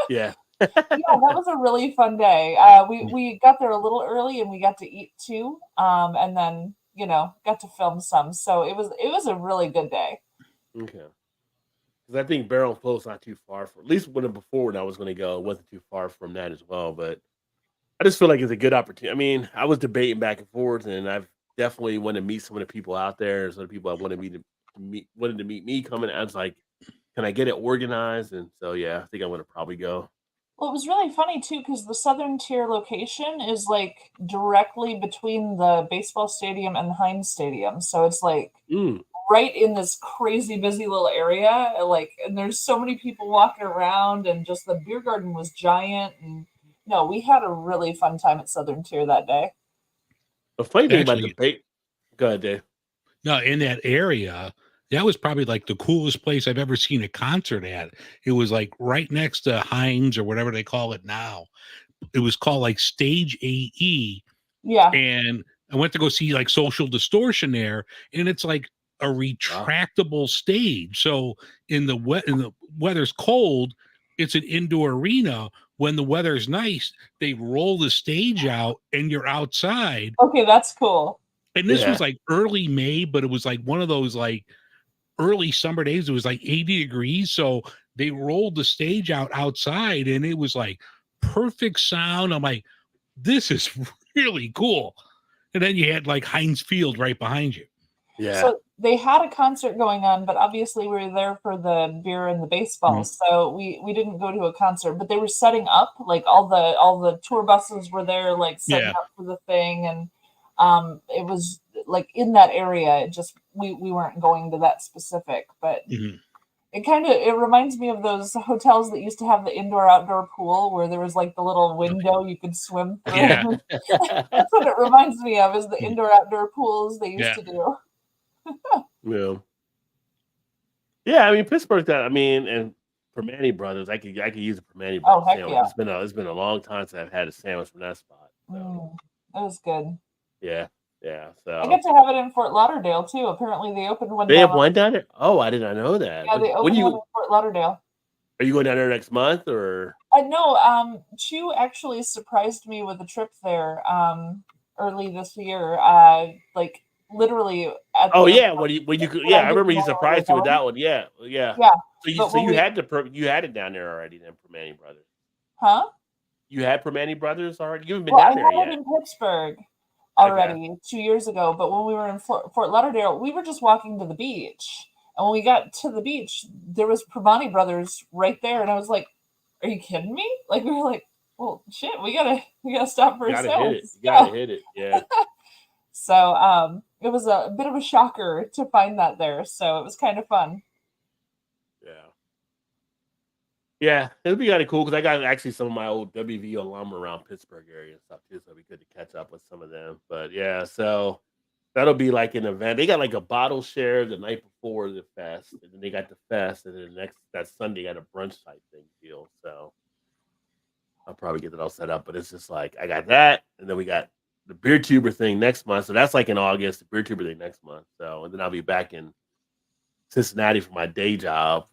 yeah. Yeah, that was a really fun day. We got there a little early, and we got to eat too, and then got to film some. So it was a really good day. Okay. Because I think Barrel and Flow is not too far from. At least when I was going to go, it wasn't too far from that as well. But I just feel like it's a good opportunity. I mean, I was debating back and forth, and I've definitely wanted to meet some of the people out there. Some of the people I wanted to meet me coming. I was like, can I get it organized? And so yeah, I think I'm going to probably go. Well, it was really funny too because the Southern Tier location is like directly between the baseball stadium and the Heinz Stadium, so it's like Mm. right in this crazy busy little area. And there's so many people walking around, and just the beer garden was giant. And no, we had a really fun time at Southern Tier that day. The funny thing about Actually- debate. Go ahead, Dave. No, in that area, that was probably like the coolest place I've ever seen a concert at. It was like right next to Heinz or whatever they call it now. It was called like Stage AE. Yeah, And I went to go see like Social Distortion there, and it's like a retractable stage. So in the weather's cold, it's an indoor arena. When the weather's nice, they roll the stage out and you're outside. okay, that's cool. And this Yeah. was like early May, but it was like one of those like early summer days. It was like 80 degrees. So they rolled the stage out outside, and it was like perfect sound. I'm like, this is really cool. And then you had like Heinz Field right behind you. Yeah. So they had a concert going on, but obviously we were there for the beer and the baseball, so we didn't go to a concert. But they were setting up, like all the tour buses were there, like setting Yeah. up for the thing, and it was like in that area. It just we weren't going to that specific, but Mhm. it reminds me of those hotels that used to have the indoor outdoor pool where there was like the little window you could swim through. Yeah. That's what it reminds me of, is the indoor outdoor pools they used Yeah. to do. Yeah. Yeah, I mean Pittsburgh. And Permane Brothers, I could use a Permane Oh, Brothers heck sandwich. yeah. It's been a long time since I've had a sandwich from that spot. So, It was good. yeah. I So get to have it in Fort Lauderdale too. Apparently, they opened one. they have down- one down there. Oh, I did not know that. Yeah, they When opened you one in Fort Lauderdale. are you going down there next month or? No, Chu actually surprised me with a trip there early this year. Like literally. At Oh the yeah, airport. when you could, When yeah, I I remember didn't you know where surprised we you were with that going. one. Yeah. Yeah. So But when you we- had you had it down there already then, Permane Brothers. Huh? You had Permane Brothers already. You haven't been Well, I down there had it yet. in Pittsburgh already 2 years ago, but when we were in Fort Lauderdale, we were just walking to the beach. And when we got to the beach, there was Pravani Brothers right there, and I was like, "Are you kidding me?" Like we were like, "Well, shit, we gotta stop for You gotta hit it. ourselves." You gotta hit it. Yeah. So it was a bit of a shocker to find that there. So it was kind of fun. Yeah. Yeah, it'll be kind of cool because I got actually some of my old WV alum around Pittsburgh area and stuff too, so it'll be good to catch up with some of them. But yeah, so that'll be like an event. They got like a bottle share the night before the fest, and then they got the fest, and then that Sunday got a brunch type thing deal. So I'll probably get it all set up. But it's just like I got that, and then we got the beer tuber thing next month. So that's like in August, the beer tuber thing next month. So and then I'll be back in Cincinnati for my day job,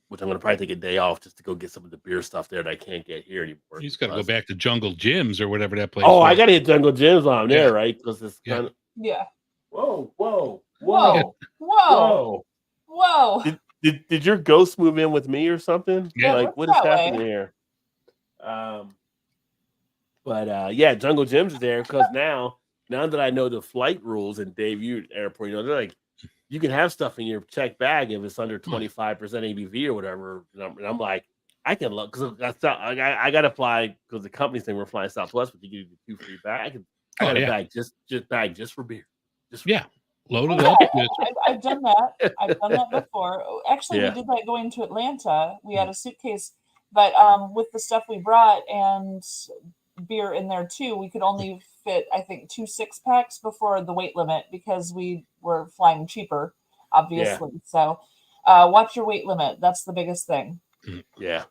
which I'm going to probably take a day off just to go get some of the beer stuff there that I can't get here anymore. You just got to go back to Jungle Gyms or whatever that place. Oh, was. I got to hit Jungle Gyms on there, right? Because it's kind of Yeah. whoa. Whoa. Did your ghost move in with me or something? Yeah. Like what is That way. happening here? But yeah, Jungle Gyms is there because now that I know the flight rules in Dave Airport, they're like, you can have stuff in your check bag if it's under 25% ABV or whatever. And I'm like, I can look because I got to fly because the company's saying we're flying Southwest, but you get 2 free bags. I got a bag just for beer. Load it up. I've done that. I've done that before. Actually, we did that going to Atlanta. We had a suitcase, but with the stuff we brought and beer in there too, we could only fit, I think, 2 6-packs before the weight limit because we were flying cheaper, obviously. So watch your weight limit. That's the biggest thing. Yeah.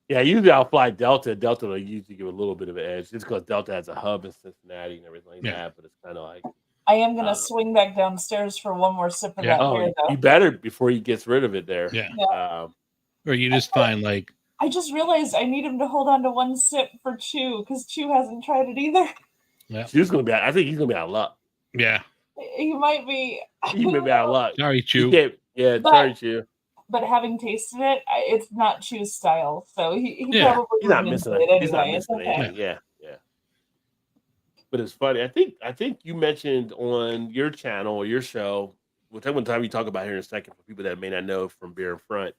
Usually I'll fly Delta. Delta will usually give a little bit of an edge just because Delta has a hub in Cincinnati and everything like that. But it's kind of like I am gonna swing back downstairs for one more sip of that beer, though. You better before he gets rid of it there. Yeah. Or you just find like I just realized I need him to hold on to one sip for Chew because Chew hasn't tried it either. Yeah. Chew's gonna be. I think he's gonna be out of luck. Yeah. He might be. He may be out of luck. Sorry, Chew. Sorry, Chew. But having tasted it, it's not Chew's style, so he probably he's not wouldn't missing enjoy it. it He's not anyway. missing It's okay. anything. Yeah. But it's funny. I think you mentioned on your channel or your show, we'll take one time you talk about here in a second for people that may not know from Beer in Front.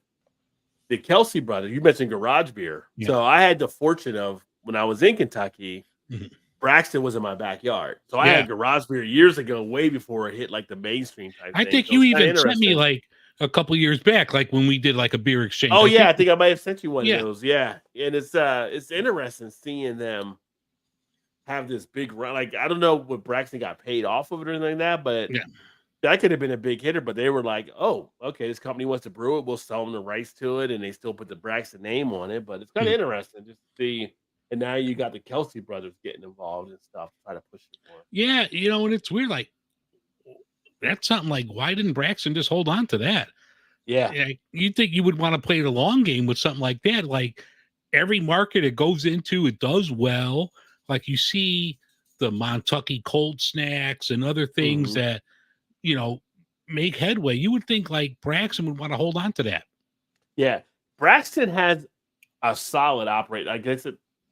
The Kelsey brothers, you mentioned garage beer. Yeah. So I had the fortune of when I was in Kentucky, Braxton was in my backyard. So I had garage beer years ago, way before it hit like the mainstream type I thing. think So you it's kinda even sent me interesting. like a couple years back, like when we did like a beer exchange. Oh yeah, I think I might have sent you one Yeah. of those. Yeah. And it's interesting seeing them have this big run. Like I don't know what Braxton got paid off of it or anything like that, but that could have been a big hitter. But they were like, oh, okay, this company wants to brew it, we'll sell them the rights to it, and they still put the Braxton name on it. But it's kind of interesting just to see. And now you got the Kelsey brothers getting involved and stuff, try to push it more. Yeah, and it's weird. Like that's something like why didn't Braxton just hold on to that? Yeah. You'd think you would want to play the long game with something like that. Like every market it goes into, it does well. Like you see the Montucky cold snacks and other things that, make headway. You would think like Braxton would want to hold on to that. Yeah. Braxton has a solid operate. I guess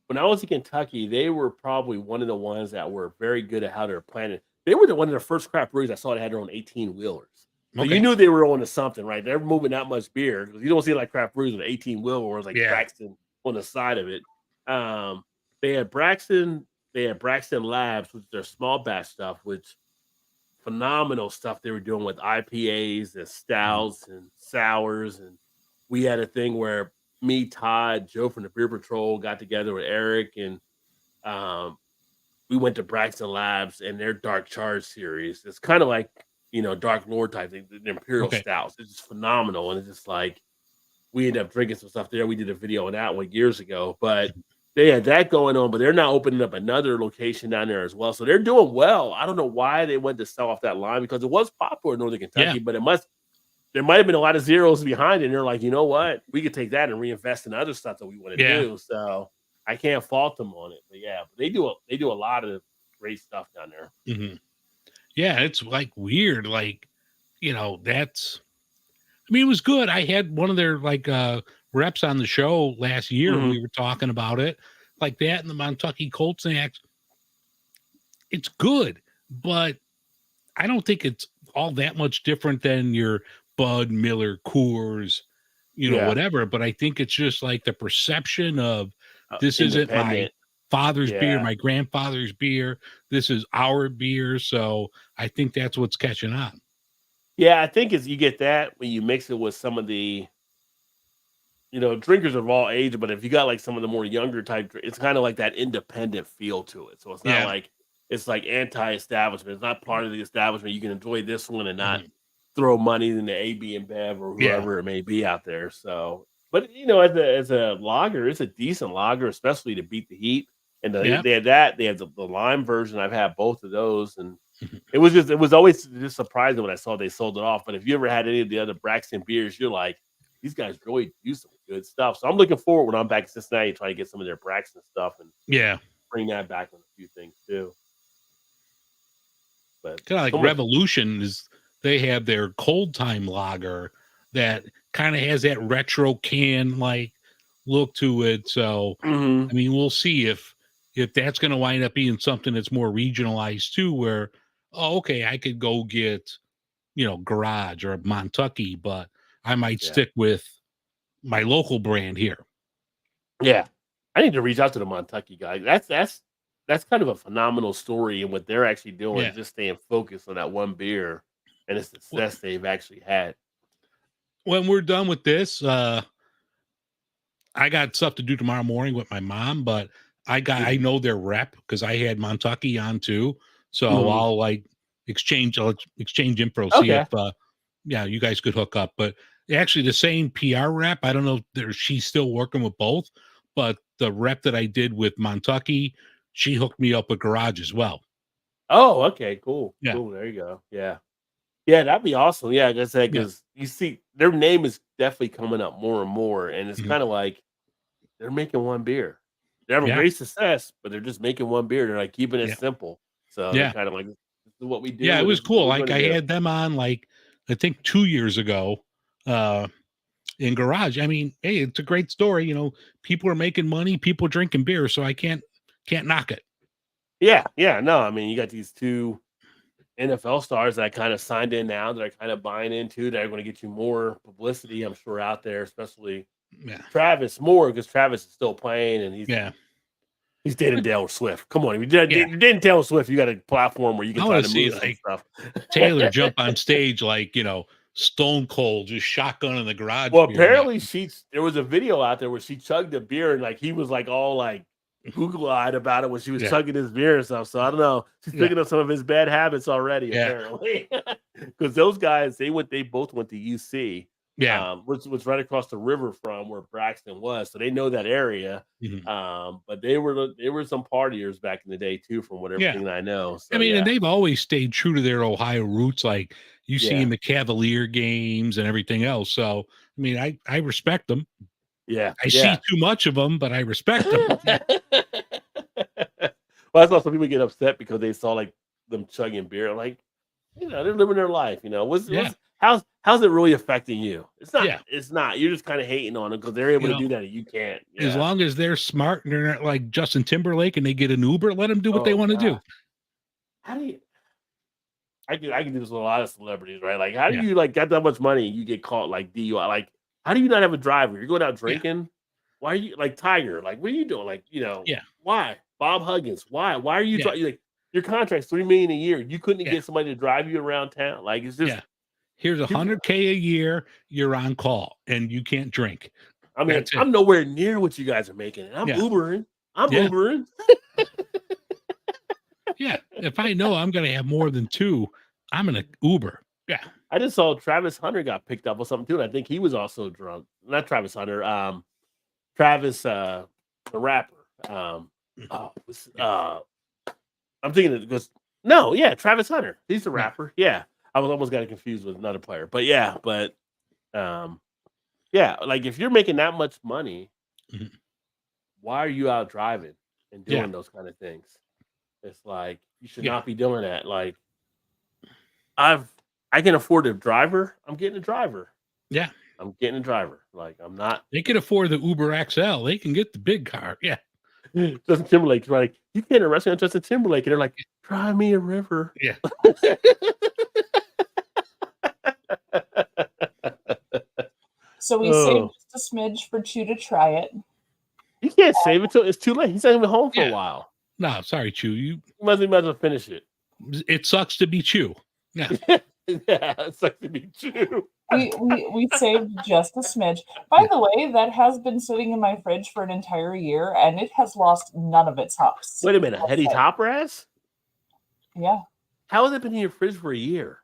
when I was in Kentucky, they were probably one of the ones that were very good at how they're planning. They were one of the first craft breweries I saw that had their own 18-wheelers. So you knew they were on to something, right? They're moving that much beer because you don't see like craft breweries with an 18-wheeler or like Braxton on the side of it. They had Braxton Labs, which is their small batch stuff, which phenomenal stuff they were doing with IPAs and stouts and sours. And we had a thing where me, Todd, Joe from the Beer Patrol got together with Eric, and we went to Braxton Labs and their Dark Charge series. It's kind of like, Dark Lord type thing, the Imperial Stouts. It's just phenomenal. And it's just like, we ended up drinking some stuff there. We did a video on that one years ago, but they had that going on, but they're now opening up another location down there as well. So they're doing well. I don't know why they went to sell off that line because it was popular in Northern Kentucky, but there might have been a lot of zeros behind it. And they're like, you know what? We could take that and reinvest in other stuff that we want to do. So I can't fault them on it. But they do a lot of great stuff down there. Mm-hmm. Yeah, it's like weird. Like, it was good. I had one of their like reps on the show last year. We were talking about it like that. And the Montucky cold snacks, it's good, but I don't think it's all that much different than your Bud, Miller, Coors, Yeah. whatever. But I think it's just like the perception of this isn't my Independent. father's beer, Yeah. my grandfather's beer. This is our beer. So I think that's what's catching on. Yeah, I think you get that when you mix it with some of the, drinkers of all ages. But if you got like some of the more younger type, it's kind of like that independent feel to it. So it's not Yeah. like it's like anti-establishment. It's not part of the establishment. You can enjoy this one and not Mhm. throw money into AB and Bev or Yeah. whoever it may be out there. So, but as a lager, it's a decent lager, especially to beat the heat. And Yeah. they had that. They had the lime version. I've had both of those, and Mhm. it was always just surprising when I saw they sold it off. But if you ever had any of the other Braxton beers, you're like, these guys really do some good stuff. So I'm looking forward when I'm back in Cincinnati to try to get some of their Braxton stuff and Yeah. bring that back on a few things too. But Kind of like so much- Revolution they have their cold time lager that kind of has that retro can like look to it. So Mhm. I mean, we'll see if that's going to wind up being something that's more regionalized too, where okay, I could go get Garage or Montucky, but I might Yeah. stick with my local brand here. Yeah, I need to reach out to the Montucky guy. That's kind of a phenomenal story and what they're actually doing, Yeah. just staying focused on that one beer and the success they've actually had. When we're done with this, I got stuff to do tomorrow morning with my mom, but I know their rep because I had Montucky on too. So Mhm. I'll exchange info, see Okay. if you guys could hook up. But actually the same PR rep, I don't know if she's still working with both, but the rep that I did with Montucky, she hooked me up with Garage as well. Oh, okay, cool. Yeah. Cool. There you go. Yeah. Yeah, that'd be awesome. Yeah, like I said, Yeah. because you see their name is definitely coming up more and more, and it's Mhm. kind of like they're making one beer. They're having Yeah. great success, but they're just making one beer. They're like keeping it Yeah. simple. So Yeah. they're kind of like, this is what we do. Yeah, it and was this is what cool. we're Like gonna I do. had them on I think 2 years ago in Garage. I mean, hey, it's a great story. People are making money, people drinking beer, so I can't knock it. Yeah, yeah. No, I mean, you got these two NFL stars that kind of signed in now that are kind of buying into that are going to get you more publicity, I'm sure, out there, especially Yeah. Travis more because Travis is still playing and he's Yeah. dating Taylor Swift. Come on, if you're dating Taylor Swift, you got a platform where you can I try wanna to see, move some stuff. Taylor jump on stage Stone Cold, just shotgun in the garage. Well, beer. apparently there was a video out there where she chugged a beer and like he was like all like Google-eyed about it when she was Yeah. chugging his beer and stuff. So I don't know. She's Yeah. picking up some of his bad habits already, Yeah. apparently. Because those guys, they both went to UC, Yeah. which was right across the river from where Braxton was. So they know that area. Mhm. But they were some partiers back in the day too, from what Yeah. everything I know. So, I mean, yeah. and they've always stayed true to their Ohio roots. Like you see Yeah. in the Cavalier games and everything else. So, I mean, I respect them. Yeah. I see too much of them, but I respect them. Well, I saw some people get upset because they saw like them chugging beer. Like, they're living their life. How's it really affecting you? It's not. Yeah. It's not. You're just kind of hating on them because they're able to do that and you can't. As Yeah. long as they're smart and they're not like Justin Timberlake and they get an Uber, let them do what they Oh, want to do. God. How do you? I can do this with a lot of celebrities, right? Like, how do Yeah. you like got that much money and you get caught like DUI? Like, how do you not have a driver? You're going out drinking. Why are you like Tiger? Like, what are you doing? Like, Yeah. why? Bob Huggins, why? Why are you Yeah. like your contract's $3 million a year? You couldn't Yeah. get somebody to drive you around town. Like, it's just. Yeah. Here's $100K a year. You're on call and you can't drink. I mean, That's it. I'm nowhere near what you guys are making. And I'm Yeah. Ubering. I'm Yeah. Ubering. Yeah. If I know I'm going to have more than two, I'm going to Uber. Yeah. I just saw Travis Hunter got picked up or something too. And I think he was also drunk. Not Travis Hunter. Travis, the rapper. I'm thinking it was Travis Hunter. He's the rapper. Yeah. I was almost got confused with another player. But like if you're making that much money, Mhm. why are you out driving and doing Yeah. those kind of things? It's like you should Yeah. not be doing that. Like I can afford a driver. I'm getting a driver. Yeah. I'm getting a driver. Like I'm not. They can afford the Uber XL. They can get the big car. Yeah. Justin Timberlake's like, you can't arrest me on Justin Timberlake. And they're like, drive me a river. Yeah. So we saved just a smidge for Chew to try it. You can't save it till it's too late. He's not even home for a while. No, sorry, Chew. You might as well finish it. It sucks to be Chew. Yeah. Yeah, it sucks to be Chew. We saved just a smidge. By the way, that has been sitting in my fridge for an entire year, and it has lost none of its hops. Wait a minute, Hetty Topper has? Yeah. How has it been in your fridge for a year?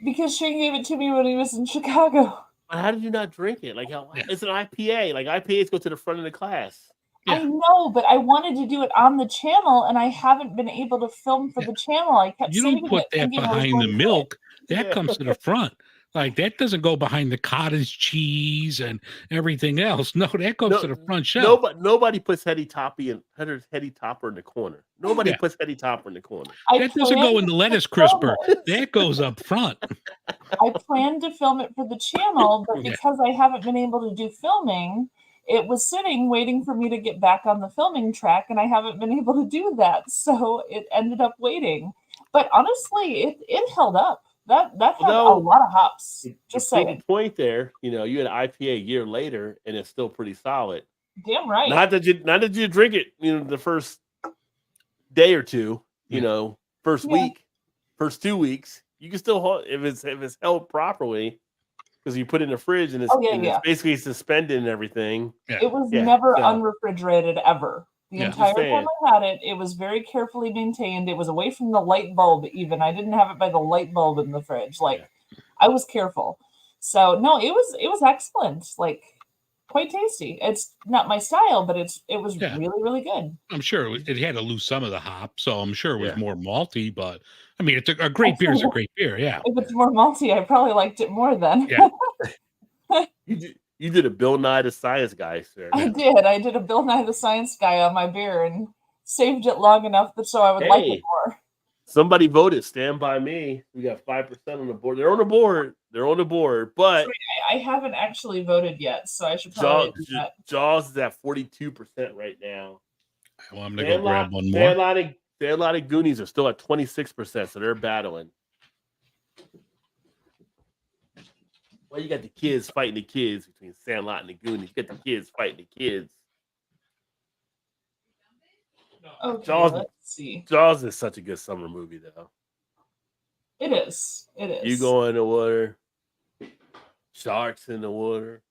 Because Shane gave it to me when he was in Chicago. But how did you not drink it? Like, it's an IPA. Like, IPAs go to the front of the class. Yeah. I know, but I wanted to do it on the channel, and I haven't been able to film for the channel. I kept you don't put that behind the milk. That comes to the front. Like, that doesn't go behind the cottage cheese and everything else. No, that goes to the front shelf. Nobody puts Hetty Topper in the corner. Nobody puts Hetty Topper in the corner. That doesn't go in the lettuce crisper. That goes up front. I planned to film it for the channel, but because I haven't been able to do filming, it was sitting waiting for me to get back on the filming track, and I haven't been able to do that. So it ended up waiting. But honestly, it held up. That had a lot of hops. Just saying. Point there, you had IPA a year later, and it's still pretty solid. Damn right. Not that you drink it, the first day or two, first week, first 2 weeks. You can still hold if it's held properly, because you put it in the fridge and it's, it's basically suspended and everything. Yeah. It was never unrefrigerated ever. The entire time I had it, it was very carefully maintained. It was away from the light bulb even. I didn't have it by the light bulb in the fridge. I was careful. So no, it was excellent. Quite tasty. It's not my style, but it was really, really good. I'm sure it had to lose some of the hop, so I'm sure it was more malty, but I mean, it's a great beer is a great beer, yeah. If it's more malty, I probably liked it more then. Yeah. You did a Bill Nye the Science Guy, sir. I did a Bill Nye the Science Guy on my beer and saved it long enough so I would like it more. Somebody voted Stand By Me. We got 5% on the board. They're on the board. But I haven't actually voted yet, so I should probably do that. Jaws is at 42% right now. Well, I'm going to go grab one more. Sandlot Goonies are still at 26%, so they're battling. Well, you got the kids fighting the kids between Sandlot and the Goonies. You got the kids fighting the kids. Okay, let's see. Jaws is such a good summer movie, though. It is. You go in the water. Sharks in the water.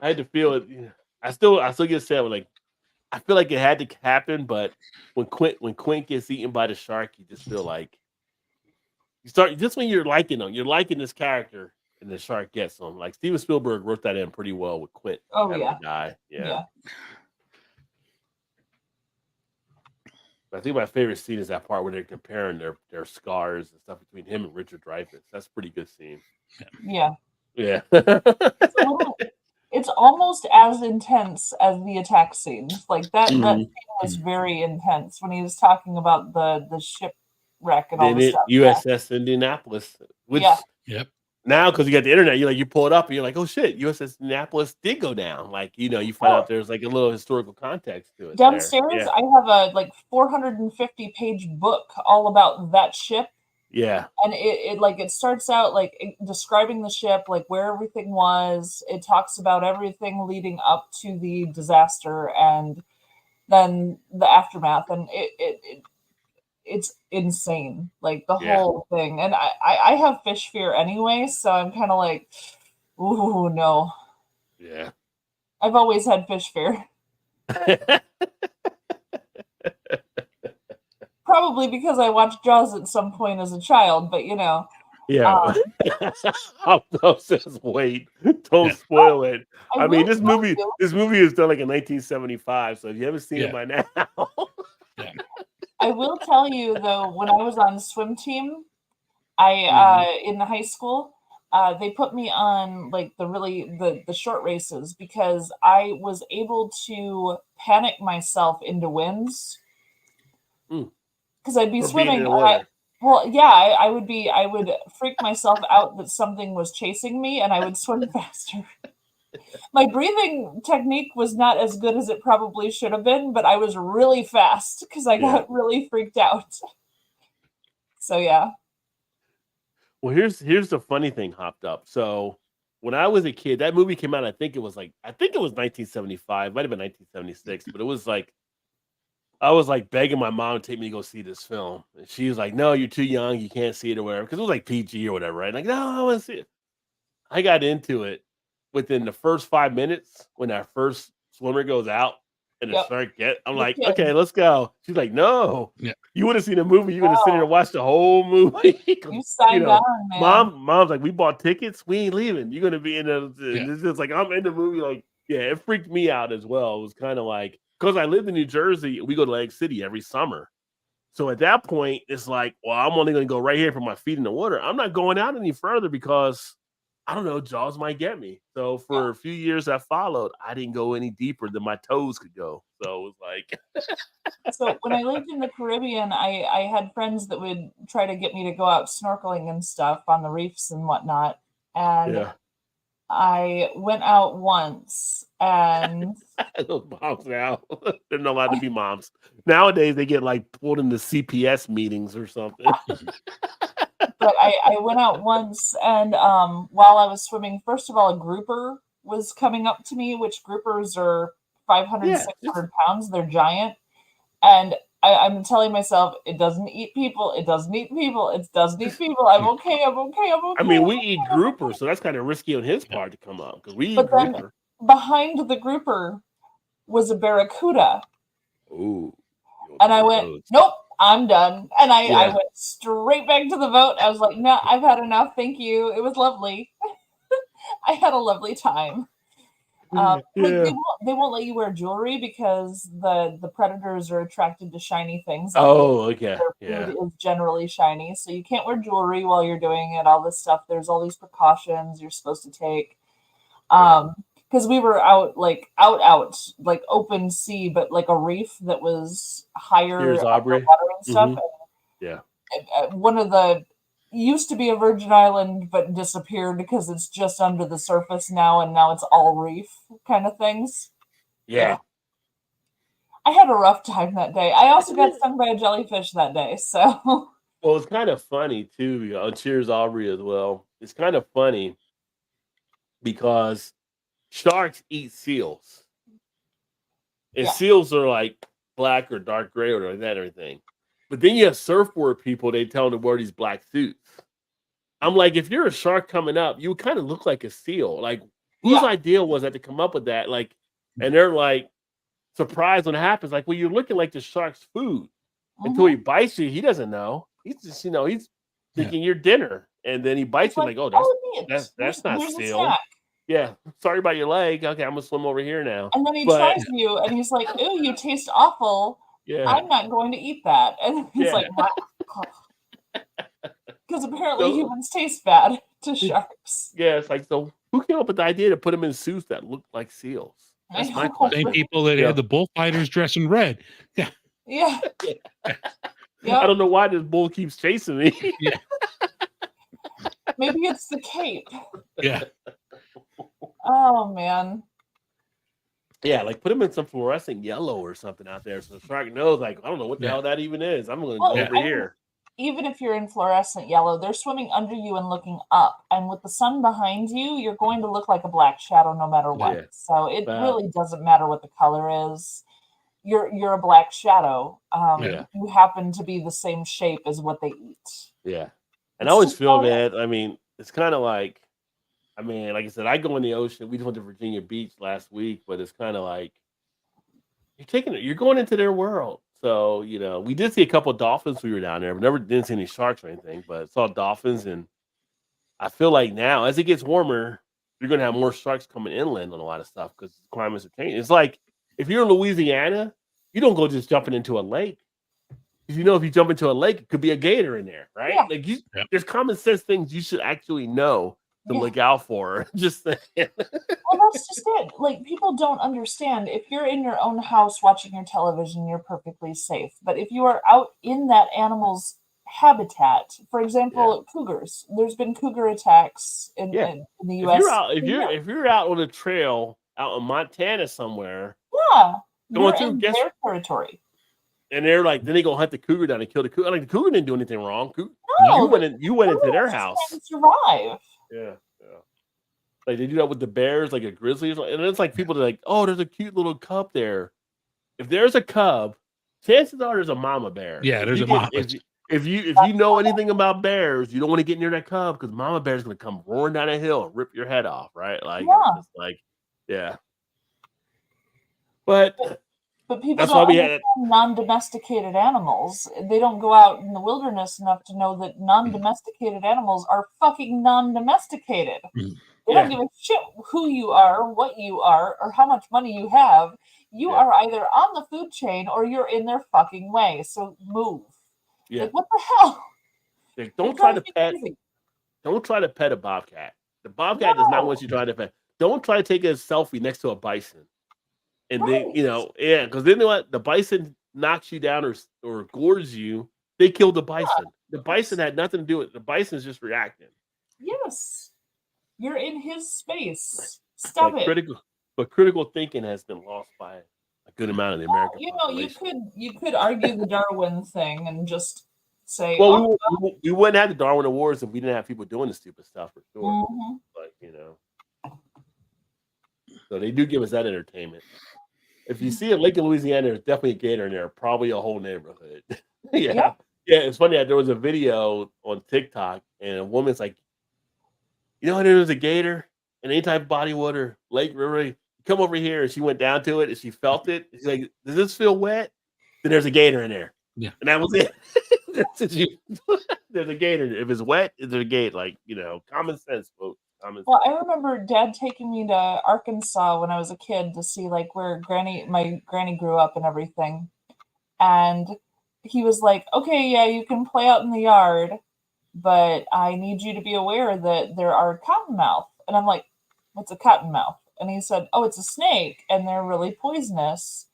I had to feel it. I still get sad when I feel like it had to happen, but when Quint gets eaten by the shark, you just feel like you start just when you're liking them, you're liking this character, and the shark gets them. Like Steven Spielberg wrote that in pretty well with Quint. Oh yeah, die. Yeah. But I think my favorite scene is that part where they're comparing their scars and stuff between him and Richard Dreyfuss. That's a pretty good scene. Yeah. Yeah. It's almost as intense as the attack scenes. That scene was very intense when he was talking about the shipwreck and all this stuff. USS Indianapolis. Which, now, because you got the internet, you pull it up and you're like, oh shit, USS Indianapolis did go down. You find out there's a little historical context to it. Downstairs, I have a 450-page book all about that ship. Yeah. And it starts out describing the ship, where everything was. It talks about everything leading up to the disaster and then the aftermath. And it's insane. The whole thing. And I have fish fear anyway, so I'm kind of ooh, no. Yeah. I've always had fish fear. Probably because I watched Jaws at some point as a child, but Yeah. Wait. Don't spoil it. I mean, this movie is done in 1975, so if you haven't seen it by now. I will tell you though, when I was on swim team, in high school, they put me on the short races because I was able to panic myself into winds. Because I'd be swimming. I would freak myself out that something was chasing me, and I would swim faster. My breathing technique was not as good as it probably should have been, but I was really fast because I got really freaked out. So yeah. Well, here's the funny thing, Hopped Up. So when I was a kid, that movie came out. I think it was 1975, might have been 1976, but it was like I was like begging my mom to take me to go see this film, and she was like, "No, you're too young, you can't see it or whatever," because it was like PG or whatever, right? Like, no, I want to see it. I got into it within the first 5 minutes when that first swimmer goes out and the Yep. shark get. I'm The like, kid. okay, let's go. She's like, no, Yeah. you would have seen the movie. You would have sat there and watched the whole movie. You signed on, man. Mom's like, we bought tickets. We ain't leaving. You're gonna be in the. Yeah. It's just like I'm in the movie. Like, yeah, it freaked me out as well. It was kind of like because I lived in New Jersey. We go to Lake City every summer. So at that point, it's like, well, I'm only going to go right here for my feet in the water. I'm not going out any further because I don't know, Jaws might get me. So for a few years that followed, I didn't go any deeper than my toes could go. So it was like. So when I lived in the Caribbean, I had friends that would try to get me to go out snorkeling and stuff on the reefs and whatnot. And Yeah. I went out once and Those moms now. They're not allowed to be moms. Nowadays, they get like pulled into CPS meetings or something. but I went out once and while I was swimming, first of all, a grouper was coming up to me, which groupers are 500, Yeah, 600 pounds. They're giant. And I'm telling myself, it doesn't eat people. It doesn't eat people. It doesn't eat people. I'm okay. I'm okay. I'm okay. I mean, I'm we okay, eat I'm grouper, okay. so that's kind of risky on his part to come up because we eat But then grouper. behind the grouper was a barracuda. Ooh. And I went, nope, I'm done. And I Yeah. went straight back to the boat. I was like, no, I've had enough. Thank you. It was lovely. I had a lovely time. Like they won't let you wear jewelry because the predators are attracted to shiny things. Oh, okay. Their Yeah. food is generally shiny, so you can't wear jewelry while you're doing it. All this stuff. There's all these precautions you're supposed to take. Because we were out like open sea, but like a reef that was higher Here's Aubrey. underwater and stuff. Mhm. And, Yeah. one of the used to be a Virgin Island, but disappeared because it's just under the surface now, and now it's all reef kind of things. Yeah. I had a rough time that day. I also got stung by a jellyfish that day, so Well, it's kind of funny too. Cheers, Aubrey, as well. It's kind of funny because sharks eat seals, and Yeah. seals are like black or dark gray or that everything. But then you have surfboard people. They tell them to wear these black suits. I'm like, if you're a shark coming up, you kind of look like a seal. Like, whose Yeah. idea was that to come up with that? Like, and they're like surprised when it happens. Like, well, you're looking like the shark's food until he bites you. He doesn't know. He's just, he's thinking you're dinner, and then he bites you like, oh, that's not there's a seal. snack. Yeah, sorry about your leg. Okay, I'm gonna swim over here now. And then he But- tries you, and he's like, "Ooh, you taste awful. Yeah, I'm not going to eat that." And he's Yeah. like, because apparently So- humans taste bad to sharks. yeah. It's like, so who came up with the idea to put them in suits that look like seals? That's my question. Same people that Yeah. had the bullfighters dressed in red. Yeah. Yeah. I Yeah. don't know why this bull keeps chasing me. Maybe it's the cape. Yeah. Oh man. Yeah, like put them in some fluorescent yellow or something out there, so the shark knows. Like, I don't know what the Yeah. hell that even is. I'm gonna Well, go over I- here. Even if you're in fluorescent yellow, they're swimming under you and looking up. And with the sun behind you, you're going to look like a black shadow no matter what. Yeah. So it Wow. really doesn't matter what the color is. You're a black shadow. Yeah. You happen to be the same shape as what they eat. Yeah, and It's I always just feel how it that. I mean, it's kind of like, I mean, like I said, I go in the ocean. We just went to Virginia Beach last week, but it's kind of like you're going into their world. So we did see a couple of dolphins. We were down there, but didn't see any sharks or anything. But saw dolphins, and I feel like now, as it gets warmer, you're going to have more sharks coming inland on a lot of stuff because climates are changing. It's like if you're in Louisiana, you don't go just jumping into a lake. If you jump into a lake, it could be a gator in there, right? Yeah. Like Yep. there's common sense things you should actually know to Yeah. look out for. Just saying. Well, that's just it. Like, people don't understand. If you're in your own house watching your television, you're perfectly safe. But if you are out in that animal's habitat, for example, cougars, there's been cougar attacks in Yeah. the If U.S. you're out, if you're out on a trail out in Montana somewhere, Yeah, going you're through, in guess, their territory. and they're like, then they go hunt the cougar down and kill the cougar. Like the cougar didn't do anything wrong. No, You went into their just house. trying to survive. Yeah. Like they do that with the bears, like a grizzly, and it's like people are like, oh, there's a cute little cub there. If there's a cub, chances are there's a mama bear. Yeah, there's a mama. If you know anything about bears, you don't want to get near that cub because mama bear is going to come roaring down a hill and rip your head off, right? Like, Yeah. it's just like, yeah. But people that's don't why we understand had non-domesticated animals. They don't go out in the wilderness enough to know that non-domesticated animals are fucking non-domesticated. They don't give a shit who you are, what you are, or how much money you have. You are either on the food chain or you're in their fucking way. So move. Yeah. Like, what the hell? Like, You're don't try to driving me pet. crazy. Don't try to pet a bobcat. The bobcat does not want you trying to pet. Don't try to take a selfie next to a bison. And then, because then what? The bison knocks you down or gores you. They killed the bison. The bison had nothing to do with it. The bison's just reacting. Yes. You're in his space. Stop it. Critical thinking has been lost by a good amount of the American population. you could argue the Darwin thing and just say, well, we wouldn't have the Darwin Awards if we didn't have people doing the stupid stuff for sure. Mhm. But so they do give us that entertainment. If you see a lake in Louisiana, there's definitely a gator in there, probably a whole neighborhood. Yeah. It's funny that there was a video on TikTok and a woman's like, there was a gator in any type of body water, lake, river. Come over here. And she went down to it and she felt it. She's like, does this feel wet? Then there's a gator in there. Yeah. And that was it. There's a gator. If it's wet, there's a gator. Like, common sense, folks. Well, I remember Dad taking me to Arkansas when I was a kid to see like where my granny grew up and everything. And he was like, okay, yeah, you can play out in the yard, but I need you to be aware that there are cottonmouth. And I'm like, what's a cottonmouth? And he said, oh, it's a snake and they're really poisonous.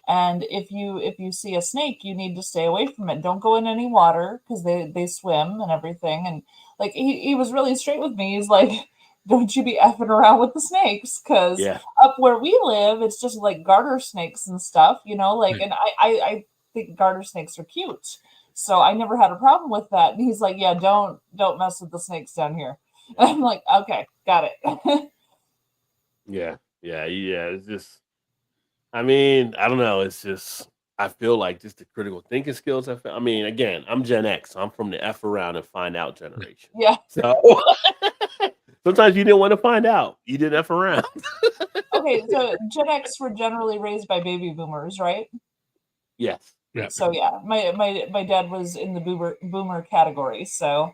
And if you see a snake, you need to stay away from it. Don't go in any water because they swim and everything. And like he was really straight with me. He's like, don't you be effing around with the snakes because up where we live, it's just like garter snakes and stuff, and I think garter snakes are cute. So I never had a problem with that. And he's like, yeah, don't mess with the snakes down here. And I'm like, okay, got it. Yeah. It's just, I don't know. It's just, I feel like just the critical thinking skills. Again, I'm Gen X. So I'm from the F around and find out generation. Yeah. So sometimes you didn't want to find out. You didn't F around. Okay, so Gen X were generally raised by baby boomers, right? Yes. Yeah. So yeah, my dad was in the boomer category. So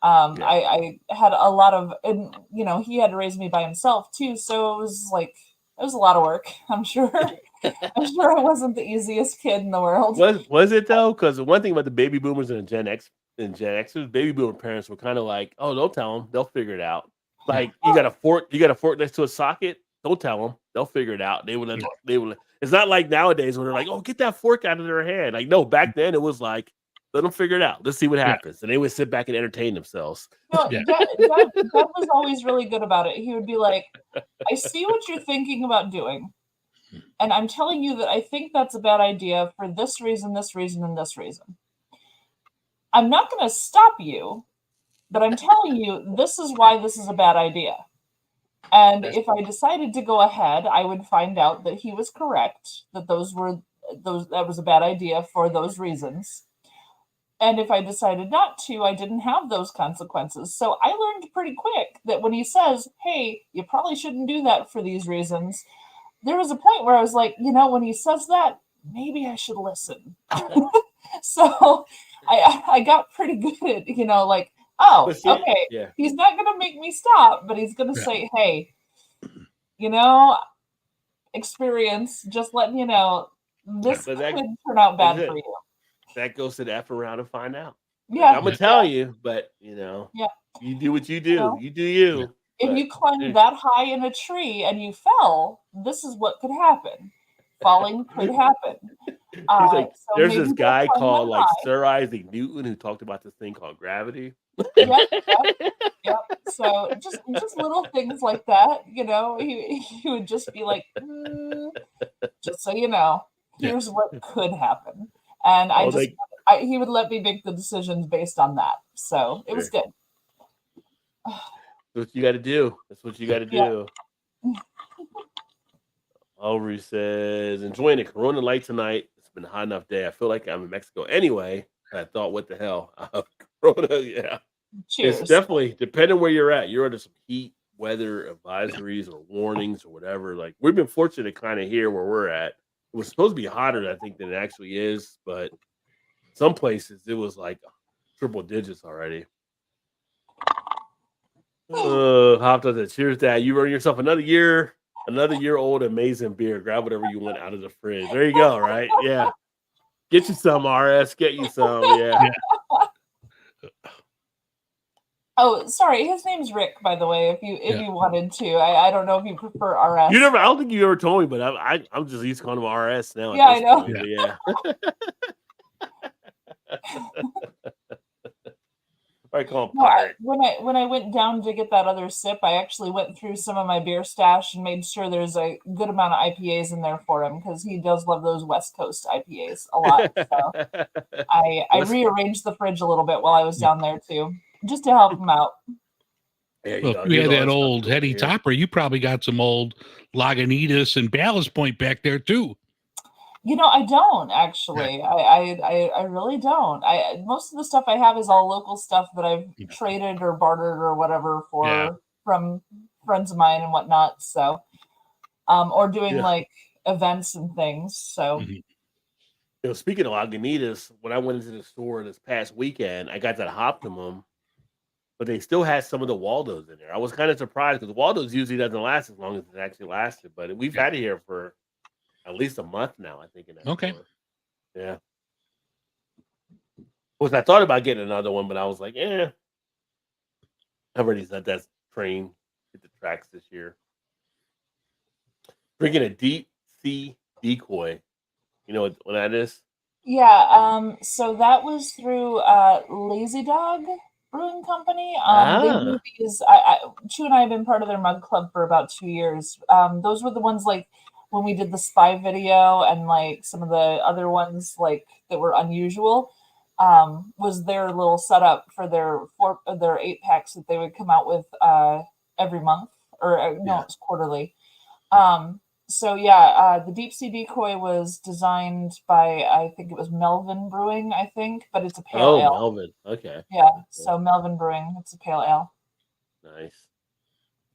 I had a lot of, and he had to raise me by himself too. So it was a lot of work. I'm sure. I'm sure I wasn't the easiest kid in the world. Was it though? Because the one thing about the baby boomers and Gen Xers, baby boomer parents were kind of like, oh, don't tell them, they'll figure it out. Like you got a fork next to a socket. Don't tell them, they'll figure it out. They will. It's not like nowadays when they're like, oh, get that fork out of their hand. Like no, back then it was like, let them figure it out. Let's see what happens. And they would sit back and entertain themselves. No, Dad was always really good about it. He would be like, I see what you're thinking about doing. And I'm telling you that I think that's a bad idea for this reason, this reason, and this reason. I'm not going to stop you, but I'm telling you this is why this is a bad idea. And if I decided to go ahead, I would find out that he was correct, that that was a bad idea for those reasons. And if I decided not to, I didn't have those consequences. So I learned pretty quick that when he says, hey, you probably shouldn't do that for these reasons, there was a point where I was like, when he says that, maybe I should listen. So I got pretty good at, okay, he's not going to make me stop, but he's going to say, hey, experience, just letting you know, this could turn out bad for you. That goes to the F around and find out. Yeah. Like, I'm going to tell you, but, you do what you do. You do you. If you climbed that high in a tree and you fell, this is what could happen. Falling could happen. He's like, So there's maybe this they'll guy fund called them like high. Sir Isaac Newton who talked about this thing called gravity. Yep. So just little things like that, he would just be like, just so you know, Yeah. here's what could happen, and Oh, he would let me make the decisions based on that. So it was good. That's what you got to do. That's what you got to Yeah. do. Aubrey says, enjoying the Corona Light tonight. It's been a hot enough day. I feel like I'm in Mexico anyway. I thought, what the hell? Corona, yeah. Cheers. It's definitely, depending where you're at, you're under some heat weather advisories or warnings or whatever. Like, we've been fortunate to kind of hear where we're at. It was supposed to be hotter, I think, than it actually is. But some places, it was like triple digits already. Hopped on the cheers, Dad. You earned yourself another year old amazing beer. Grab whatever you want out of the fridge. There you go, right? Yeah. Get you some, RS. Get you some. Yeah. Oh, sorry. His name's Rick, by the way. If you wanted to, I don't know if you prefer RS. I don't think you ever told me, but I'm just used to calling him RS now. Yeah, I know. Point, yeah. I call him Pirate. When I went down to get that other sip, I actually went through some of my beer stash and made sure there's a good amount of IPAs in there for him because he does love those West Coast IPAs a lot. So I rearranged the fridge a little bit while I was down there too, just to help him out. Well, if you had that old Heady Topper, you probably got some old Lagunitas and Ballast Point back there too. I don't actually. I really don't. Most of the stuff I have is all local stuff that I've traded or bartered or whatever from friends of mine and whatnot. So, or doing like events and things. So, speaking of Lagunitas, when I went into the store this past weekend, I got that Optimum, but they still had some of the Waldos in there. I was kind of surprised because Waldos usually doesn't last as long as it actually lasted, but we've had it here for at least a month now, I think. In that store. Yeah. I thought about getting another one, but I was like, I've already let that train hit the tracks this year. Drinking a deep sea decoy. You know what that is? Yeah. So that was through Lazy Dog Brewing Company. They do these. Chu and I have been part of their mug club for about 2 years. Those were the ones like when we did the spy video and like some of the other ones like that were unusual, was their little setup for their 8-packs that they would come out with every month it's quarterly. The Deep Sea Decoy was designed by, I think it was Melvin Brewing, but it's a pale ale. Melvin. Okay. Yeah. So Melvin Brewing, it's a pale ale. Nice.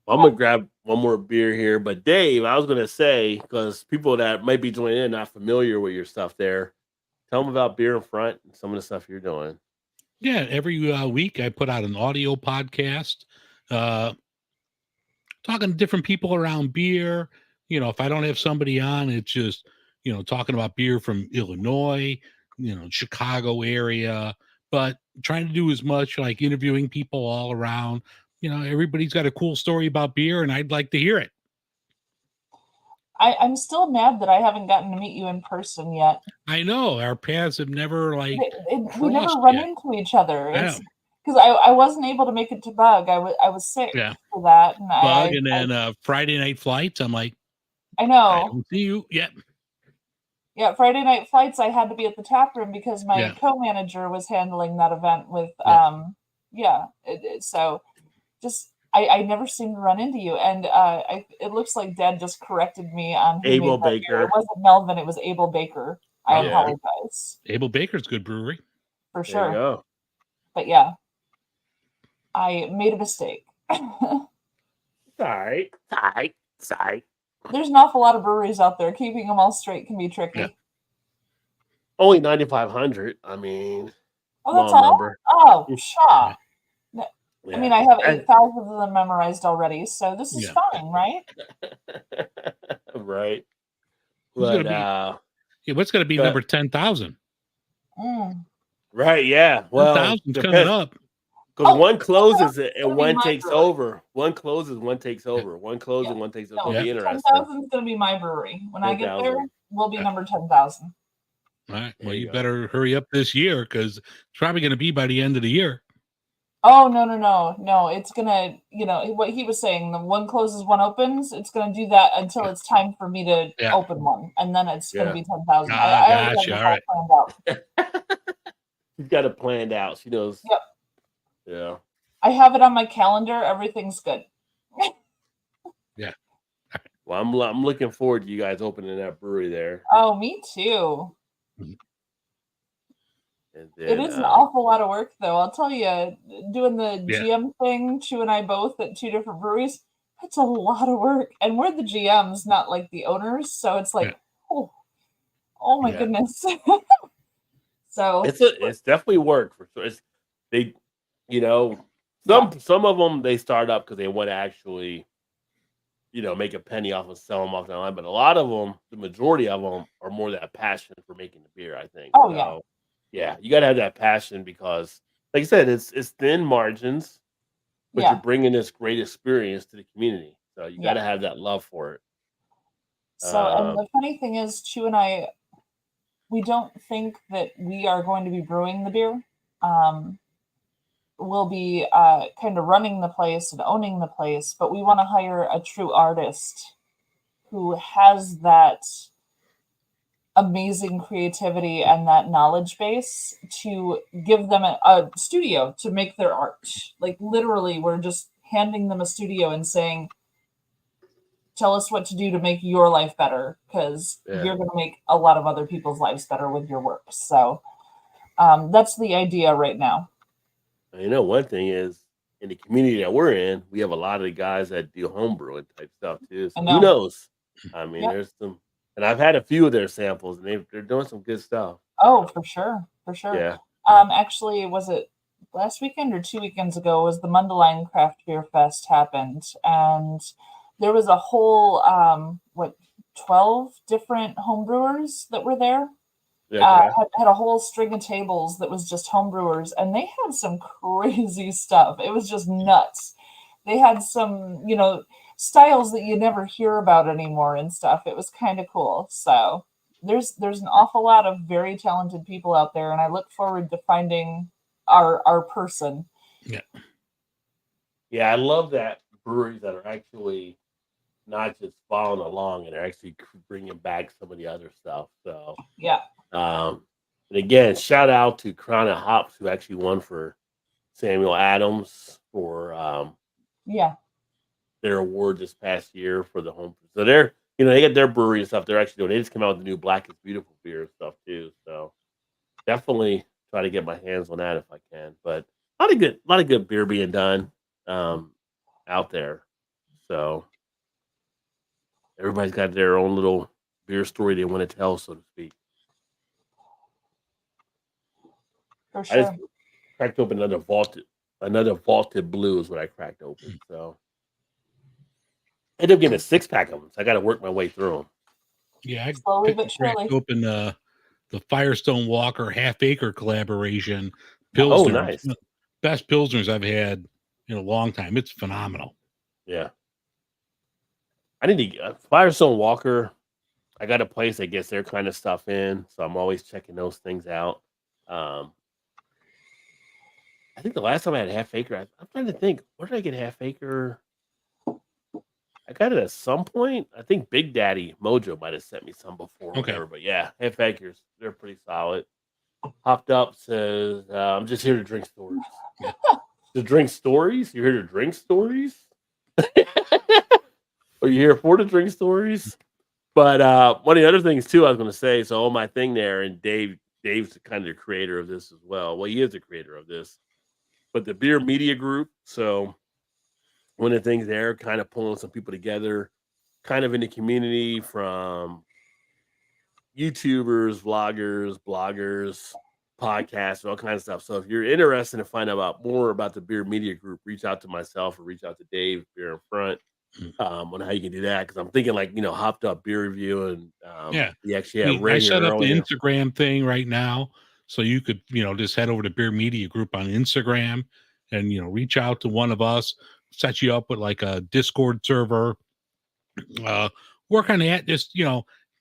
I'm going to grab one more beer here. But Dave, I was going to say, because people that might be joining in not familiar with your stuff there, tell them about Beer in Front and some of the stuff you're doing. Yeah, every week I put out an audio podcast talking to different people around beer. If I don't have somebody on, it's just, talking about beer from Illinois, Chicago area, but trying to do as much like interviewing people all around. Everybody's got a cool story about beer, and I'd like to hear it. I'm still mad that I haven't gotten to meet you in person yet. I know our paths have never we never run into each other. It's because I wasn't able to make it to Bug. I was sick for that. And Bug, and then Friday Night Flights. I'm like, I know. I don't see you yet. Yeah, Friday Night Flights. I had to be at the tap room because my co-manager was handling that event with so just. I never seem to run into you, and it looks like Dad just corrected me on who Abel made that Baker. beer. It wasn't Melvin; it was Abel Baker. I apologize. Abel Baker's good brewery for sure. There you go. But yeah, I made a mistake. Sorry. There's an awful lot of breweries out there. Keeping them all straight can be tricky. Yeah. Only 9,500. I mean, that's all. Number. Oh, pshaw. Yeah. I mean, I have 8,000 of them memorized already, so this is fine, right? Right. But, what's going to be number 10,000? Right, yeah. Well, 10,000's coming up. Because one closes and one takes over. One closes, one takes over. One closes, one takes over. It'll be interesting. 10,000 is going to be my brewery. When I get there, we'll be number 10,000. All right. There Well, you you go. better hurry up this year because it's probably going to be by the end of the year. Oh, no. It's gonna, what he was saying, the one closes, one opens. It's gonna do that until it's time for me to Yeah. open one, and then it's gonna Yeah. be 10,000. Ah, I already have gotcha. this All right. all planned out. She's got it planned out. She knows. Yep. Yeah. I have it on my calendar. Everything's good. Well, I'm looking forward to you guys opening that brewery there. Oh, me too. And It then, is an awful lot of work, though. I'll tell you, doing the Yeah. GM thing, Chu and I both at 2 different breweries, it's a lot of work. And we're the GMs, not like the owners. So it's like, oh my Yeah. goodness. So it's definitely work for sure. They, some of them they start up because they want to actually, make a penny off of selling them off the line. But a lot of them, the majority of them, are more that passion for making the beer. I think. Oh, yeah. Yeah, you got to have that passion because, like I said, it's thin margins, but Yeah. you're bringing this great experience to the community. So you got to Yeah. have that love for it. So, and the funny thing is, Chu and I, we don't think that we are going to be brewing the beer. We'll be kind of running the place and owning the place, but we want to hire a true artist who has that amazing creativity and that knowledge base to give them a studio to make their art. Like literally, we're just handing them a studio and saying, tell us what to do to make your life better, because you're going to make a lot of other people's lives better with your work. So that's the idea right now. One thing is, in the community that we're in, we have a lot of the guys that do homebrewing type stuff too. So who knows? I mean, there's some, and I've had a few of their samples, and they're doing some good stuff. Oh, for sure. Yeah. Actually, was it last weekend or 2 weekends ago? Was the Mundelein Craft Beer Fest happened, and there was a whole 12 different homebrewers that were there. Had a whole string of tables that was just homebrewers, and they had some crazy stuff. It was just nuts. They had some, styles that you never hear about anymore and stuff. It was kind of cool. So there's an awful lot of very talented people out there, and I look forward to finding our person. Yeah, I love that breweries that are actually not just following along and are actually bringing back some of the other stuff. So yeah. And again, shout out to Crown of Hops, who actually won for Samuel Adams for their award this past year for the home. So they're they got their brewery and stuff. They're actually doing. They just came out with the new Black is Beautiful beer and stuff too. So definitely try to get my hands on that if I can. But a lot of good beer being done out there. So everybody's got their own little beer story they want to tell, so to speak. For sure. I just cracked open another vaulted blue is what I cracked open. So I ended up getting a 6-pack of them. So I got to work my way through them. Yeah, I slowly but surely. cracked open the Firestone Walker Half Acre collaboration Pilsner. Oh, nice. Best Pilsners I've had in a long time. It's phenomenal. Yeah. I need to get Firestone Walker. I got a place that gets their kind of stuff in, so I'm always checking those things out. I think the last time I had Half Acre, I'm trying to think, where did I get Half Acre? I got it at some point. I think Big Daddy Mojo might have sent me some before. Okay. Whatever, but yeah, Half Acres, they're pretty solid. Hopped Up says, I'm just here to drink stories. To drink stories? You're here to drink stories? Are you here for to drink stories? But one of the other things too, I was going to say, so on my thing there, and Dave's kind of the creator of this as well. Well, he is the creator of this, but the Beer Media Group. So one of the things there, kind of pulling some people together, kind of in the community, from YouTubers, vloggers, bloggers, podcasts, all kinds of stuff. So if you're interested in finding out more about the Beer Media Group, reach out to myself or reach out to Dave Beer in Front on how you can do that. Because I'm thinking Hopped Up Beer Review, and we actually have I set up earlier. the Instagram thing right now, so you could just head over to Beer Media Group on Instagram and reach out to one of us, set you up with like a Discord server, work on that. Just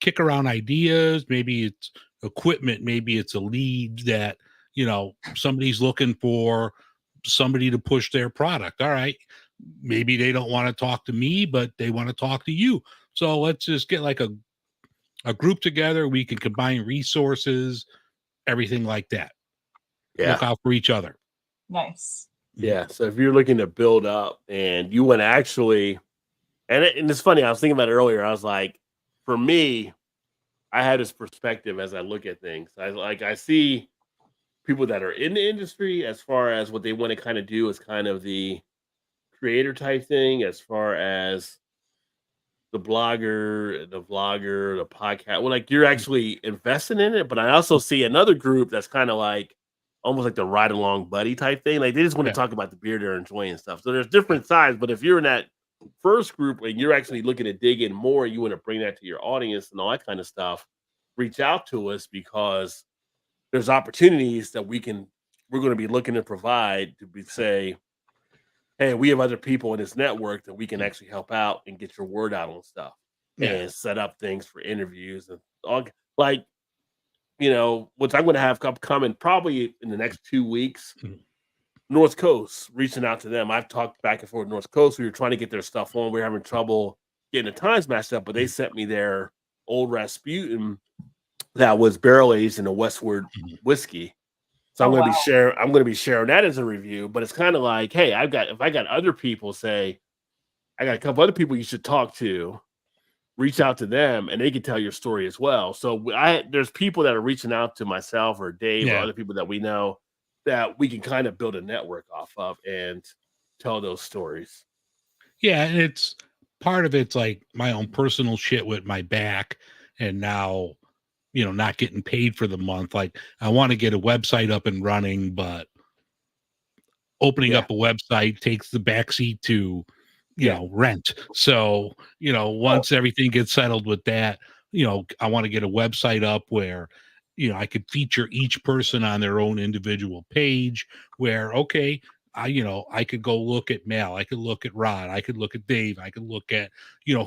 kick around ideas. Maybe it's equipment. Maybe it's a lead that, somebody's looking for somebody to push their product. All right. Maybe they don't want to talk to me, but they want to talk to you. So let's just get like a group together. We can combine resources, everything like that. Yeah. Look out for each other. Nice. Yeah. So if you're looking to build up and you want to actually, and it's funny, I was thinking about it earlier. I was like, for me, I had this perspective as I look at things. I see people that are in the industry as far as what they want to kind of do is kind of the creator type thing, as far as the blogger, the vlogger, the podcast. Well, like you're actually investing in it, but I also see another group that's kind of like almost like the ride along buddy type thing. Like they just want to talk about the beer they're enjoying stuff. So there's different sides, but if you're in that first group and you're actually looking to dig in more, you want to bring that to your audience and all that kind of stuff, reach out to us, because there's opportunities that we're going to be looking to provide to say, hey, we have other people in this network that we can actually help out and get your word out on stuff and set up things for interviews and all, like, which I'm going to have coming probably in the next 2 weeks. North Coast, reaching out to them. I've talked back and forth with North Coast. We were trying to get their stuff on. We were having trouble getting the times matched up, but they sent me their old Rasputin that was barrel aged in a Westward whiskey. So I'm going to be sharing that as a review, but it's kind of like, hey, if I got other people say, I got a couple other people you should talk to, reach out to them and they can tell your story as well. So there's people that are reaching out to myself or Dave or other people that we know that we can kind of build a network off of and tell those stories. Yeah. And it's part of it's like my own personal shit with my back and now, not getting paid for the month. Like I want to get a website up and running, but opening up a website takes the backseat to, rent. So, once everything gets settled with that, I want to get a website up where, I could feature each person on their own individual page where, okay, I could go look at Mel, I could look at Rod, I could look at Dave, I could look at,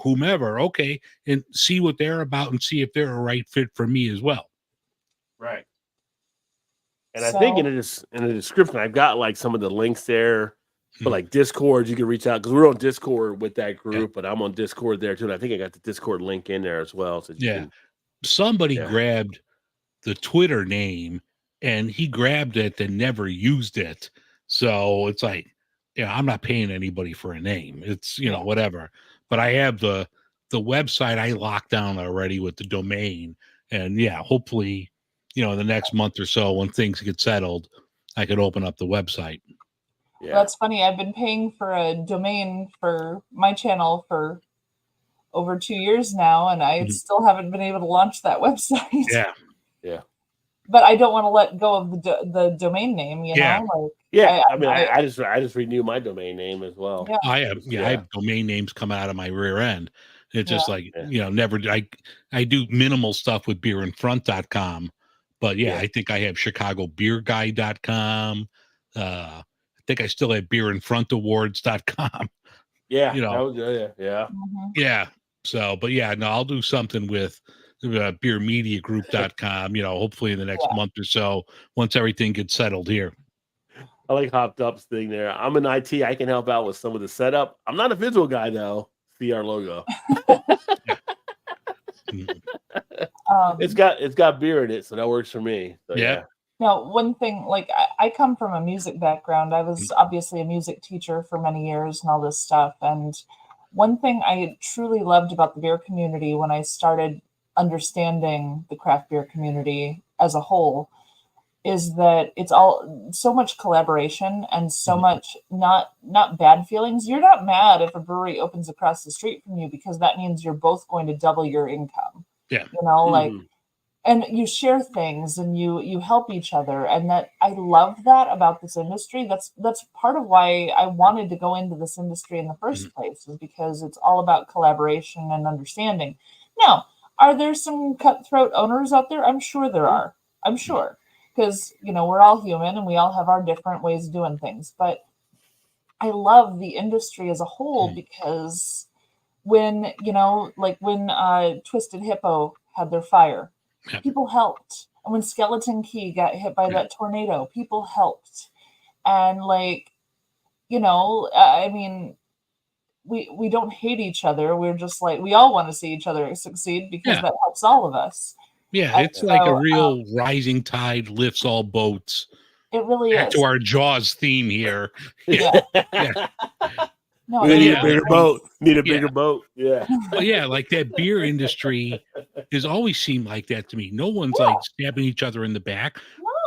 whomever, okay, and see what they're about and see if they're a right fit for me as well. Right. And I think in the description, I've got like some of the links there for like Discord. You can reach out because we're on Discord with that group, but I'm on Discord there too. And I think I got the Discord link in there as well. So somebody grabbed the Twitter name and he grabbed it and never used it. So it's like, I'm not paying anybody for a name. It's, whatever. But I have the website I locked down already with the domain. And hopefully, in the next month or so, when things get settled, I could open up the website. Yeah. That's funny. I've been paying for a domain for my channel for over 2 years now, and I still haven't been able to launch that website. Yeah. But I don't want to let go of the domain name, know? Like, I just renew my domain name as well. Yeah. I have domain names coming out of my rear end. It's just like, never, I do minimal stuff with beerinfront.com, but I think I have chicagobeerguy.com. I think I still have beerinfrontawards.com. Yeah. Yeah. So, but I'll do something with beermediagroup.com, hopefully in the next month or so, once everything gets settled here. I like Hopped Up's thing there. I'm in IT. I can help out with some of the setup. I'm not a visual guy though. See our logo. It's got beer in it, so that works for me. So, Now, one thing, like I come from a music background. I was obviously a music teacher for many years and all this stuff. And one thing I truly loved about the beer community when I started understanding the craft beer community as a whole is that it's all so much collaboration and so much not bad feelings. You're not mad if a brewery opens across the street from you because that means you're both going to double your income. Yeah. Like, and you share things and you help each other. And that I love that about this industry. That's part of why I wanted to go into this industry in the first place, is because it's all about collaboration and understanding. Now, are there some cutthroat owners out there? I'm sure there are. I'm sure. Because, we're all human and we all have our different ways of doing things. But I love the industry as a whole because when, like when Twisted Hippo had their fire, Yep. people helped. And when Skeleton Key got hit by that tornado, people helped. And like, I mean, we don't hate each other. We're just like, we all want to see each other succeed because Yeah. that helps all of us. Yeah, And it's like a so, real rising tide lifts all boats. It really Back is. to our Jaws theme here. Yeah. Yeah. No, We it need Yeah. a bigger boat. Need a Yeah. bigger boat. Yeah. Well, yeah, like that beer industry has always seemed like that to me. No one's Yeah. like stabbing each other in the back.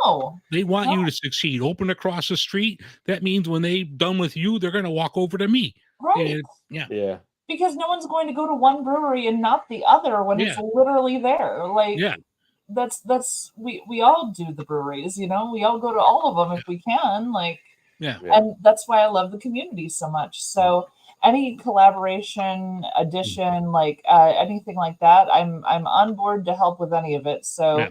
No. They want you to succeed. Open across the street. That means when they're done with you, they're going to walk over to me. Right. And, yeah. Yeah. Because no one's going to go to one brewery and not the other when it's Yeah. literally there. Like, Yeah. that's we all do the breweries, we all go to all of them if we can, like, Yeah. and that's why I love the community so much. So any collaboration, addition, like anything like that, I'm on board to help with any of it. So Yeah.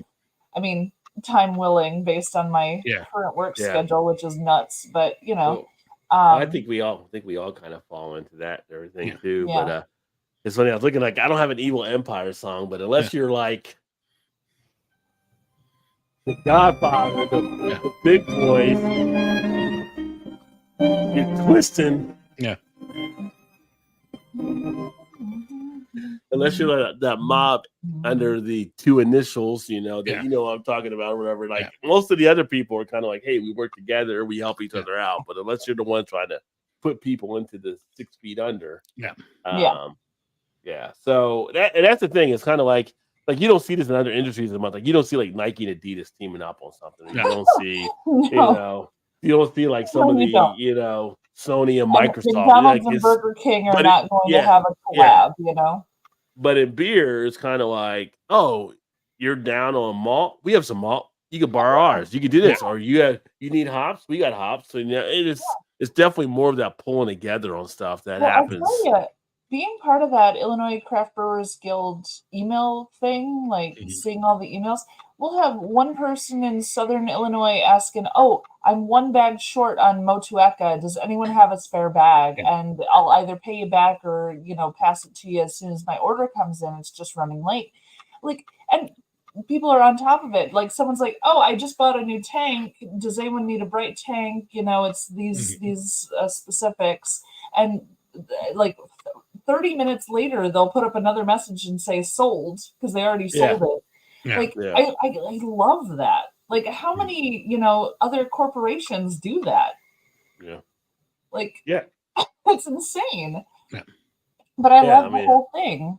I mean, time willing, based on my Yeah. current work Yeah. schedule, which is nuts, but Well, um, I think we all kind of fall into that and everything Yeah. too. Yeah. But it's funny. I was looking like I don't have an Evil Empire song, but unless you're like the Godfather, the big boys, you're twisting. Yeah. Unless you're like that mob under the two initials, that Yeah. you know what I'm talking about, or whatever. Like Yeah. most of the other people are kind of like, hey, we work together, we help each Yeah. other out. But unless you're the one trying to put people into the 6 feet under, Yeah. yeah. So that's the thing. It's kind of like you don't see this in other industries as much. Like you don't see like Nike and Adidas teaming up on something. You No. don't see, no. you don't see like some No, of you the, don't. Sony and And Microsoft. McDonald's Like, and Burger King are but not going yeah, to have a yeah. collab, But in beer, it's kind of like, oh, you're down on malt. We have some malt. You can borrow ours. You can do this, or you need hops. We got hops. So it's definitely more of that pulling together on stuff that Well, happens. I'll tell you, being part of that Illinois Craft Brewers Guild email thing, like seeing all the emails, we'll have one person in Southern Illinois asking, "Oh, I'm one bag short on Motueka. Does anyone have a spare bag?" And I'll either pay you back or pass it to you as soon as my order comes in. It's just running late, like, and people are on top of it. Like someone's like, "Oh, I just bought a new tank. Does anyone need a bright tank? It's these specifics." And like 30 minutes later, they'll put up another message and say sold because they already sold it. Yeah. Like Yeah. I love that. Like how many other corporations do that? Yeah. Like Yeah. it's insane. Yeah. But I Yeah, love I the mean- whole thing.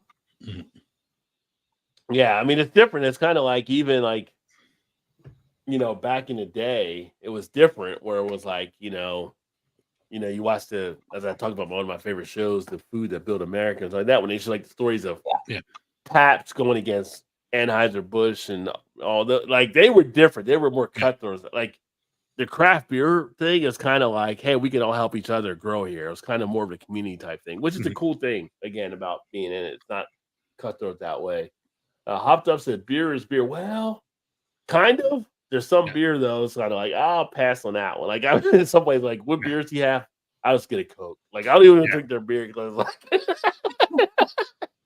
Yeah, I mean it's different. It's kind of like even like back in the day, it was different where it was like you watch as I talked about one of my favorite shows, The Food That Built Americans, like that when they show like the stories of Yeah. Pabst going against Anheuser-Busch and all the like they were different. They were more cutthroats. Like the craft beer thing is kind of like, hey, we can all help each other grow here. It was kind of more of a community type thing, which is a cool thing again about being in it. It's not cutthroat that way. Hopped Up said beer is beer. Well, kind of. There's some beer though. It's kind of like I'll pass on that one. Like I'm in some ways like, what beers do you have? I'll just get a Coke. Like I don't even drink their beer because like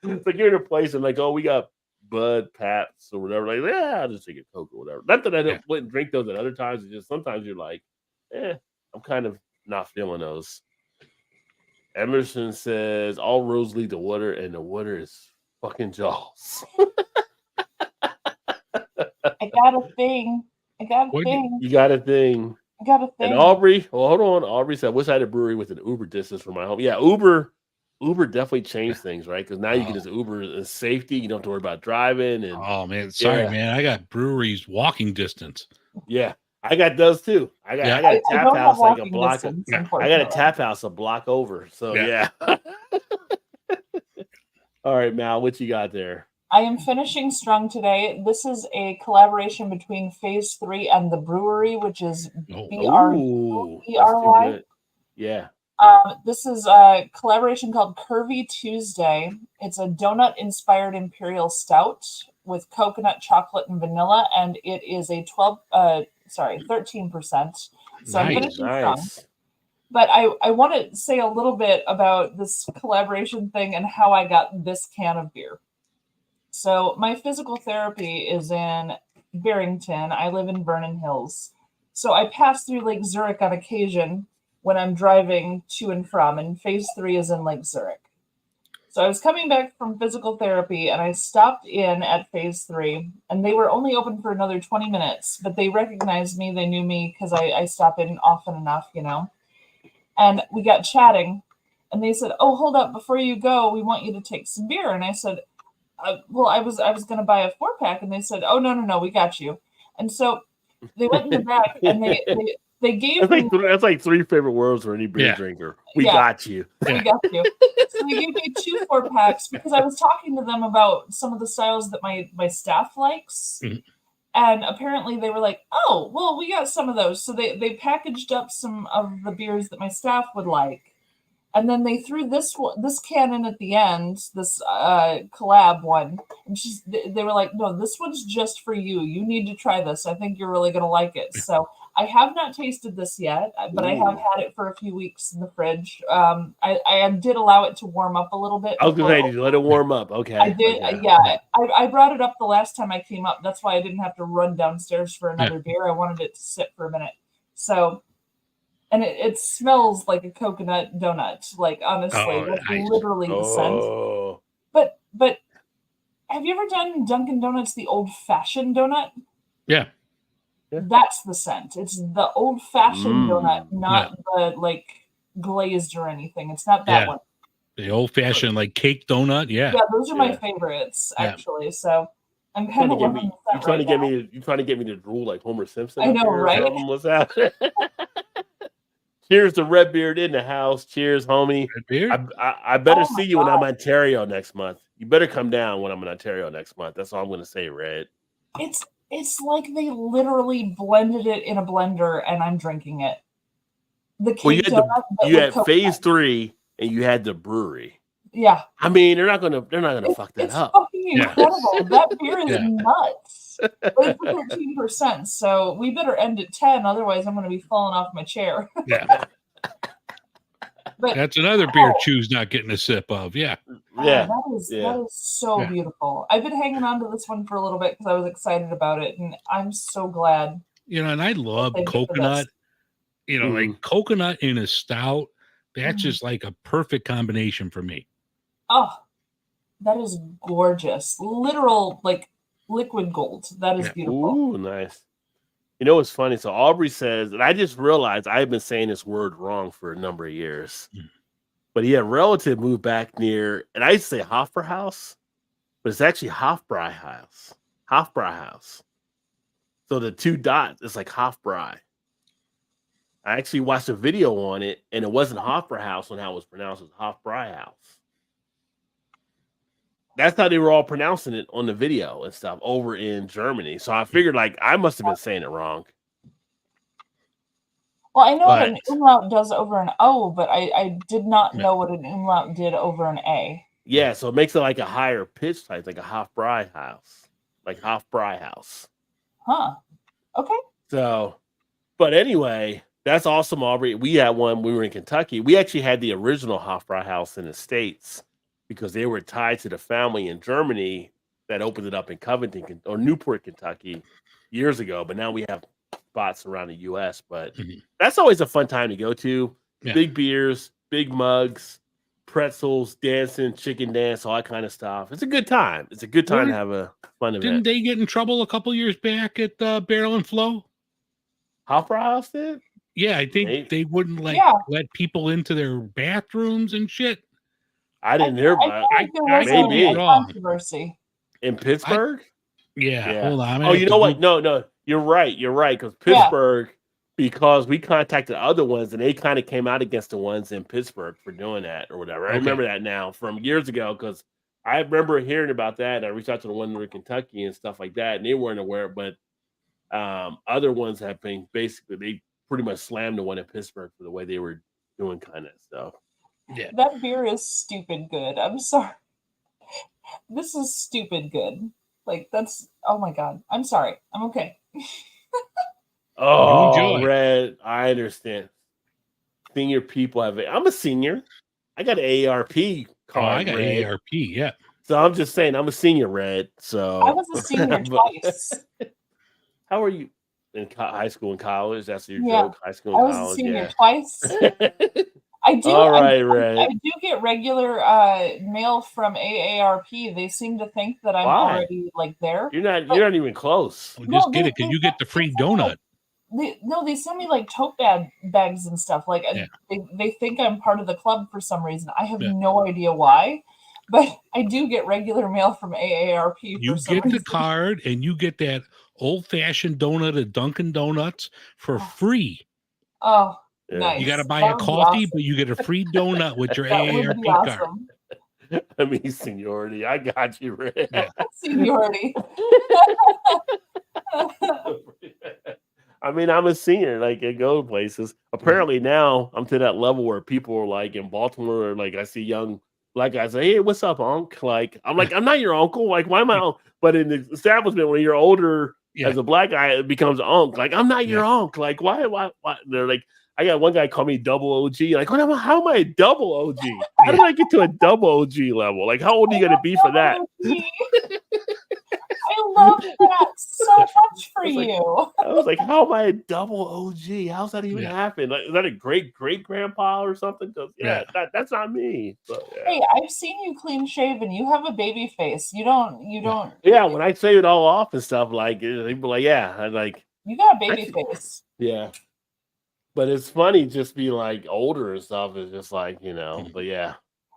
it's like you're in a place and like, oh, we got Bud, Pabst, or whatever. Like, yeah, I'll just take a Coke or whatever. Not that I wouldn't drink those at other times. It's just sometimes you're like, I'm kind of not feeling those. Emerson says all roads lead to water, and the water is fucking Jaws. I got a thing. I got a What- thing. You got a thing. I got a thing. And Aubrey, well, hold on. Aubrey said, I wish I had a brewery with an Uber distance from my home. Yeah, Uber definitely changed things, right? Because now you can just Uber in safety. You don't have to worry about driving. And Oh man, sorry, Yeah. man. I got breweries walking distance. yeah, I got those too. I got a I tap don't have house like a walking block. distance, I got a unfortunately. tap house a block over. So Yeah. yeah. All right, Mal, what you got there? I am finishing strong today. This is a collaboration between Phase 3 and the brewery, which is Oh, Ooh, that's too BRY. good. Yeah. This is a collaboration called Curvy Tuesday. It's a donut-inspired imperial stout with coconut, chocolate, and vanilla, and it is a 13%. So I'm Nice, finishing strong. Nice. But I want to say a little bit about this collaboration thing and how I got this can of beer. So my physical therapy is in Barrington. I live in Vernon Hills. So I pass through Lake Zurich on occasion when I'm driving to and from, and phase 3 is in Lake Zurich. So I was coming back from physical therapy and I stopped in at phase 3, and they were only open for another 20 minutes, but they recognized me. They knew me because I stop in often enough, you know. And we got chatting, and they said, "Oh, hold up, before you go, we want you to take some beer." And I said, well, I was going to buy a 4-pack, and they said, "Oh, no, we got you." And so they went in the back, and they gave me. That's like 3 favorite words for any beer Yeah. drinker. We got you. We got you. So they gave me 2 4-packs because I was talking to them about some of the styles that my staff likes. Mhm. And apparently they were like, "Oh, well, we got some of those." So they packaged up some of the beers that my staff would like. And then they threw this can in at the end, this collab one. And they were like, "No, this one's just for you. You need to try this. I think you're really going to like it." So I have not tasted this yet, but I have had it for a few weeks in the fridge. I did allow it to warm up a little bit. I was going to say, did you let it warm up? Okay. I did. Okay. Yeah. I brought it up the last time I came up. That's why I didn't have to run downstairs for another beer. I wanted it to sit for a minute. So... And it smells like a coconut donut. Like, honestly, that's nice. literally the scent. But have you ever done Dunkin' Donuts, the old-fashioned donut? Yeah. That's the scent. It's the old-fashioned donut, not the, like, glazed or anything. It's not that one. The old-fashioned, like, cake donut, Yeah, those are my favorites, actually. So I'm kind of loving that. You trying to get me to drool like Homer Simpson? I know, right? What's that? Cheers to Redbeard in the house. Cheers, homie. Redbeard? I better see you when I'm in Ontario next month. You better come down when I'm in Ontario next month. That's all I'm going to say, Red. It's like they literally blended it in a blender, and I'm drinking it. The cake you had phase 3, and you had the brewery. Yeah. I mean, they're not gonna fuck that up. It's fucking incredible. That beer is nuts. But it's 13%, so we better end at 10, otherwise I'm gonna be falling off my chair. Yeah. But that's another beer Chew's not getting a sip of. Yeah. Yeah. That is so beautiful. I've been hanging on to this one for a little bit because I was excited about it, and I'm so glad. You know, and I love coconut. You know, like coconut in a stout. That's just like a perfect combination for me. Oh, that is gorgeous. Literal, like, liquid gold. That is beautiful. Ooh, nice. You know what's funny? So Aubrey says, and I just realized I've been saying this word wrong for a number of years. But he had a relative moved back near, and I used to say Hofbrauhaus, but it's actually Hofbräuhaus. Hofbräuhaus. So the 2 dots, it's like Hofbräu. I actually watched a video on it, and it wasn't Hofbrauhaus on how it was pronounced. It was Hofbräuhaus. That's how they were all pronouncing it on the video and stuff over in Germany. So I figured, like, I must have been saying it wrong. Well, I know what an umlaut does over an O, but I did not know what an umlaut did over an A. Yeah, so it makes it like a higher pitch type, like a Hofbräuhaus. Like Hofbräuhaus. Huh. Okay. So, but anyway, that's awesome, Aubrey. We had one, we were in Kentucky. We actually had the original Hofbräuhaus in the States, because they were tied to the family in Germany that opened it up in Covington or Newport, Kentucky years ago. But now we have spots around the U.S. But that's always a fun time to go to. Yeah. Big beers, big mugs, pretzels, dancing, chicken dance, all that kind of stuff. It's a good time. It's a good time to have a fun event. Didn't they get in trouble a couple years back at Barrel and Flow? Hofbräuhaus did? Yeah, I think they wouldn't let people into their bathrooms and shit. I didn't hear about it. Maybe controversy in Pittsburgh. Hold on. Oh, you know what? No, you're right. You're right, because Pittsburgh, because we contacted other ones, and they kind of came out against the ones in Pittsburgh for doing that or whatever. I remember that now from years ago, because I remember hearing about that. And I reached out to the one in Kentucky and stuff like that, and they weren't aware. But other ones have been they pretty much slammed the one in Pittsburgh for the way they were doing kind of stuff. Yeah. That beer is stupid good. I'm sorry. This is stupid good. Like, that's, oh my God. I'm sorry. I'm okay. Oh, Red. I understand. senior people have it. I'm a senior. I got an AARP Oh, card. I got Red. AARP. Yeah. So I'm just saying I'm a senior, Red. So I was a senior twice. How are you in high school and college? That's your Yeah. joke. High school I and was a college. senior twice. Yeah. I do. All right, I Red. do get regular mail from AARP. They seem to think that I'm Why? already like there. You're not even close. Well, No, just get they- it because they- you get the free they- donut. They send me like tote bags and stuff. Like Yeah. they think I'm part of the club for some reason. I have Yeah. no idea why, but I do get regular mail from AARP. You for some get the reason. card and you get that old-fashioned donut at Dunkin' Donuts for free. Oh, Yeah. nice. You got to buy That a would be coffee, awesome. but you get a free donut with your That would AARP be card. awesome. I mean, seniority. I got you, Red. Yeah. Seniority. I mean, I'm a senior, like I go places. Apparently now I'm to that level where people are like in Baltimore, like I see young black guys say, "Hey, what's up, Unc?" Like I'm like, I'm not your uncle. Like, why am I? Uncle? But in the establishment, when you're older Yeah. as a black guy, it becomes Unc. Like I'm not your Unc. Like why? They're like, I got one guy call me double OG. Like, how am I a double OG? How did I get to a double OG level? Like, how old are you gonna be for that? I love that so much for I was like- you. I was like, how am I a double OG? How's that even Yeah. happen? Like, is that a great grandpa or something? Because that's not me. So, yeah. Hey, I've seen you clean shaven. You have a baby face. You don't. Yeah, when I say it all off and stuff, like people be like, yeah, I'm like, You got a baby face. yeah. But it's funny just being like older and stuff is just like, but yeah.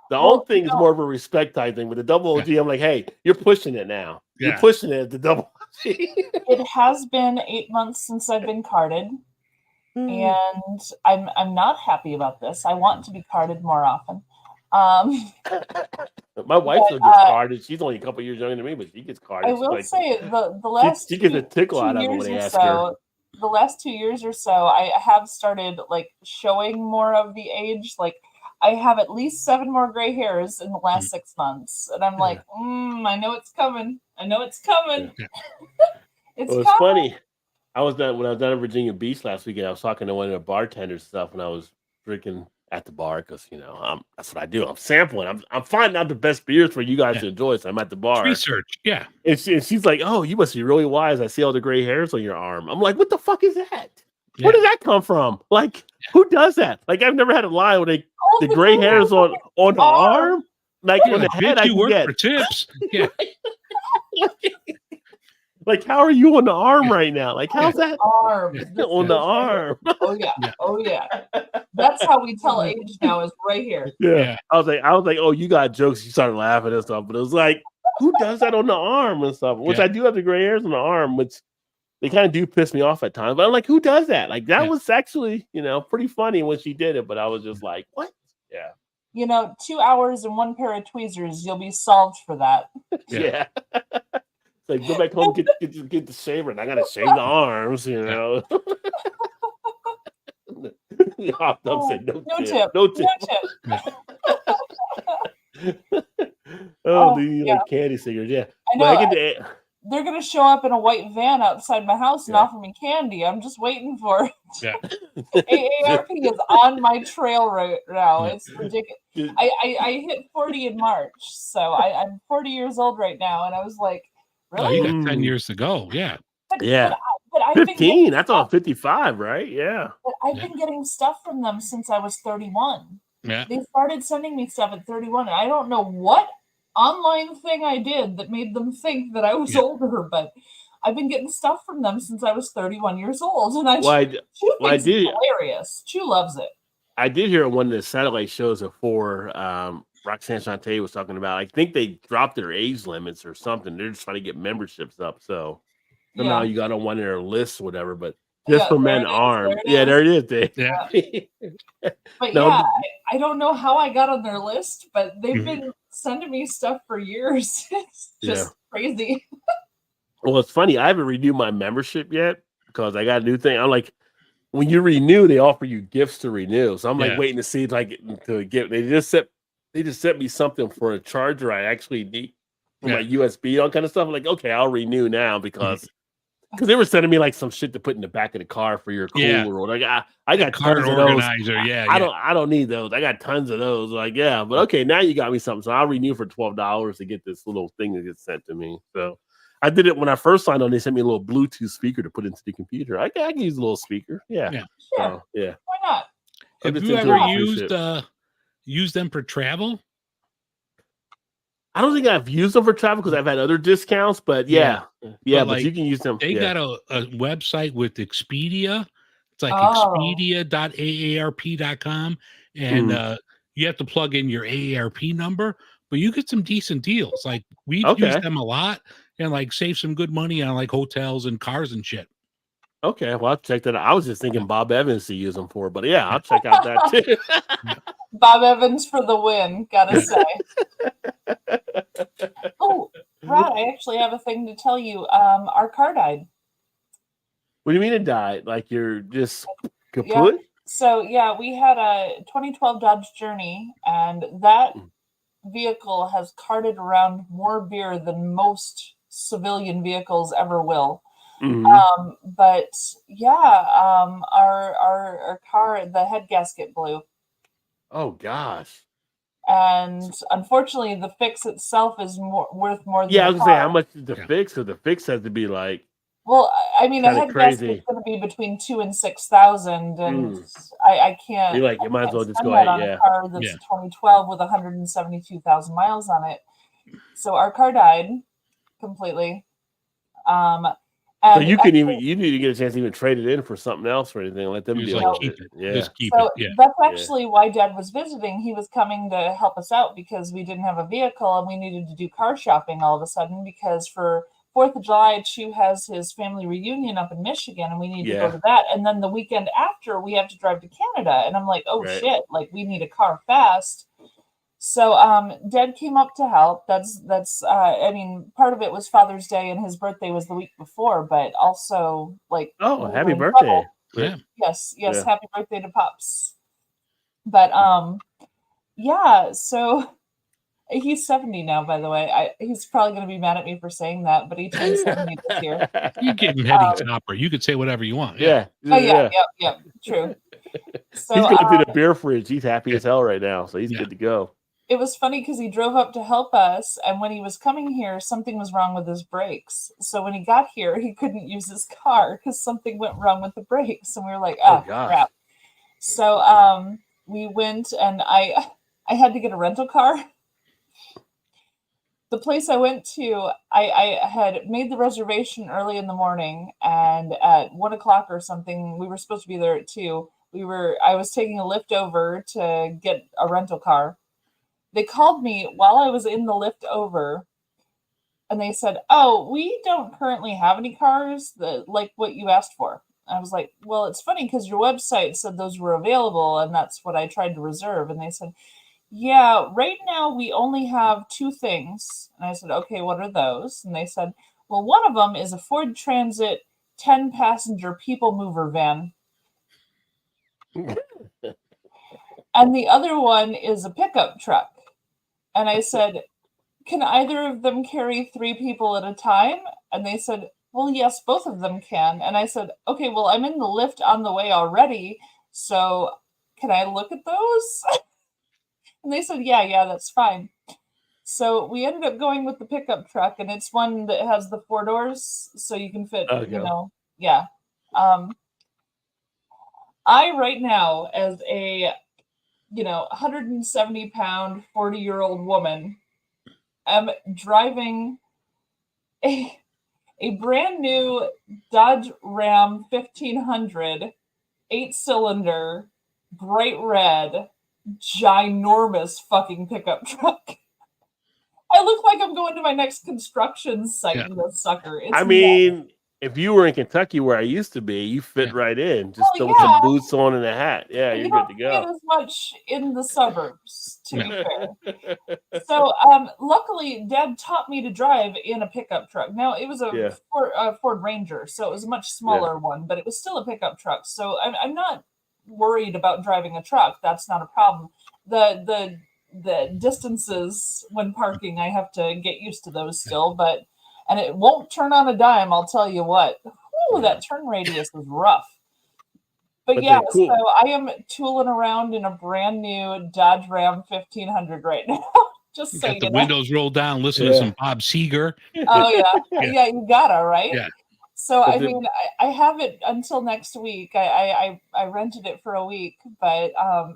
The Well, old thing is more of a respect type thing. With the double OG, I'm like, hey, you're pushing it now. You're Yeah. pushing it at the double OG. It has been 8 months since I've been carded, and I'm not happy about this. I want to be carded more often. My wife still gets carded. She's only a couple years younger than me, but she gets carded. I She's will like, say the last she gets a tickle 2 out of it when years they or ask her. so. The last 2 years or so, I have started like showing more of the age. Like I have at least 7 more gray hairs in the last 6 months, and I'm like, I know it's coming. I know it's coming. Yeah. It's Well, it's coming. funny. When I was down in Virginia Beach last weekend, I was talking to one of the bartenders and stuff, and I was drinking at the bar because that's what I do. I'm sampling. I'm finding out the best beers for you guys to enjoy. So I'm at the bar. Research. Yeah. And she's like, "Oh, you must be really wise. I see all the gray hairs on your arm." I'm like, "What the fuck is that? Where did that come from? Like, who does that? Like, I've never had a line where the gray hairs on the arm, like on the head. I You can work get. for tips. Yeah. Like, how are you on the arm right now? Like, how's that Arm. on the arm? Oh yeah. Oh yeah. That's how we tell age now is right here. Yeah. I was like, oh, you got jokes. You started laughing and stuff, but it was like, who does that on the arm and stuff? Which I do have the gray hairs on the arm, which they kind of do piss me off at times. But I'm like, who does that? Like that was actually, pretty funny when she did it. But I was just like, what? Yeah. 2 hours and 1 pair of tweezers, you'll be solved for that. Yeah. Like go back home, get the shaver, and I gotta shave the arms, The hot dog said no tip. No tip. Oh, do you like candy cigarettes? Yeah. I know. But I get They're gonna show up in a white van outside my house and Yeah. offer me candy. I'm just waiting for it. Yeah. AARP is on my trail right now. It's ridiculous. I hit 40 in March, so I'm 40 years old right now, and I was like, Oh, really? you got 10 years to go. Yeah. Yeah. But I've been 15. That's all 55, right? Yeah. But I've been getting stuff from them since I was 31. Yeah. They started sending me stuff at 31, and I don't know what online thing I did that made them think that I was older, but I've been getting stuff from them since I was 31 years old, and Chu thinks it's hilarious. Chu loves it. I did hear one of the satellite shows before. Roxanne Shante was talking about. I think they dropped their age limits or something. They're just trying to get memberships up. So somehow you got on one of their lists or whatever. But just for men armed, there it is. Yeah. But I don't know how I got on their list, but they've been sending me stuff for years. It's just crazy. Well, it's funny. I haven't renewed my membership yet because I got a new thing. I'm like, when you renew, they offer you gifts to renew. So I'm like waiting to see to get. They just sent me something for a charger I actually need for my USB, all kind of stuff. I'm like, okay, I'll renew now because Because they were sending me like some shit to put in the back of the car for your cooler. Yeah. Or like I got Card tons of those. organizer. Yeah. I don't need those. I got tons of those. Like, yeah, but okay, now you got me something. So I'll renew for $12 to get this little thing that gets sent to me. So I did it when I first signed on. They sent me a little Bluetooth speaker to put into the computer. I can use a little speaker. Yeah. Yeah. Sure. Yeah. Why not? I'm Have just you into ever the cruise ship. used them for travel? I don't think I've used them for travel because I've had other discounts, but yeah, But, but like, you can use them. They yeah. got a website with Expedia. It's like Oh. expedia.aarp.com. And you have to plug in your AARP number, but you get some decent deals. Like we've Okay. used them a lot and like save some good money on like hotels and cars and shit. Okay, well, I'll check that out. I was just thinking Bob Evans to use them for, but yeah, I'll check out that too. Bob Evans for the win, gotta say. Oh, Rod, I actually have a thing to tell you. Our car died. What do you mean it died? Like you're just kaput? So yeah, we had a 2012 Dodge Journey, and that vehicle has carted around more beer than most civilian vehicles ever will. Mhm. But yeah, our car, the head gasket blew. Oh gosh. And unfortunately, the fix itself is worth more than Yeah, I the was gonna say how car. much is the Yeah. fix? Because the fix has to be like Well, I mean, a kinda head crazy. gasket is going to be between $2,000 and $6,000, and Mm. I can't. You're like, I you might as can't well just spend go that ahead. on Yeah. a car that's Yeah. 2012 with 172,000 miles on it. So our car died completely. So And you can actually, even you need to get a chance to even trade it in for something else or anything. Let them He was deal like, with keep it. it. Yeah. Just keep so it. Yeah. that's actually why Dad was visiting. He was coming to help us out because we didn't have a vehicle and we needed to do car shopping all of a sudden because for 4th of July, Chew has his family reunion up in Michigan and we need to go Yeah. to that. And then the weekend after, we have to drive to Canada. And I'm like, oh Right. shit, like we need a car fast. So Dad came up to help. That's I mean, part of it was Father's Day and his birthday was the week before, but also like Oh, we were happy in birthday. trouble. Yeah. Yes, Yeah. happy birthday to Pops. But yeah, so he's 70 now, by the way. He's probably going to be mad at me for saying that, but he turned 70 this year. You give him Hetty Topper. You could say whatever you want. Yeah. Yeah. Oh yeah, yep, true. So He's going through the beer fridge. He's happy as hell right now, so he's Yeah. good to go. it was funny because he drove up to help us, and when he was coming here, something was wrong with his brakes. So when he got here, he couldn't use his car because something went wrong with the brakes, and we were like, Oh, oh gosh. crap. So we went, and I had to get a rental car. The place I went to, I had made the reservation early in the morning, and at 1 o'clock or something, we were supposed to be there at 2. I was taking a lift over to get a rental car. They called me while I was in the lift over, and they said, "Oh, we don't currently have any cars like what you asked for." I was like, "Well, it's funny because your website said those were available, and that's what I tried to reserve." And they said, "Yeah, right now we only have 2 things." And I said, "Okay, what are those?" And they said, "Well, one of them is a Ford Transit 10-passenger people mover van. And the other one is a pickup truck." And I said, "Can either of them carry 3 people at a time?" And they said, "Well, yes, both of them can." And I said, "Okay, well, I'm in the lift on the way already, so can I look at those?" And they said, yeah, that's fine. So we ended up going with the pickup truck, and it's one that has the 4 doors, so you can fit, Okay. yeah. I right now, as a 170-pound, 40-year-old woman, am driving a brand new Dodge Ram 1500, 8-cylinder, bright red, ginormous fucking pickup truck. I look like I'm going to my next construction site Yeah. in this sucker. It's I mean, if you were in Kentucky where I used to be, you fit Yeah. right in. Just Well, still with some yeah. boots on and a hat. Yeah, you you're don't good to get go. as much in the suburbs, to be Yeah. fair. So, luckily, Dad taught me to drive in a pickup truck. Now, it was a Yeah. Ford Ranger, so it was a much smaller one, but it was still a pickup truck. So I'm not worried about driving a truck. That's not a problem. The distances when parking, I have to get used to those still, but and it won't turn on a dime. I'll tell you what. Ooh, that turn radius is rough. But But yeah, they're cool. so I am tooling around in a brand new Dodge Ram 1500 right now. Just You so got you the know. windows rolled down, listen to Yeah. some Bob Seger. Oh yeah, Yeah. yeah, you gotta, right? Yeah. So But I the- mean, I have it until next week. I rented it for a week, but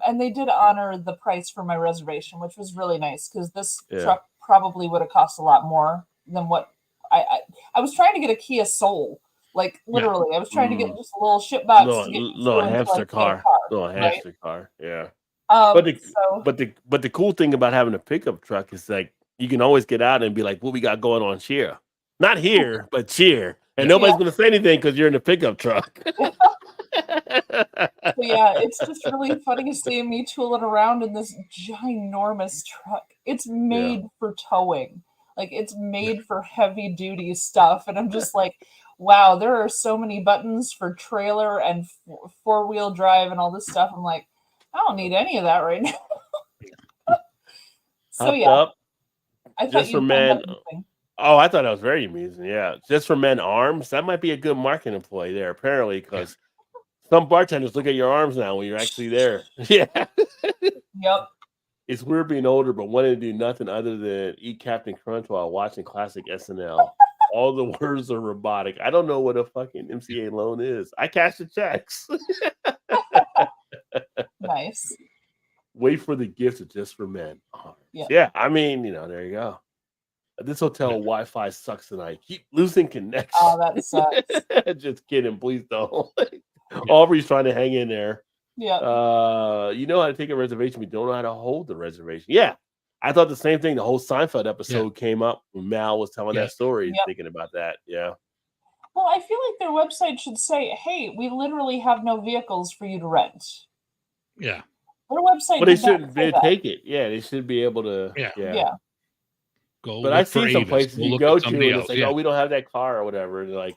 and they did honor the price for my reservation, which was really nice because this Yeah. truck probably would have cost a lot more than what I was trying to get a Kia Soul, like literally. I was trying to get just a little ship box to get me little through until I hamster could get a car. Little right? hamster car. Yeah. Um, But the so but the cool thing about having a pickup truck is like you can always get out and be like, what we got going on here? Not here, but cheer. And Yeah. nobody's gonna say anything because you're in the pickup truck. So yeah, it's just really funny seeing me tooling around in this ginormous truck. It's made for towing. Like it's made for heavy duty stuff. And I'm just like, wow, there are so many buttons for trailer and four-wheel drive and all this stuff. I'm like, I don't need any of that right now. So Hopped yeah, up I thought just you'd for find men. that interesting. Oh, I thought that was very amusing. Yeah, just for men arms. That might be a good marketing employee there, apparently, because some bartenders look at your arms now when you're actually there. Yeah, Yep. it's weird being older, but wanting to do nothing other than eat Captain Crunch while watching classic SNL. All the words are robotic. I don't know what a fucking MCA loan is. I cash the checks. Nice. Wait for the gifts of just for men. Arms. Yeah. Yeah, I mean, there you go. This hotel Wi-Fi sucks tonight. Keep losing connection. Oh, that sucks. Just kidding, please don't. Aubrey's trying to hang in there. Yeah. You know how to take a reservation, but you don't know how to hold the reservation. Yeah, I thought the same thing. The whole Seinfeld episode came up when Mal was telling that story. Yep. Thinking about that, yeah. Well, I feel like their website should say, "Hey, we literally have no vehicles for you to rent." Yeah. Their website. But they did not shouldn't say that. take it. Yeah, they should be able to. Yeah. Yeah. Go. But look I've for seen some Avis. places Go you look go at to, and somebody it's else. like, Yeah. oh, we don't have that car or whatever. And they're like,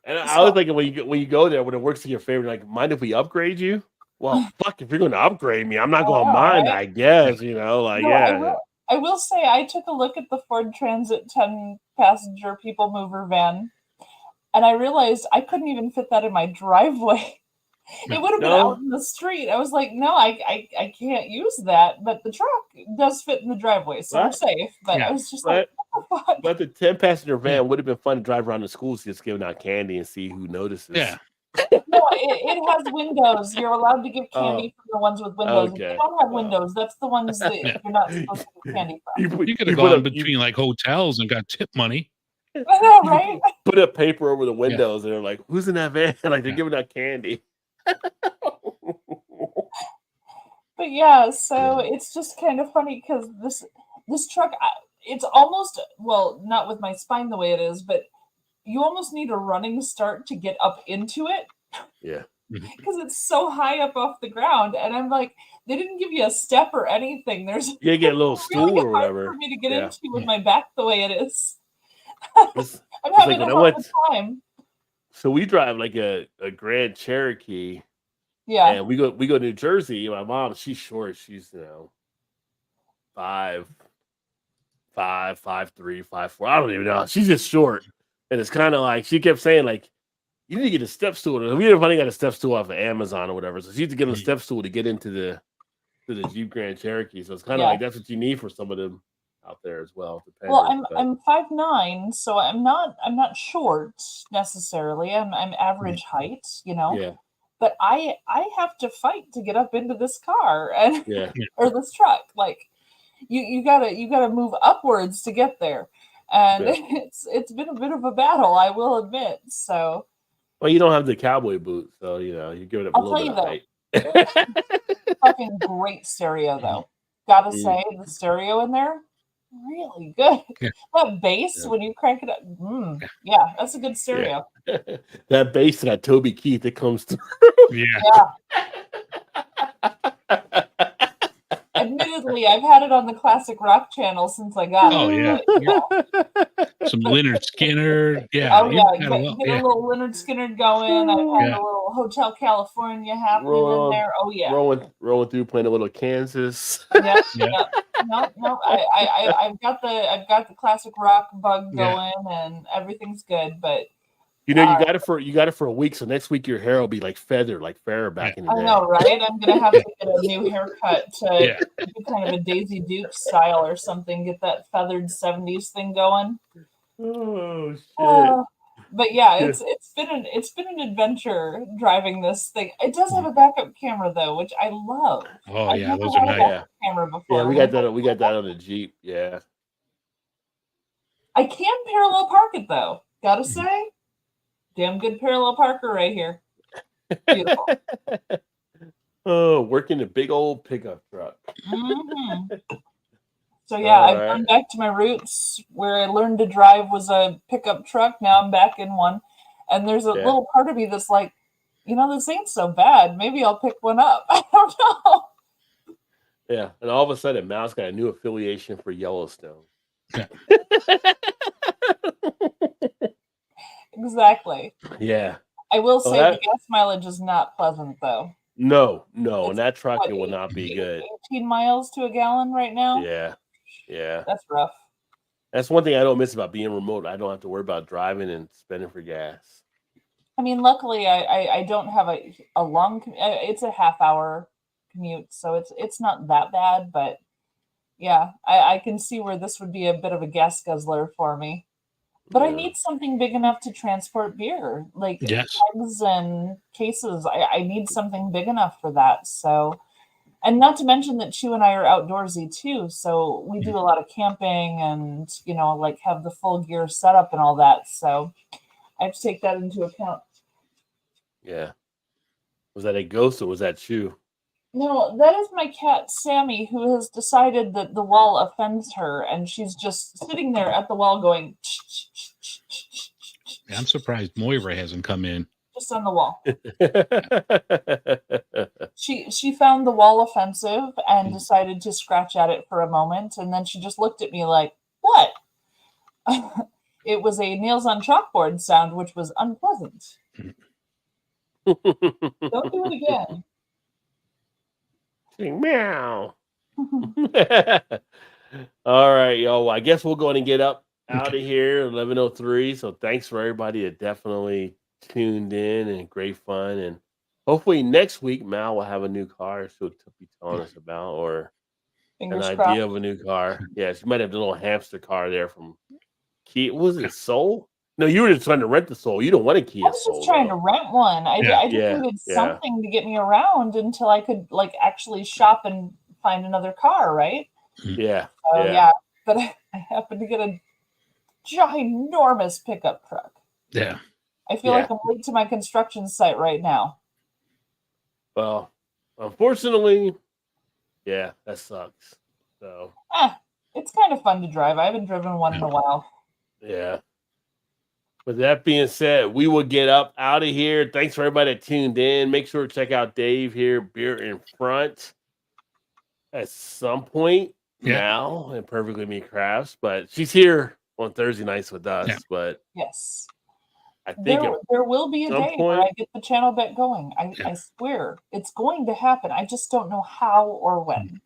and I So- was thinking when you go there, when it works in your favor, like, mind if we upgrade you? Well, fuck, if you're going to upgrade me, I'm not going to mind. right? I guess, like, No, yeah. I will say I took a look at the Ford Transit 10-passenger people mover van, and I realized I couldn't even fit that in my driveway. It would have been No. out in the street. I was like, no, I can't use that. But the truck does fit in the driveway, so we're Right. safe. But Yeah. I was just like, what the fuck? But the 10-passenger van would have been fun to drive around the schools just giving out candy and see who notices. Yeah. No, it has windows. You're allowed to give candy from the ones with windows. If Okay. you don't have windows, that's the ones that you're not supposed to give candy from. You could have put gone a- between like hotels and got tip money. I know, right? put a paper over the windows and they're like, who's in that van? Like they're Yeah. giving out candy. But yeah, so it's just kind of funny because this truck, it's almost, well, not with my spine the way it is, but you almost need a running start to get up into it Yeah. because it's so high up off the ground. And I'm like, they didn't give you a step or anything. There's You get a little it's really stool or hard whatever. for me to get Yeah. into with my back the way it is. It's- I'm It's having like a when I hard went- time. So we drive like a Grand Cherokee. Yeah. And we go to New Jersey. My mom, she's short. She's 5'3", 5'4". I don't even know. She's just short. And it's kind of like she kept saying, like, you need to get a step stool. We didn't finally got a step stool off of Amazon or whatever. So she had to get a step stool to get into the Jeep Grand Cherokee. So it's kind of Yeah. like that's what you need for some of them out there as well. Well, depending, but- I'm 5'9", so I'm not short necessarily. I'm average height, yeah, But I have to fight to get up into this car and yeah. or this truck. Like you gotta move upwards to get there, and Yeah. it's been a bit of a battle, I will admit. So Well, you don't have the cowboy boots, so you give it up I'll a little tell bit you of height. fucking great stereo though. Gotta Mm. say the stereo in there. Really good. Yeah. That bass Yeah. when you crank it up, yeah, that's a good stereo. That bass to that Toby Keith that comes through. Yeah. Admittedly, Luckily, I've had it on the classic rock channel since I got Oh, it. yeah. but, Some Leonard Skinner. Yeah. Oh you've yeah, got a get, lot- get yeah. a little Leonard Skinner going. I've had Yeah. a little Hotel California happening Roll- in there. Oh yeah. rolling through, playing a little Kansas. Yeah, Yeah. yeah. No. I've got the classic rock bug Yeah. going, and everything's good. But You know, you got it for a week, so next week your hair will be like feathered, like Farrah back in the I day. know, right? I'm gonna have to get a new haircut to Yeah. do kind of a Daisy Duke style or something. Get that feathered '70s thing going. Oh shit! But yeah, it's been an adventure driving this thing. It does have a backup camera though, which I love. Oh, I've yeah. never Those had are a nice. backup camera before. Yeah, we got that. We got that on the Jeep. Yeah. I can parallel park it though. Gotta say, damn good parallel parker right here. Beautiful. Oh, working a big old pickup truck. Mhm. So yeah, I've Alright. gone back to my roots where I learned to drive was a pickup truck. Now I'm back in one, and there's a Yeah. little part of me that's like, this ain't so bad. Maybe I'll pick one up. I don't know. Yeah, and all of a sudden, Mal's got a new affiliation for Yellowstone. Exactly. Yeah. I will say that- the gas mileage is not pleasant though. No, It's and that truck what, it will not be good. 18 miles to a gallon right now. Yeah. That's rough. That's one thing I don't miss about being remote. I don't have to worry about driving and spending for gas. I mean, luckily, I don't have a long. It's a half-hour commute, so it's not that bad. But yeah, I can see where this would be a bit of a gas guzzler for me. But I Yeah. need something big enough to transport beer, like Yes. kegs and cases. I need something big enough for that. So, and not to mention that Chu and I are outdoorsy too. So we do a lot of camping and like have the full gear setup and all that. So I have to take that into account. Yeah. Was that a ghost or was that Chew? No, that is my cat Sammy, who has decided that the wall offends her, and she's just sitting there at the wall going I'm surprised Moira hasn't come in. just on the wall. She found the wall offensive and decided to scratch at it for a moment, and then she just looked at me like, "What?" It was a nails on chalkboard sound, which was unpleasant. Don't do it again. Meow. All right, y'all. Well, I guess we'll go ahead and get up out of here, 11:03. So thanks for everybody that definitely tuned in and great fun. And hopefully next week Mal will have a new car she'll be telling us about, or Fingers an crossed. idea of a new car. Yeah, she might have the little hamster car there from Kia. Was it Soul? No, you were just trying to rent the Soul. You don't want a Kia I was Soul. just trying to though. rent one. I just Yeah, needed yeah. something to get me around until I could actually shop and find another car, right? Yeah, So yeah. yeah, but I happened to get a ginormous pickup truck. Yeah. I feel Yeah. like I'm late to my construction site right now. Well, unfortunately, yeah, that sucks. So It's kind of fun to drive. I haven't driven one in a while. yeah. With that being said, we will get up out of here. Thanks for everybody that tuned in. Make sure to check out Dave here, Beer in Front, at some point now, and Perfectly Me Crafts. But she's here on Thursday nights with us. Yeah. But Yes. I think There will be a some day where point- I get the channel back going. I swear. It's going to happen. I just don't know how or when.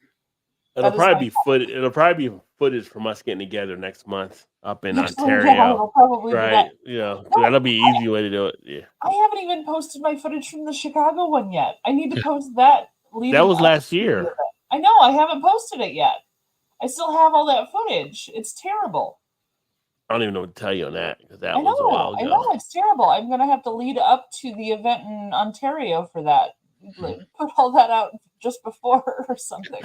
it'll that is probably be my footage. It'll probably be footage from us getting together next month up in Next one, Ontario. yeah, it'll probably be Right. that. You know, that'll be an easy way to do it. Yeah. I haven't even posted my footage from the Chicago one yet. I need to post that. That was last to the year. event. I know. I haven't posted it yet. I still have all that footage. It's terrible. I don't even know what to tell you on that because that I was a while know. I ago. know. It's terrible. I'm going to have to lead up to the event in Ontario for that. Like, put all that out just before or something.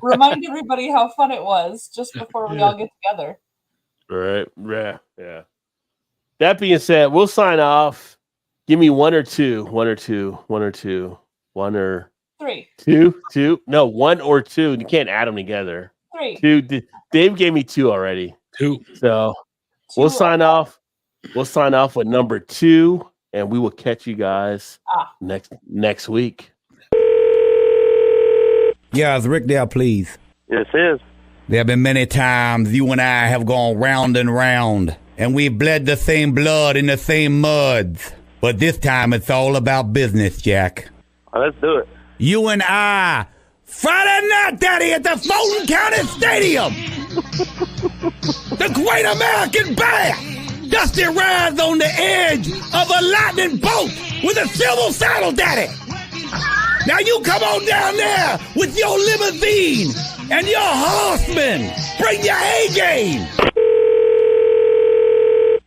Remind everybody how fun it was just before we all get together. Right. Yeah. That being said, we'll sign off. Give me one or two. One or two. Three. Two. No, one or two. You can't add them together. Three. Two. Dave gave me two already. Two. So Two. we'll sign off. We'll sign off with number 2, and we will catch you guys next week. Yeah, is Rick there, please? Yes, it is. There have been many times you and I have gone round and round, and we've bled the same blood in the same muds. But this time it's all about business, Jack. Let's do it. You and I, Friday night, Daddy, at the Fulton County Stadium. The Great American Bear. Dusty rides on the edge of a lightning bolt with a silver saddle, Daddy. Now you come on down there with your limousine and your horsemen. Bring your A-game.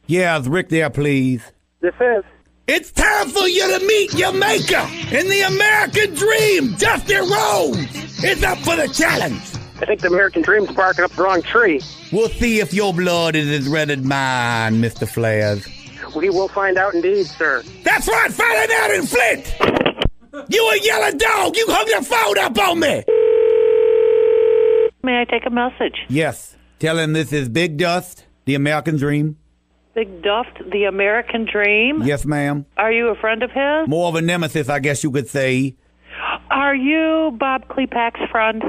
Yeah, is Rick there, please? This is. It's time for you to meet your maker in the American Dream. Dusty Rhodes is up for the challenge. I think the American Dream's barking up the wrong tree. We'll see if your blood is as red as mine, Mr. Flares. We will find out indeed, sir. That's right, find out in Flint. You a yellow dog. You hung your phone up on me. May I take a message? Yes. Tell him this is Big Dust, the American Dream. Big Duft, the American Dream? Yes, ma'am. Are you a friend of his? More of a nemesis, I guess you could say. Are you Bob Klepak's friend?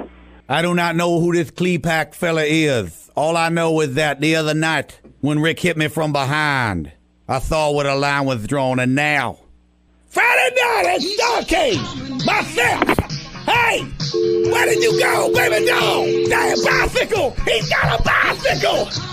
I do not know who this Klepak fella is. All I know is that the other night, when Rick hit me from behind, I saw where the line was drawn, and now... Friday night at Starcade! Myself! Hey! Where did you go, baby doll? That bicycle! He's got a bicycle!